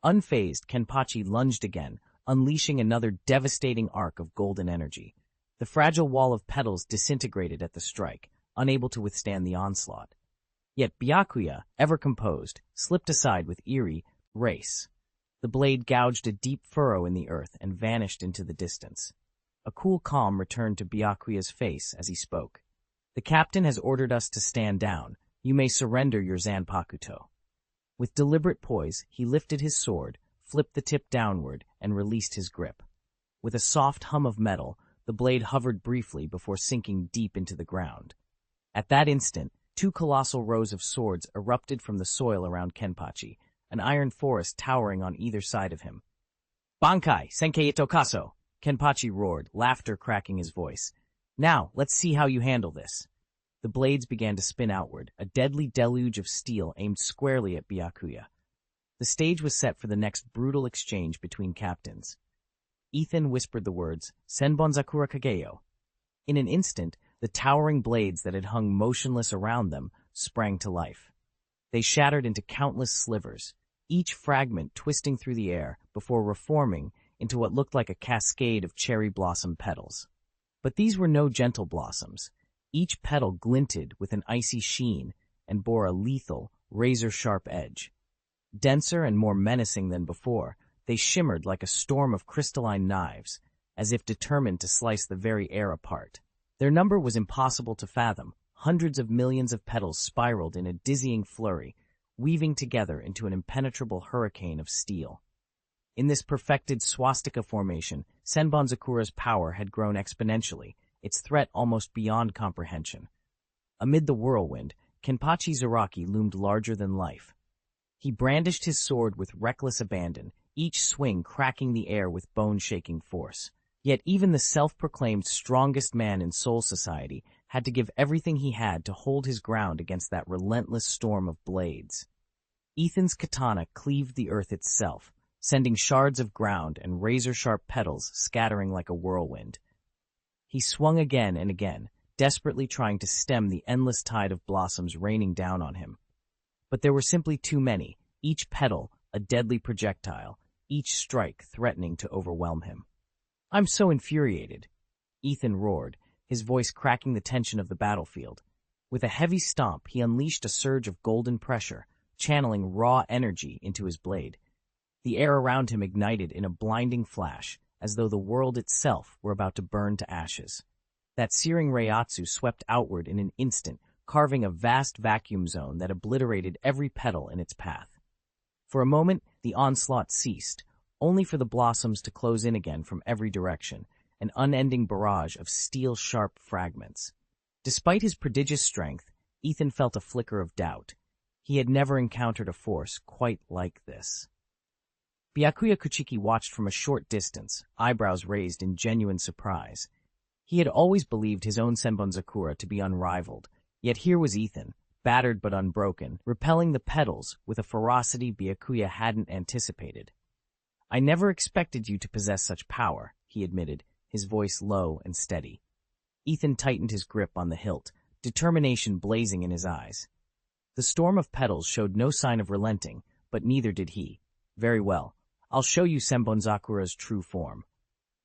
Unfazed, Kenpachi lunged again, unleashing another devastating arc of golden energy. The fragile wall of petals disintegrated at the strike, unable to withstand the onslaught. Yet Byakuya, ever composed, slipped aside with eerie grace. The blade gouged a deep furrow in the earth and vanished into the distance. A cool calm returned to Byakuya's face as he spoke. "The captain has ordered us to stand down. You may surrender your Zanpakuto." With deliberate poise, he lifted his sword, flipped the tip downward, and released his grip. With a soft hum of metal, the blade hovered briefly before sinking deep into the ground. At that instant, two colossal rows of swords erupted from the soil around Kenpachi, an iron forest towering on either side of him. "Bankai, Senkei Itokaso!" Kenpachi roared, laughter cracking his voice. "Now, let's see how you handle this." The blades began to spin outward, a deadly deluge of steel aimed squarely at Byakuya. The stage was set for the next brutal exchange between captains. Ethan whispered the words, "Senbonzakura Kageyo." In an instant, the towering blades that had hung motionless around them sprang to life. They shattered into countless slivers, each fragment twisting through the air before reforming into what looked like a cascade of cherry blossom petals. But these were no gentle blossoms. Each petal glinted with an icy sheen and bore a lethal, razor-sharp edge. Denser and more menacing than before, they shimmered like a storm of crystalline knives, as if determined to slice the very air apart. Their number was impossible to fathom. Hundreds of millions of petals spiraled in a dizzying flurry, weaving together into an impenetrable hurricane of steel. In this perfected swastika formation, Senbonzakura's power had grown exponentially, its threat almost beyond comprehension. Amid the whirlwind, Kenpachi Zaraki loomed larger than life. He brandished his sword with reckless abandon, each swing cracking the air with bone-shaking force. Yet even the self-proclaimed strongest man in Soul Society had to give everything he had to hold his ground against that relentless storm of blades. Ethan's katana cleaved the earth itself, sending shards of ground and razor-sharp petals scattering like a whirlwind. He swung again and again, desperately trying to stem the endless tide of blossoms raining down on him. But there were simply too many, each petal a deadly projectile, each strike threatening to overwhelm him. "I'm so infuriated," Ethan roared, his voice cracking the tension of the battlefield. With a heavy stomp, he unleashed a surge of golden pressure, channeling raw energy into his blade. The air around him ignited in a blinding flash, as though the world itself were about to burn to ashes. That searing reiatsu swept outward in an instant, carving a vast vacuum zone that obliterated every petal in its path. For a moment, the onslaught ceased, only for the blossoms to close in again from every direction, an unending barrage of steel-sharp fragments. Despite his prodigious strength, Ethan felt a flicker of doubt. He had never encountered a force quite like this. Byakuya Kuchiki watched from a short distance, eyebrows raised in genuine surprise. He had always believed his own Senbonzakura to be unrivaled, yet here was Ethan, battered but unbroken, repelling the petals with a ferocity Byakuya hadn't anticipated. "I never expected you to possess such power," he admitted, his voice low and steady. Ethan tightened his grip on the hilt, determination blazing in his eyes. The storm of petals showed no sign of relenting, but neither did he. "Very well. I'll show you Senbonzakura's true form."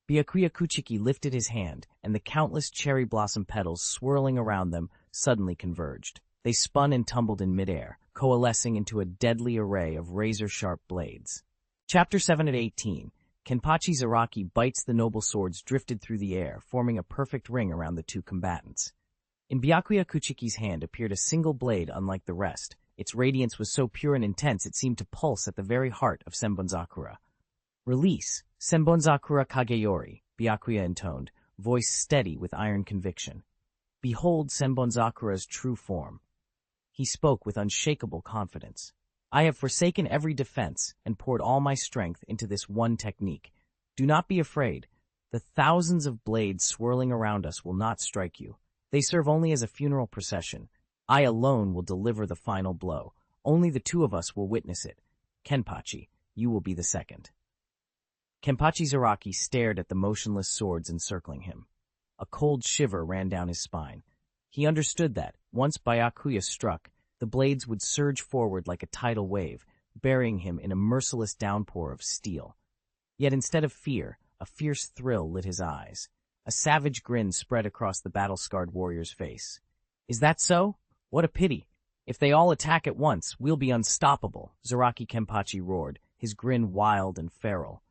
Byakuya Kuchiki lifted his hand, and the countless cherry blossom petals swirling around them suddenly converged. They spun and tumbled in midair, coalescing into a deadly array of razor-sharp blades. Chapter 7 at 18. Kenpachi Zaraki bites the noble swords drifted through the air, forming a perfect ring around the two combatants. In Byakuya Kuchiki's hand appeared a single blade unlike the rest. Its radiance was so pure and intense it seemed to pulse at the very heart of Senbonzakura. "Release, Senbonzakura Kageyori," Byakuya intoned, voice steady with iron conviction. "Behold Senbonzakura's true form." He spoke with unshakable confidence. "I have forsaken every defense and poured all my strength into this one technique. Do not be afraid. The thousands of blades swirling around us will not strike you. They serve only as a funeral procession. I alone will deliver the final blow. Only the two of us will witness it. Kenpachi, you will be the second." Kenpachi Zaraki stared at the motionless swords encircling him. A cold shiver ran down his spine. He understood that, once Byakuya struck, the blades would surge forward like a tidal wave, burying him in a merciless downpour of steel. Yet instead of fear, a fierce thrill lit his eyes. A savage grin spread across the battle-scarred warrior's face. "Is that so? What a pity. If they all attack at once, we'll be unstoppable," Zaraki Kenpachi roared, his grin wild and feral.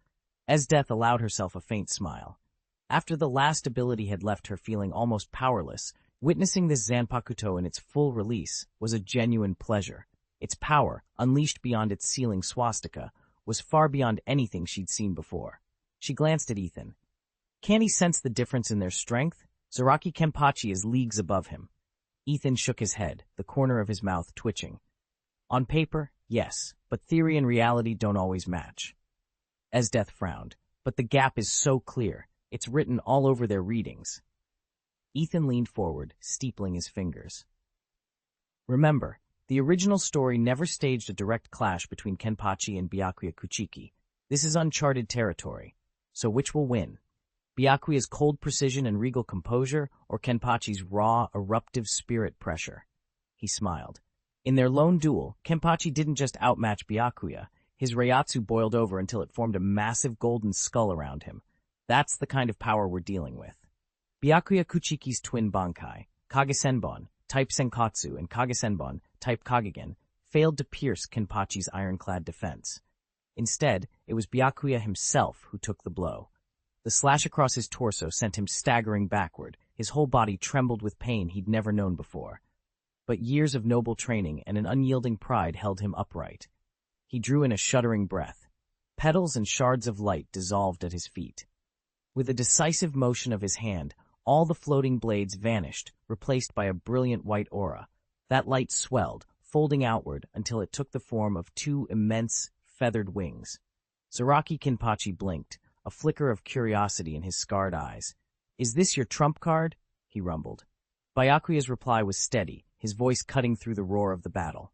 Esdeath allowed herself a faint smile. After the last ability had left her feeling almost powerless, witnessing this Zanpakuto in its full release was a genuine pleasure. Its power, unleashed beyond its sealing swastika, was far beyond anything she'd seen before. She glanced at Ethan. Can't he sense the difference in their strength? Zaraki Kenpachi is leagues above him. Ethan shook his head, the corner of his mouth twitching. On paper, yes, but theory and reality don't always match. Esdeath frowned. But the gap is so clear. It's written all over their readings. Ethan leaned forward, steepling his fingers. Remember, the original story never staged a direct clash between Kenpachi and Byakuya Kuchiki. This is uncharted territory. So which will win? Byakuya's cold precision and regal composure, or Kenpachi's raw, eruptive spirit pressure? He smiled. In their lone duel, Kenpachi didn't just outmatch Byakuya. His reiatsu boiled over until it formed a massive golden skull around him. That's the kind of power we're dealing with. Byakuya Kuchiki's twin Bankai, Kage-senbon, type Senkatsu, and Kage-senbon, type Kagegen, failed to pierce Kenpachi's ironclad defense. Instead, it was Byakuya himself who took the blow. The slash across his torso sent him staggering backward. His whole body trembled with pain he'd never known before. But years of noble training and an unyielding pride held him upright. He drew in a shuddering breath. Petals and shards of light dissolved at his feet. With a decisive motion of his hand, all the floating blades vanished, replaced by a brilliant white aura. That light swelled, folding outward until it took the form of two immense, feathered wings. Zaraki Kenpachi blinked, a flicker of curiosity in his scarred eyes. "Is this your trump card?" he rumbled. Byakuya's reply was steady, his voice cutting through the roar of the battle.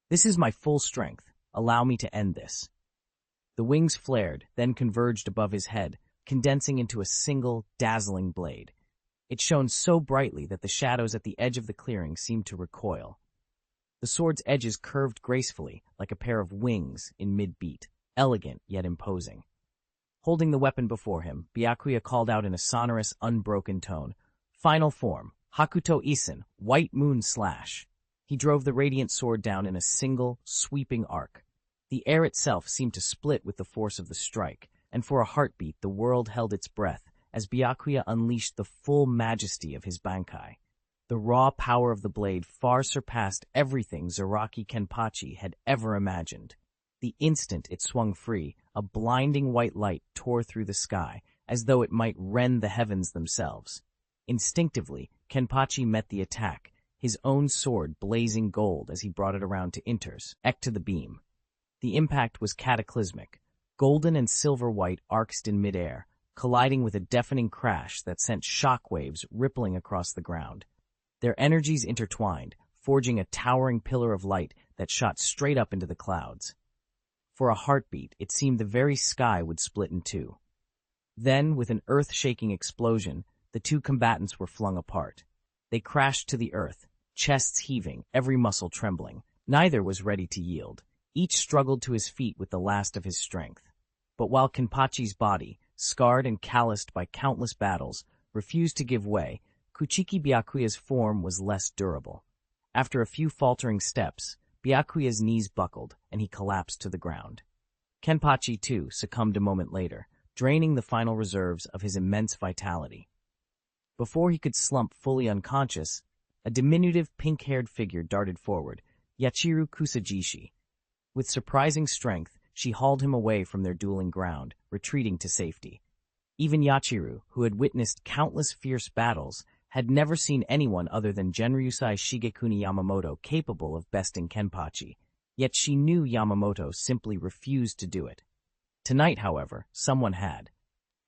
"This is my full strength. Allow me to end this." The wings flared, then converged above his head, condensing into a single, dazzling blade. It shone so brightly that the shadows at the edge of the clearing seemed to recoil. The sword's edges curved gracefully, like a pair of wings in mid-beat, elegant yet imposing. Holding the weapon before him, Byakuya called out in a sonorous, unbroken tone, "Final form, Hakuto Isen, White Moon Slash." He drove the radiant sword down in a single, sweeping arc. The air itself seemed to split with the force of the strike, and for a heartbeat the world held its breath as Byakuya unleashed the full majesty of his Bankai. The raw power of the blade far surpassed everything Zaraki Kenpachi had ever imagined. The instant it swung free, a blinding white light tore through the sky, as though it might rend the heavens themselves. Instinctively, Kenpachi met the attack, his own sword blazing gold as he brought it around to intersect to the beam. The impact was cataclysmic. Golden and silver-white arcsed in midair, colliding with a deafening crash that sent shockwaves rippling across the ground. Their energies intertwined, forging a towering pillar of light that shot straight up into the clouds. For a heartbeat, it seemed the very sky would split in two. Then, with an earth-shaking explosion, the two combatants were flung apart. They crashed to the earth, chests heaving, every muscle trembling. Neither was ready to yield. Each struggled to his feet with the last of his strength. But while Kenpachi's body, scarred and calloused by countless battles, refused to give way, Kuchiki Byakuya's form was less durable. After a few faltering steps, Byakuya's knees buckled, and he collapsed to the ground. Kenpachi, too, succumbed a moment later, draining the final reserves of his immense vitality. Before he could slump fully unconscious, a diminutive pink-haired figure darted forward, Yachiru Kusajishi. With surprising strength, she hauled him away from their dueling ground, retreating to safety. Even Yachiru, who had witnessed countless fierce battles, had never seen anyone other than Genryusai Shigekuni Yamamoto capable of besting Kenpachi, yet she knew Yamamoto simply refused to do it. Tonight, however, someone had,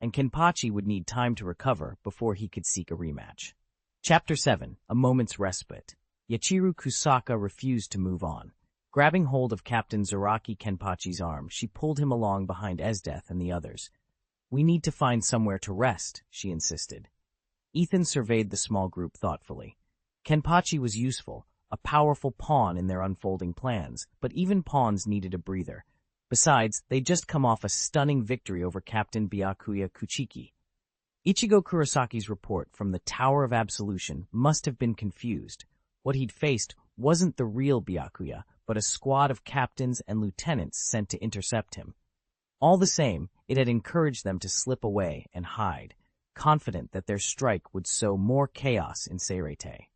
and Kenpachi would need time to recover before he could seek a rematch. Chapter 7, A Moment's Respite. Yachiru Kusaka refused to move on. Grabbing hold of Captain Zaraki Kenpachi's arm, she pulled him along behind Esdeath and the others. "We need to find somewhere to rest," she insisted. Ethan surveyed the small group thoughtfully. Kenpachi was useful, a powerful pawn in their unfolding plans, but even pawns needed a breather. Besides, they'd just come off a stunning victory over Captain Byakuya Kuchiki. Ichigo Kurosaki's report from the Tower of Absolution must have been confused. What he'd faced wasn't the real Byakuya, but a squad of captains and lieutenants sent to intercept him. All the same, it had encouraged them to slip away and hide, confident that their strike would sow more chaos in Seirete.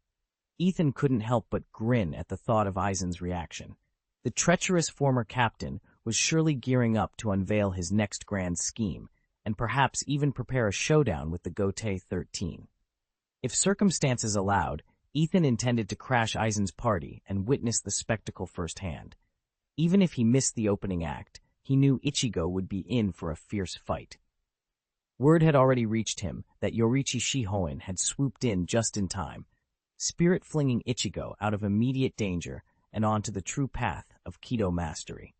Ethan couldn't help but grin at the thought of Aizen's reaction. The treacherous former captain was surely gearing up to unveil his next grand scheme, and perhaps even prepare a showdown with the Gotei 13. If circumstances allowed, Ethan intended to crash Aizen's party and witness the spectacle firsthand. Even if he missed the opening act, he knew Ichigo would be in for a fierce fight. Word had already reached him that Yorichi Shihoin had swooped in just in time, spirit-flinging Ichigo out of immediate danger and onto the true path of Kido mastery.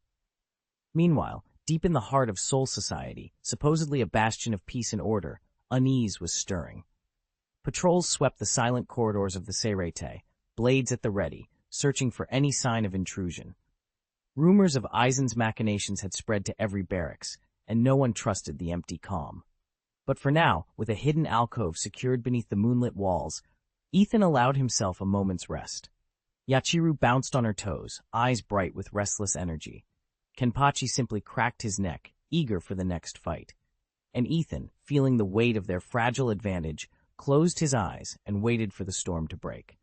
Meanwhile, deep in the heart of Soul Society, supposedly a bastion of peace and order, unease was stirring. Patrols swept the silent corridors of the Seirete, blades at the ready, searching for any sign of intrusion. Rumors of Aizen's machinations had spread to every barracks, and no one trusted the empty calm. But for now, with a hidden alcove secured beneath the moonlit walls, Ethan allowed himself a moment's rest. Yachiru bounced on her toes, eyes bright with restless energy. Kenpachi simply cracked his neck, eager for the next fight. And Ethan, feeling the weight of their fragile advantage, closed his eyes and waited for the storm to break.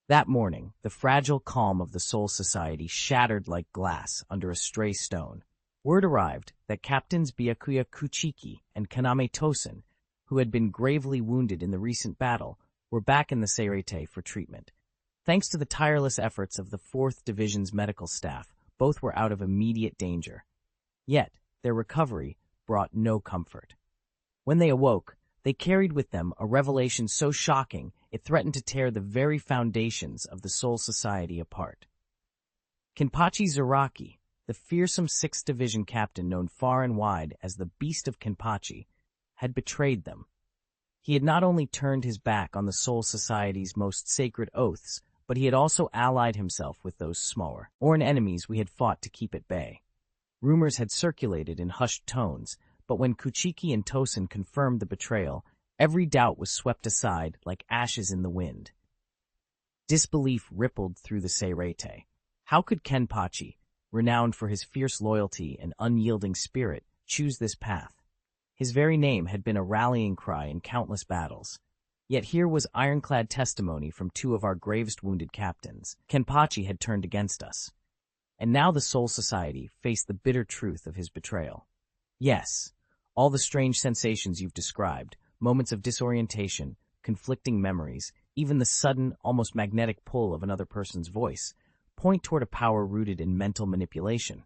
That morning, the fragile calm of the Soul Society shattered like glass under a stray stone. Word arrived that Captains Byakuya Kuchiki and Kaname Tosen, who had been gravely wounded in the recent battle, were back in the Seirete for treatment. Thanks to the tireless efforts of the 4th Division's medical staff, both were out of immediate danger. Yet, their recovery brought no comfort. When they awoke, they carried with them a revelation so shocking it threatened to tear the very foundations of the Soul Society apart. Kenpachi Zaraki, the fearsome 6th Division captain known far and wide as the Beast of Kenpachi, had betrayed them. He had not only turned his back on the Soul Society's most sacred oaths, but he had also allied himself with those smaller, Orn enemies we had fought to keep at bay. Rumors had circulated in hushed tones, but when Kuchiki and Tosin confirmed the betrayal, every doubt was swept aside like ashes in the wind. Disbelief rippled through the Seirete. How could Kenpachi, renowned for his fierce loyalty and unyielding spirit, choose this path? His very name had been a rallying cry in countless battles. Yet here was ironclad testimony from 2 of our gravest wounded captains. Kenpachi had turned against us. And now the Soul Society faced the bitter truth of his betrayal. Yes, all the strange sensations you've described, moments of disorientation, conflicting memories, even the sudden, almost magnetic pull of another person's voice, point toward a power rooted in mental manipulation.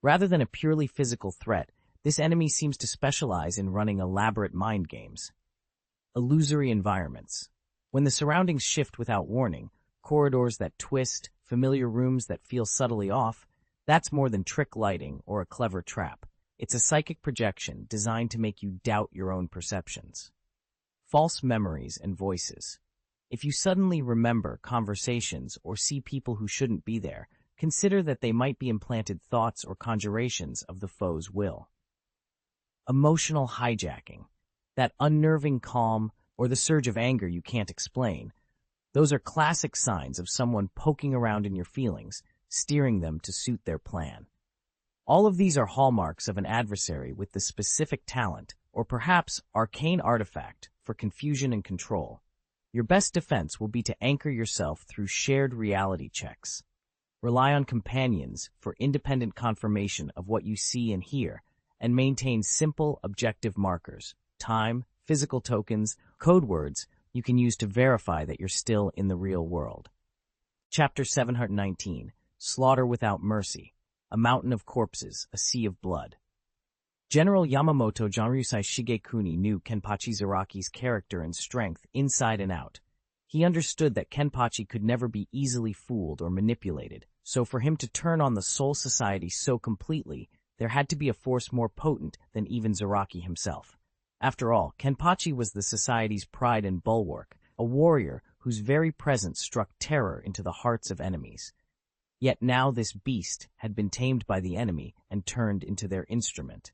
Rather than a purely physical threat, this enemy seems to specialize in running elaborate mind games. Illusory environments. When the surroundings shift without warning, corridors that twist, familiar rooms that feel subtly off, that's more than trick lighting or a clever trap. It's a psychic projection designed to make you doubt your own perceptions. False memories and voices. If you suddenly remember conversations or see people who shouldn't be there, consider that they might be implanted thoughts or conjurations of the foe's will. Emotional hijacking. That unnerving calm or the surge of anger you can't explain. Those are classic signs of someone poking around in your feelings, steering them to suit their plan. All of these are hallmarks of an adversary with the specific talent, or perhaps arcane artifact, for confusion and control. Your best defense will be to anchor yourself through shared reality checks. Rely on companions for independent confirmation of what you see and hear, and maintain simple, objective markers, time, physical tokens, code words you can use to verify that you're still in the real world. Chapter 719, Slaughter Without Mercy. A mountain of corpses, a sea of blood. General Yamamoto Janryusai Shigekuni knew Kenpachi Zaraki's character and strength inside and out. He understood that Kenpachi could never be easily fooled or manipulated, so for him to turn on the Soul Society so completely, there had to be a force more potent than even Zaraki himself. After all, Kenpachi was the society's pride and bulwark, a warrior whose very presence struck terror into the hearts of enemies. Yet now this beast had been tamed by the enemy and turned into their instrument.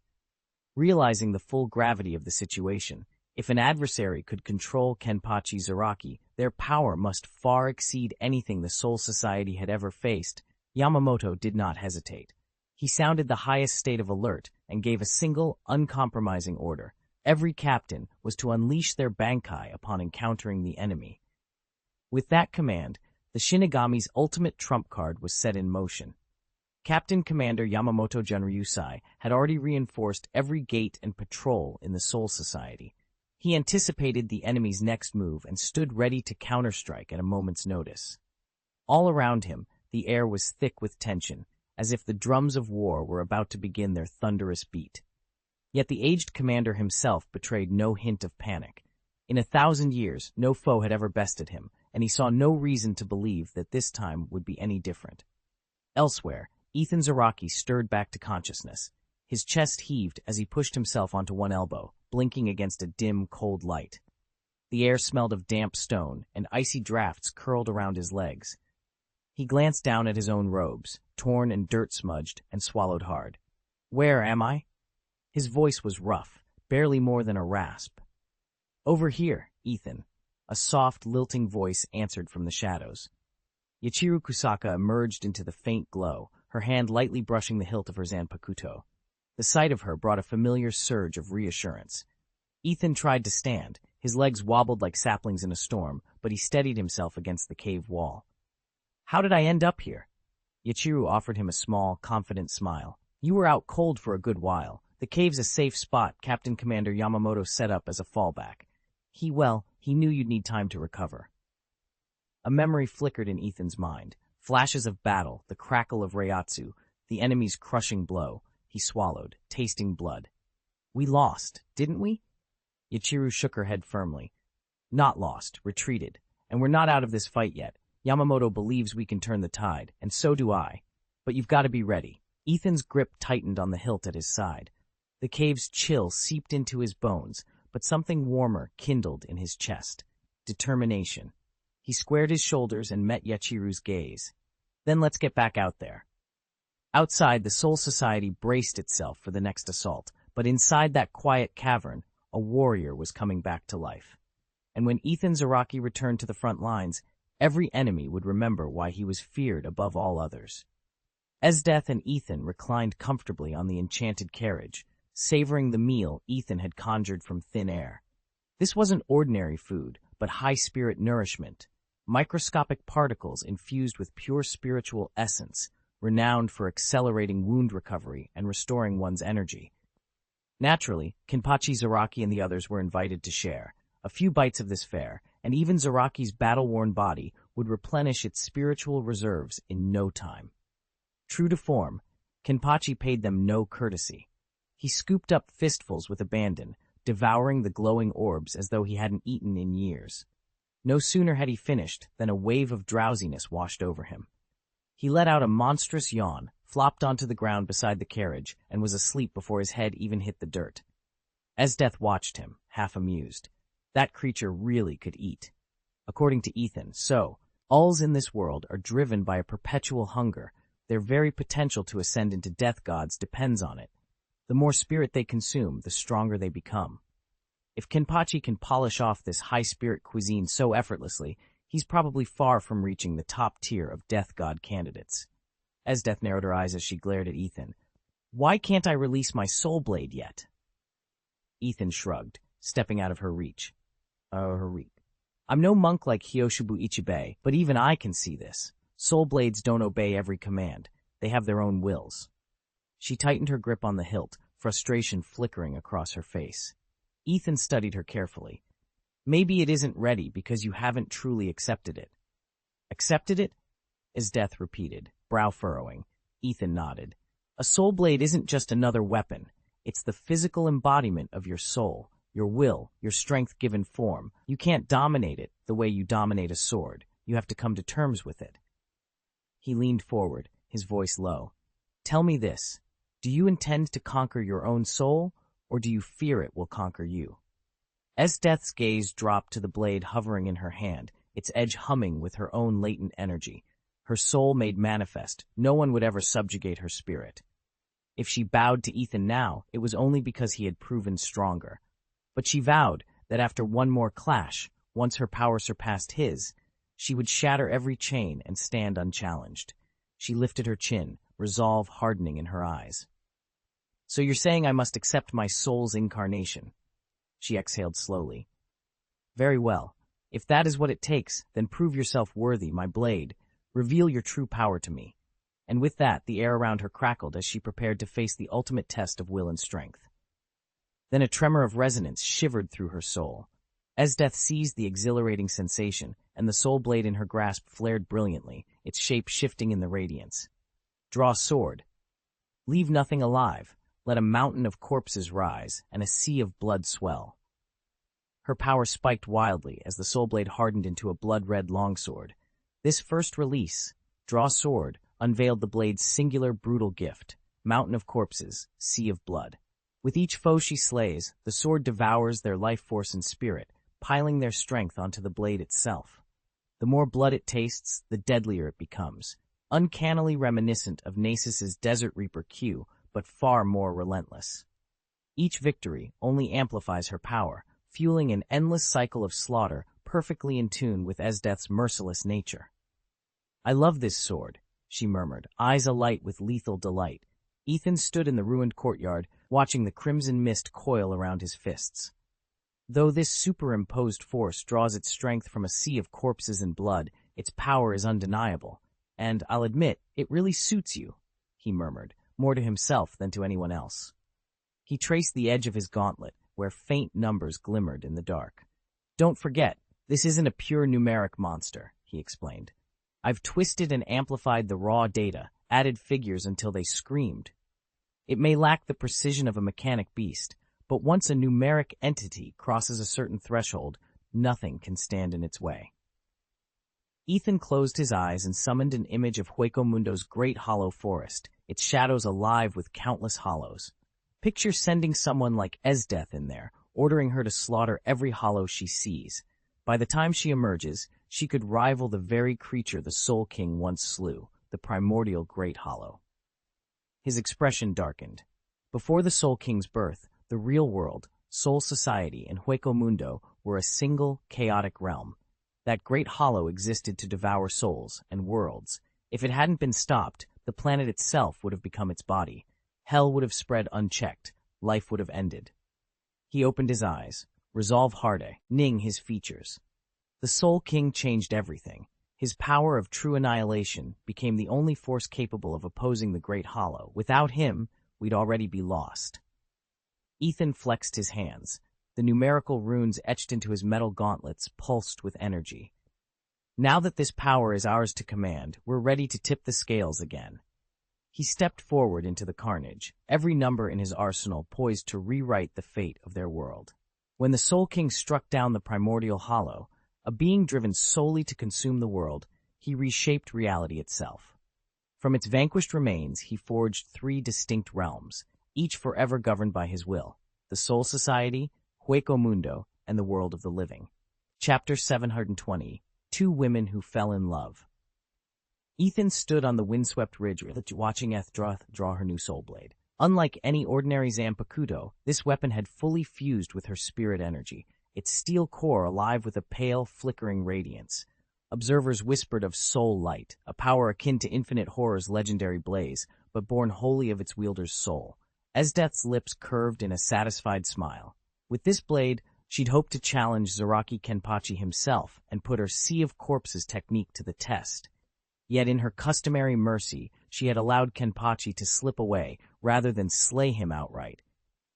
Realizing the full gravity of the situation, if an adversary could control Kenpachi Zaraki, their power must far exceed anything the Soul Society had ever faced. Yamamoto did not hesitate. He sounded the highest state of alert and gave a single, uncompromising order. Every captain was to unleash their Bankai upon encountering the enemy. With that command, the Shinigami's ultimate trump card was set in motion. Captain Commander Yamamoto Janryusai had already reinforced every gate and patrol in the Soul Society. He anticipated the enemy's next move and stood ready to counterstrike at a moment's notice. All around him, the air was thick with tension, as if the drums of war were about to begin their thunderous beat. Yet the aged commander himself betrayed no hint of panic. In 1,000 years, no foe had ever bested him, and he saw no reason to believe that this time would be any different. Elsewhere, Ethan Zaraki stirred back to consciousness. His chest heaved as he pushed himself onto one elbow, blinking against a dim, cold light. The air smelled of damp stone, and icy drafts curled around his legs. He glanced down at his own robes, torn and dirt-smudged, and swallowed hard. "Where am I?" His voice was rough, barely more than a rasp. "Over here, Ethan." A soft, lilting voice answered from the shadows. Yachiru Kusaka emerged into the faint glow, her hand lightly brushing the hilt of her Zanpakuto. The sight of her brought a familiar surge of reassurance. Ethan tried to stand. His legs wobbled like saplings in a storm, but he steadied himself against the cave wall. "How did I end up here?" Yachiru offered him a small, confident smile. "You were out cold for a good while. The cave's a safe spot Captain Commander Yamamoto set up as a fallback. He knew you'd need time to recover." A memory flickered in Ethan's mind. Flashes of battle, the crackle of Reiatsu, the enemy's crushing blow. He swallowed, tasting blood. We lost, didn't we? Yachiru shook her head firmly. Not lost, retreated. And we're not out of this fight yet. Yamamoto believes we can turn the tide, and so do I. But you've got to be ready. Ethan's grip tightened on the hilt at his side. The cave's chill seeped into his bones, but something warmer kindled in his chest. Determination. He squared his shoulders and met Yachiru's gaze. Then let's get back out there. Outside, the Soul Society braced itself for the next assault, but inside that quiet cavern, a warrior was coming back to life. And when Ethan Zaraki returned to the front lines, every enemy would remember why he was feared above all others. Esdeath and Ethan reclined comfortably on the enchanted carriage, savoring the meal Ethan had conjured from thin air. This wasn't ordinary food, but high-spirit nourishment, microscopic particles infused with pure spiritual essence, renowned for accelerating wound recovery and restoring one's energy. Naturally, Kenpachi Zaraki and the others were invited to share. A few bites of this fare, and even Zaraki's battle-worn body would replenish its spiritual reserves in no time. True to form, Kenpachi paid them no courtesy. He scooped up fistfuls with abandon, devouring the glowing orbs as though he hadn't eaten in years. No sooner had he finished than a wave of drowsiness washed over him. He let out a monstrous yawn, flopped onto the ground beside the carriage, and was asleep before his head even hit the dirt. Esdeath watched him, half amused. That creature really could eat. According to Ethan, alls in this world are driven by a perpetual hunger. Their very potential to ascend into death gods depends on it. The more spirit they consume, the stronger they become. If Kenpachi can polish off this high-spirit cuisine so effortlessly, he's probably far from reaching the top tier of death god candidates. Esdeath narrowed her eyes as she glared at Ethan. Why can't I release my soul blade yet? Ethan shrugged, stepping out of her reach. I'm no monk like Hyoshibu Ichibei, but even I can see this. Soul blades don't obey every command. They have their own wills. She tightened her grip on the hilt, frustration flickering across her face. Ethan studied her carefully. Maybe it isn't ready because you haven't truly accepted it. Accepted it? Esdeath repeated, brow furrowing. Ethan nodded. A soul blade isn't just another weapon. It's the physical embodiment of your soul, your will, your strength given form. You can't dominate it the way you dominate a sword. You have to come to terms with it. He leaned forward, his voice low. Tell me this. Do you intend to conquer your own soul, or do you fear it will conquer you? Esdeath's gaze dropped to the blade hovering in her hand, its edge humming with her own latent energy. Her soul made manifest. No one would ever subjugate her spirit. If she bowed to Ethan now, it was only because he had proven stronger. But she vowed that after one more clash, once her power surpassed his, she would shatter every chain and stand unchallenged. She lifted her chin, resolve hardening in her eyes. So you're saying I must accept my soul's incarnation? She exhaled slowly. Very well. If that is what it takes, then prove yourself worthy, my blade. Reveal your true power to me. And with that, the air around her crackled as she prepared to face the ultimate test of will and strength. Then a tremor of resonance shivered through her soul. Esdeath seized the exhilarating sensation, and the soul blade in her grasp flared brilliantly, its shape shifting in the radiance. Draw sword. Leave nothing alive. Let a mountain of corpses rise, and a sea of blood swell. Her power spiked wildly as the soul blade hardened into a blood-red longsword. This first release, Draw sword, unveiled the blade's singular brutal gift, mountain of corpses, sea of blood. With each foe she slays, the sword devours their life force and spirit, piling their strength onto the blade itself. The more blood it tastes, the deadlier it becomes, uncannily reminiscent of Nassus's Desert Reaper Q, but far more relentless. Each victory only amplifies her power, fueling an endless cycle of slaughter perfectly in tune with Esdeath's merciless nature. I love this sword, she murmured, eyes alight with lethal delight. Ethan stood in the ruined courtyard, watching the crimson mist coil around his fists. Though this superimposed force draws its strength from a sea of corpses and blood, its power is undeniable. And, I'll admit, it really suits you, he murmured, more to himself than to anyone else. He traced the edge of his gauntlet, where faint numbers glimmered in the dark. Don't forget, this isn't a pure numeric monster, he explained. "I've twisted and amplified the raw data, added figures until they screamed. It may lack the precision of a mechanic beast, but once a numeric entity crosses a certain threshold, nothing can stand in its way." Ethan closed his eyes and summoned an image of Huecomundo's great hollow forest, its shadows alive with countless hollows. Picture sending someone like Esdeath in there, ordering her to slaughter every hollow she sees. By the time she emerges, she could rival the very creature the Soul King once slew, the primordial Great Hollow. His expression darkened. Before the Soul King's birth, the real world, Soul Society, and Huecomundo were a single, chaotic realm. That Great Hollow existed to devour souls and worlds. If it hadn't been stopped, the planet itself would have become its body. Hell would have spread unchecked. Life would have ended. He opened his eyes, resolve hardening his features. The Soul King changed everything. His power of true annihilation became the only force capable of opposing the Great Hollow. Without him, we'd already be lost. Ethan flexed his hands. The numerical runes etched into his metal gauntlets pulsed with energy. Now that this power is ours to command, we're ready to tip the scales again. He stepped forward into the carnage, every number in his arsenal poised to rewrite the fate of their world. When the Soul King struck down the primordial hollow, a being driven solely to consume the world, he reshaped reality itself. From its vanquished remains, he forged 3 distinct realms, each forever governed by his will: the Soul Society, Huecomundo, and the world of the living. Chapter 720. 2 Women Who Fell in Love. Ethan stood on the windswept ridge watching Eth draw her new soul blade. Unlike any ordinary Zanpakuto, this weapon had fully fused with her spirit energy, its steel core alive with a pale, flickering radiance. Observers whispered of soul light, a power akin to Infinite Horror's legendary blaze, but born wholly of its wielder's soul. Esdeath's lips curved in a satisfied smile. With this blade, she'd hoped to challenge Zaraki Kenpachi himself and put her Sea of Corpses technique to the test. Yet in her customary mercy, she had allowed Kenpachi to slip away rather than slay him outright.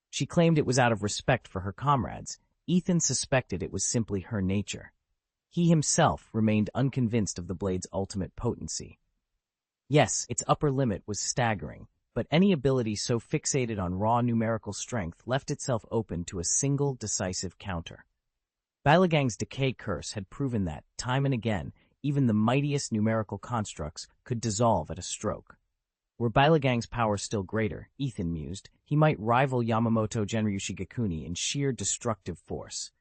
She claimed it was out of respect for her comrades. Ethan suspected it was simply her nature. He himself remained unconvinced of the blade's ultimate potency. Yes, its upper limit was staggering, but any ability so fixated on raw numerical strength left itself open to a single decisive counter. Bylagang's decay curse had proven that, time and again, even the mightiest numerical constructs could dissolve at a stroke. Were Bylagang's power still greater, Ethan mused, he might rival Yamamoto Genryushi Gekuni in sheer destructive force.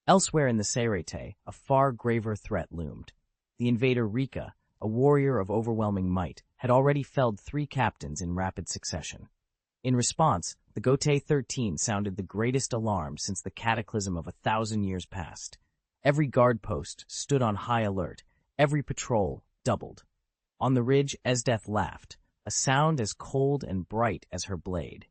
Elsewhere in the Seirete, a far graver threat loomed. The invader Rika, a warrior of overwhelming might, had already felled 3 captains in rapid succession. In response, the Gotei 13 sounded the greatest alarm since the cataclysm of 1,000 years past. Every guard post stood on high alert, every patrol doubled. On the ridge, Esdeath laughed, a sound as cold and bright as her blade.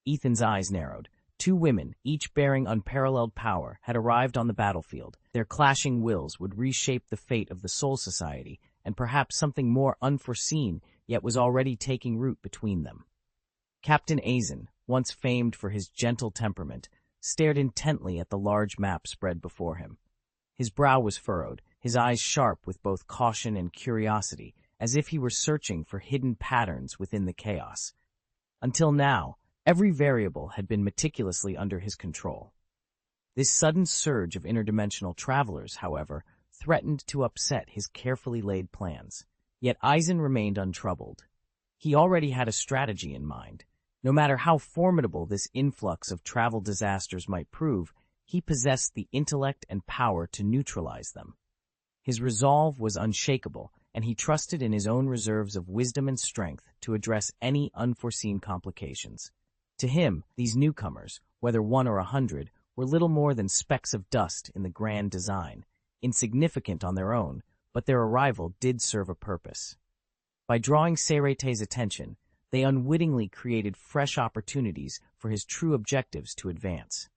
Ethan's eyes narrowed. 2 women, each bearing unparalleled power, had arrived on the battlefield. Their clashing wills would reshape the fate of the Soul Society, and perhaps something more unforeseen yet was already taking root between them. Captain Aizen, once famed for his gentle temperament, stared intently at the large map spread before him. His brow was furrowed, his eyes sharp with both caution and curiosity, as if he were searching for hidden patterns within the chaos. Until now, every variable had been meticulously under his control. This sudden surge of interdimensional travelers, however, threatened to upset his carefully laid plans. Yet Aizen remained untroubled. He already had a strategy in mind. No matter how formidable this influx of travel disasters might prove, he possessed the intellect and power to neutralize them. His resolve was unshakable, and he trusted in his own reserves of wisdom and strength to address any unforeseen complications. To him, these newcomers, whether 1 or 100, were little more than specks of dust in the grand design, insignificant on their own, but their arrival did serve a purpose. By drawing Seirete's attention, they unwittingly created fresh opportunities for his true objectives to advance.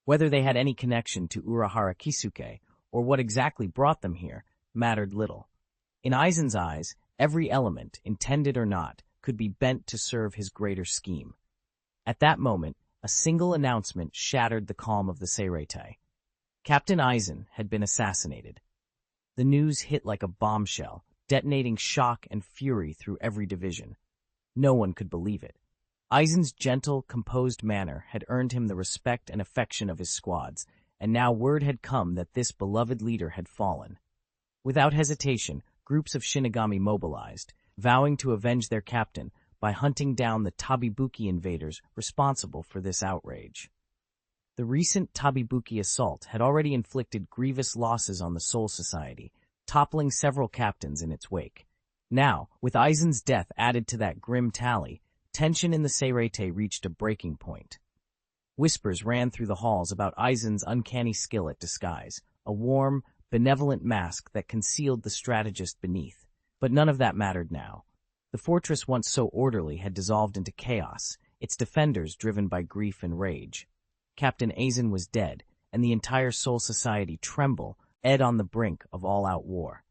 Whether they had any connection to Urahara Kisuke, or what exactly brought them here, mattered little. In Aizen's eyes, every element, intended or not, could be bent to serve his greater scheme. At that moment, a single announcement shattered the calm of the Seirete. Captain Aizen had been assassinated. The news hit like a bombshell, detonating shock and fury through every division. No one could believe it. Aizen's gentle, composed manner had earned him the respect and affection of his squads, and now word had come that this beloved leader had fallen. Without hesitation, groups of Shinigami mobilized, vowing to avenge their captain by hunting down the Tabibuki invaders responsible for this outrage. The recent Tabibuki assault had already inflicted grievous losses on the Soul Society, toppling several captains in its wake. Now, with Aizen's death added to that grim tally, tension in the Seirete reached a breaking point. Whispers ran through the halls about Aizen's uncanny skill at disguise, a warm, benevolent mask that concealed the strategist beneath. But none of that mattered now. The fortress once so orderly had dissolved into chaos, its defenders driven by grief and rage. Captain Aizen was dead, and the entire Soul Society trembled, on the brink of all-out war.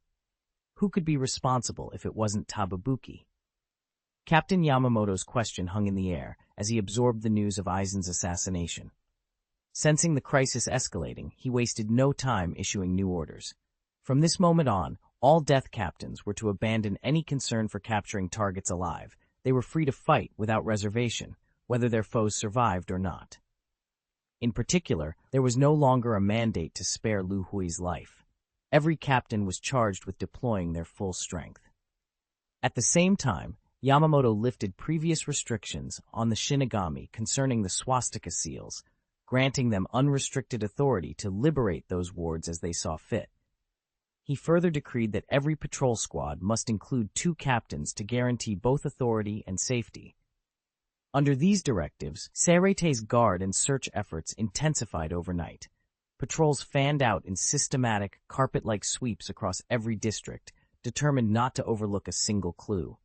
Who could be responsible if it wasn't Tabibuki? Captain Yamamoto's question hung in the air as he absorbed the news of Aizen's assassination. Sensing the crisis escalating, he wasted no time issuing new orders. From this moment on, all Death Captains were to abandon any concern for capturing targets alive. They were free to fight without reservation, whether their foes survived or not. In particular, there was no longer a mandate to spare Lu Hui's life. Every captain was charged with deploying their full strength. At the same time, Yamamoto lifted previous restrictions on the Shinigami concerning the swastika seals, granting them unrestricted authority to liberate those wards as they saw fit. He further decreed that every patrol squad must include 2 captains to guarantee both authority and safety. Under these directives, Seirete's guard and search efforts intensified overnight. Patrols fanned out in systematic, carpet-like sweeps across every district, determined not to overlook a single clue.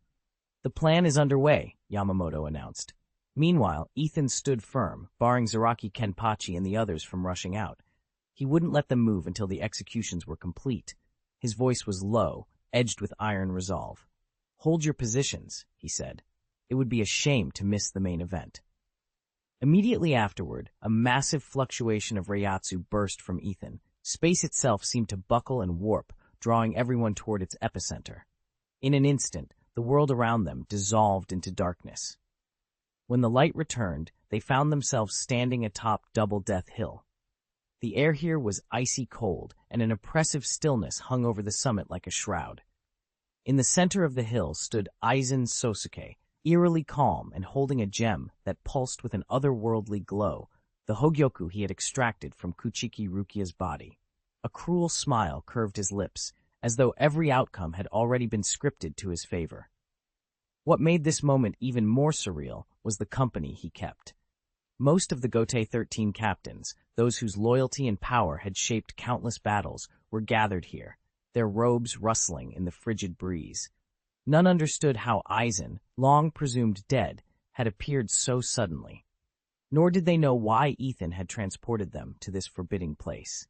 "The plan is underway," Yamamoto announced. Meanwhile, Ethan stood firm, barring Zaraki Kenpachi and the others from rushing out. He wouldn't let them move until the executions were complete. His voice was low, edged with iron resolve. "Hold your positions," he said. "It would be a shame to miss the main event." Immediately afterward, a massive fluctuation of Reiatsu burst from Ethan. Space itself seemed to buckle and warp, drawing everyone toward its epicenter. In an instant, the world around them dissolved into darkness. When the light returned, they found themselves standing atop Double Death Hill. The air here was icy cold, and an oppressive stillness hung over the summit like a shroud. In the center of the hill stood Aizen Sosuke, eerily calm and holding a gem that pulsed with an otherworldly glow, the Hogyoku he had extracted from Kuchiki Rukia's body. A cruel smile curved his lips, as though every outcome had already been scripted to his favor. What made this moment even more surreal was the company he kept. Most of the Gotei 13 captains, those whose loyalty and power had shaped countless battles, were gathered here, their robes rustling in the frigid breeze. None understood how Aizen, long presumed dead, had appeared so suddenly. Nor did they know why Ethan had transported them to this forbidding place.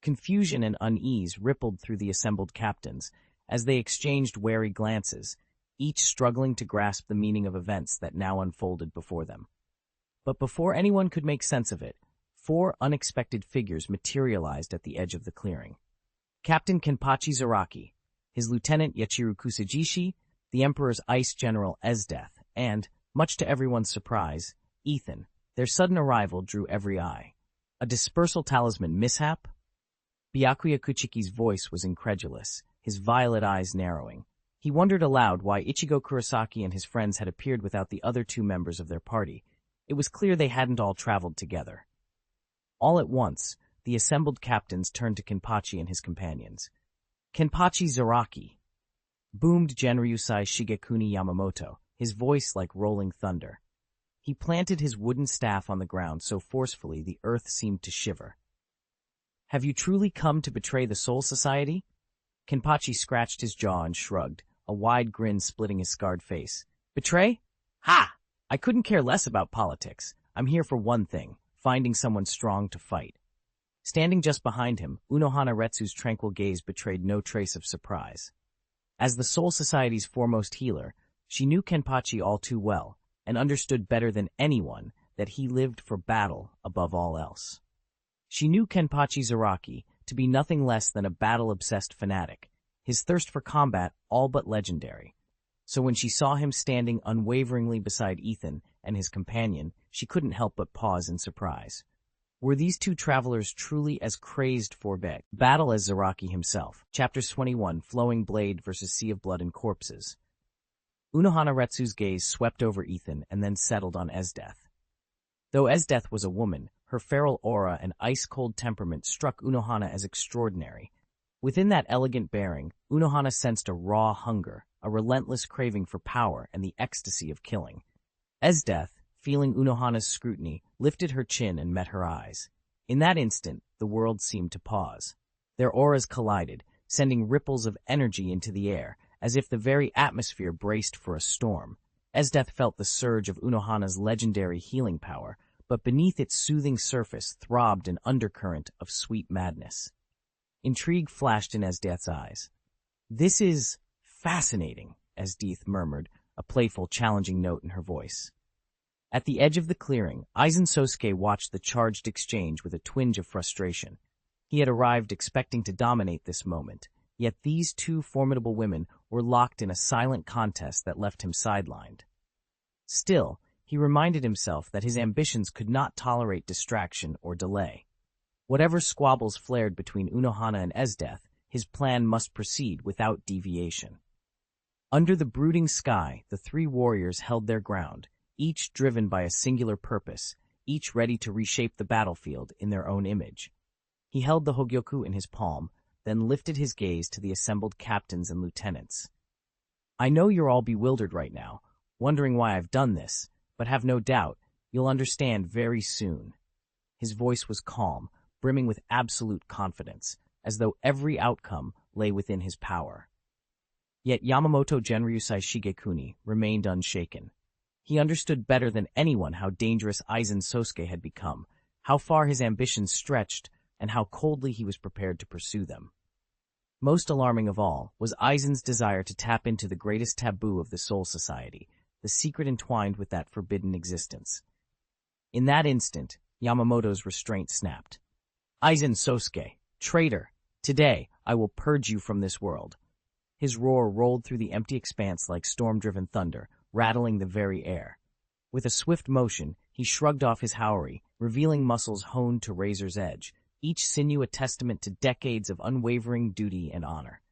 Confusion and unease rippled through the assembled captains as they exchanged wary glances, each struggling to grasp the meaning of events that now unfolded before them. But before anyone could make sense of it, 4 unexpected figures materialized at the edge of the clearing. Captain Kenpachi Zaraki, his lieutenant Yachiru Kusajishi, the Emperor's ice general Esdeath, and, much to everyone's surprise, Ethan. Their sudden arrival drew every eye. A dispersal talisman mishap? Byakuya Kuchiki's voice was incredulous, his violet eyes narrowing. He wondered aloud why Ichigo Kurosaki and his friends had appeared without the other 2 members of their party. It was clear they hadn't all traveled together. All at once, the assembled captains turned to Kenpachi and his companions. "Kenpachi Zaraki," boomed Genryusai Shigekuni Yamamoto, his voice like rolling thunder. He planted his wooden staff on the ground so forcefully the earth seemed to shiver. "Have you truly come to betray the Soul Society?" Kenpachi scratched his jaw and shrugged, a wide grin splitting his scarred face. "Betray? Ha! I couldn't care less about politics. I'm here for one thing, finding someone strong to fight." Standing just behind him, Unohana Retsu's tranquil gaze betrayed no trace of surprise. As the Soul Society's foremost healer, she knew Kenpachi all too well, and understood better than anyone that he lived for battle above all else. She knew Kenpachi Zaraki to be nothing less than a battle-obsessed fanatic, his thirst for combat all but legendary. So when she saw him standing unwaveringly beside Ethan and his companion, she couldn't help but pause in surprise. Were these two travelers truly as crazed for battle as Zaraki himself? Chapter 21, Flowing Blade versus Sea of Blood and Corpses. Unohana Retsu's gaze swept over Ethan and then settled on Esdeath. Though Esdeath was a woman, her feral aura and ice-cold temperament struck Unohana as extraordinary. Within that elegant bearing, Unohana sensed a raw hunger, a relentless craving for power and the ecstasy of killing. Esdeath, feeling Unohana's scrutiny, lifted her chin and met her eyes. In that instant, the world seemed to pause. Their auras collided, sending ripples of energy into the air, as if the very atmosphere braced for a storm. Esdeath felt the surge of Unohana's legendary healing power, but beneath its soothing surface throbbed an undercurrent of sweet madness. Intrigue flashed in Esdeath's eyes. "This is fascinating," Esdeath murmured, a playful, challenging note in her voice. At the edge of the clearing, Aizen Sosuke watched the charged exchange with a twinge of frustration. He had arrived expecting to dominate this moment, yet these two formidable women were locked in a silent contest that left him sidelined. Still, he reminded himself that his ambitions could not tolerate distraction or delay. Whatever squabbles flared between Unohana and Esdeath, his plan must proceed without deviation. Under the brooding sky, the three warriors held their ground, each driven by a singular purpose, each ready to reshape the battlefield in their own image. He held the Hogyoku in his palm, then lifted his gaze to the assembled captains and lieutenants. "I know you're all bewildered right now, wondering why I've done this, but have no doubt you'll understand very soon." His voice was calm, brimming with absolute confidence, as though every outcome lay within his power. Yet Yamamoto Genryusai Shigekuni remained unshaken. He understood better than anyone how dangerous Aizen Sosuke had become, how far his ambitions stretched, and how coldly he was prepared to pursue them. Most alarming of all was Aizen's desire to tap into the greatest taboo of the Soul Society, the secret entwined with that forbidden existence. In that instant, Yamamoto's restraint snapped. "Aizen Sosuke, traitor! Today, I will purge you from this world." His roar rolled through the empty expanse like storm-driven thunder, rattling the very air. With a swift motion, he shrugged off his howry, revealing muscles honed to razor's edge, each sinew a testament to decades of unwavering duty and honor.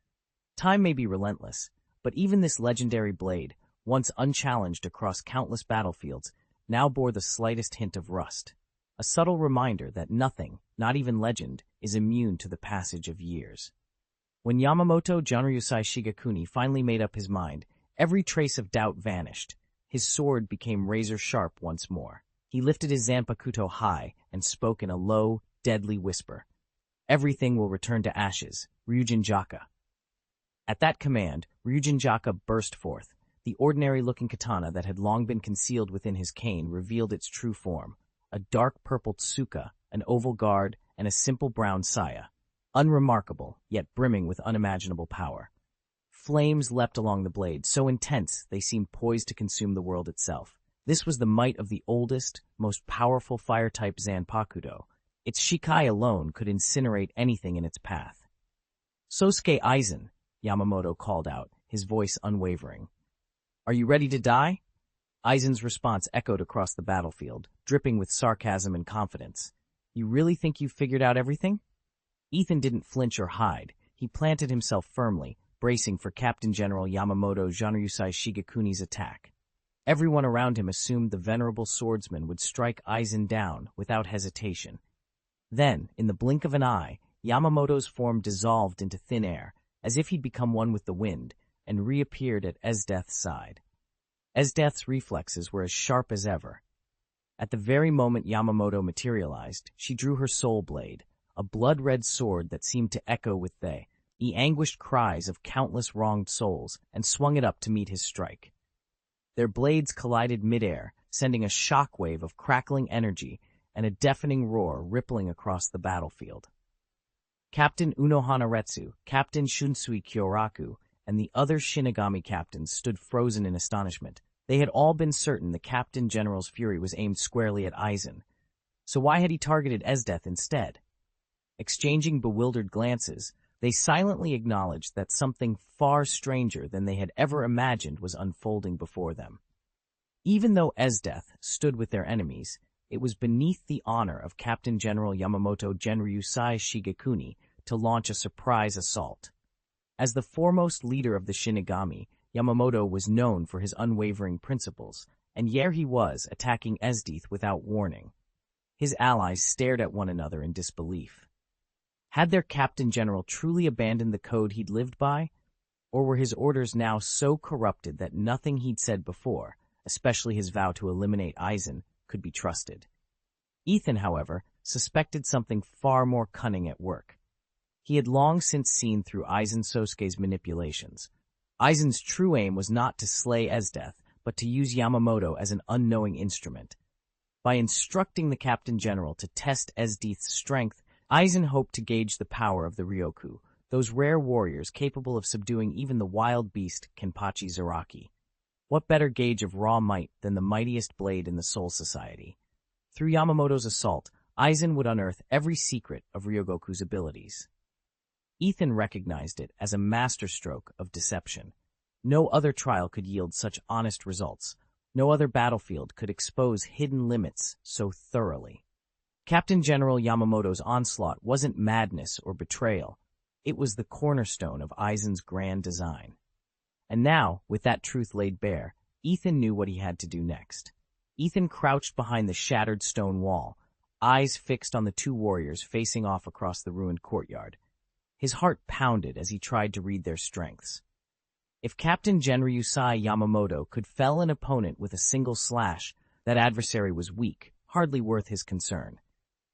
Time may be relentless, but even this legendary blade, once unchallenged across countless battlefields, now bore the slightest hint of rust. A subtle reminder that nothing, not even legend, is immune to the passage of years. When Yamamoto Genryusai Shigekuni finally made up his mind, every trace of doubt vanished. His sword became razor-sharp once more. He lifted his Zanpakuto high and spoke in a low, deadly whisper. "Everything will return to ashes, Ryujin-jaka." At that command, Ryujin-jaka burst forth. The ordinary-looking katana that had long been concealed within his cane revealed its true form, a dark purple tsuka, an oval guard, and a simple brown saya. Unremarkable, yet brimming with unimaginable power. Flames leapt along the blade, so intense they seemed poised to consume the world itself. This was the might of the oldest, most powerful fire-type Zanpakuto. Its shikai alone could incinerate anything in its path. "Sosuke Aizen," Yamamoto called out, his voice unwavering. "Are you ready to die?" Aizen's response echoed across the battlefield, dripping with sarcasm and confidence. "You really think you've figured out everything?" Ethan didn't flinch or hide. He planted himself firmly, bracing for Captain General Yamamoto Genryusai Shigekuni's attack. Everyone around him assumed the venerable swordsman would strike Aizen down without hesitation. Then, in the blink of an eye, Yamamoto's form dissolved into thin air, as if he'd become one with the wind, and reappeared at Esdeath's side. Esdeath's reflexes were as sharp as ever. At the very moment Yamamoto materialized, she drew her soul blade, a blood-red sword that seemed to echo with the anguished cries of countless wronged souls, and swung it up to meet his strike. Their blades collided midair, sending a shockwave of crackling energy and a deafening roar rippling across the battlefield. Captain Unohana Retsu, Captain Shunsui Kyoraku, and the other Shinigami captains stood frozen in astonishment. They had all been certain the Captain General's fury was aimed squarely at Aizen. So why had he targeted Esdeath instead? Exchanging bewildered glances, they silently acknowledged that something far stranger than they had ever imagined was unfolding before them. Even though Esdeath stood with their enemies, it was beneath the honor of Captain General Yamamoto Genryusai Shigekuni to launch a surprise assault. As the foremost leader of the Shinigami, Yamamoto was known for his unwavering principles, and here he was attacking Esdeath without warning. His allies stared at one another in disbelief. Had their Captain General truly abandoned the code he'd lived by? Or were his orders now so corrupted that nothing he'd said before, especially his vow to eliminate Aizen, could be trusted? Ethan, however, suspected something far more cunning at work. He had long since seen through Aizen Sosuke's manipulations. Aizen's true aim was not to slay Esdeath, but to use Yamamoto as an unknowing instrument. By instructing the Captain General to test Esdeath's strength, Aizen hoped to gauge the power of the Ryoku, those rare warriors capable of subduing even the wild beast Kenpachi Zaraki. What better gauge of raw might than the mightiest blade in the Soul Society? Through Yamamoto's assault, Aizen would unearth every secret of Ryogoku's abilities. Ethan recognized it as a masterstroke of deception. No other trial could yield such honest results. No other battlefield could expose hidden limits so thoroughly. Captain General Yamamoto's onslaught wasn't madness or betrayal. It was the cornerstone of Aizen's grand design. And now, with that truth laid bare, Ethan knew what he had to do next. Ethan crouched behind the shattered stone wall, eyes fixed on the two warriors facing off across the ruined courtyard. His heart pounded as he tried to read their strengths. If Captain Genryusai Yamamoto could fell an opponent with a single slash, that adversary was weak, hardly worth his concern.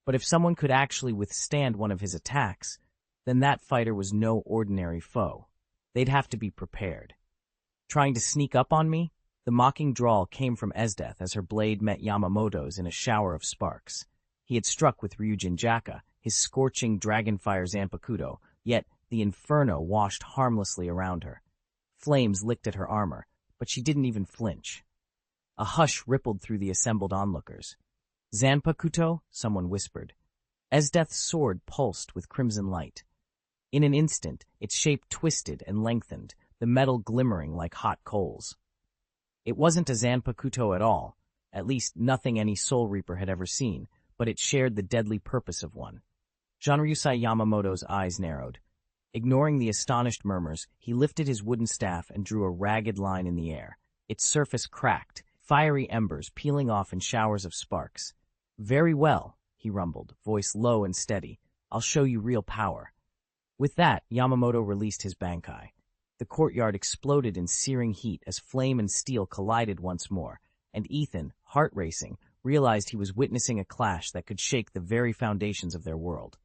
But if someone could actually withstand one of his attacks, then that fighter was no ordinary foe. They'd have to be prepared. Trying to sneak up on me? The mocking drawl came from Esdeath as her blade met Yamamoto's in a shower of sparks. He had struck with Ryujin Jaka, his scorching dragonfire Zanpakuto, yet the inferno washed harmlessly around her. Flames licked at her armor, but she didn't even flinch. A hush rippled through the assembled onlookers. Zanpakuto? Someone whispered. Esdeath's sword pulsed with crimson light. In an instant, its shape twisted and lengthened, the metal glimmering like hot coals. It wasn't a Zanpakuto at all, at least nothing any Soul Reaper had ever seen, but it shared the deadly purpose of one. Genryusai Yamamoto's eyes narrowed. Ignoring the astonished murmurs, he lifted his wooden staff and drew a ragged line in the air. Its surface cracked, fiery embers peeling off in showers of sparks. "Very well," he rumbled, voice low and steady. "I'll show you real power." With that, Yamamoto released his Bankai. The courtyard exploded in searing heat as flame and steel collided once more, and Ethan, heart racing, realized he was witnessing a clash that could shake the very foundations of their world.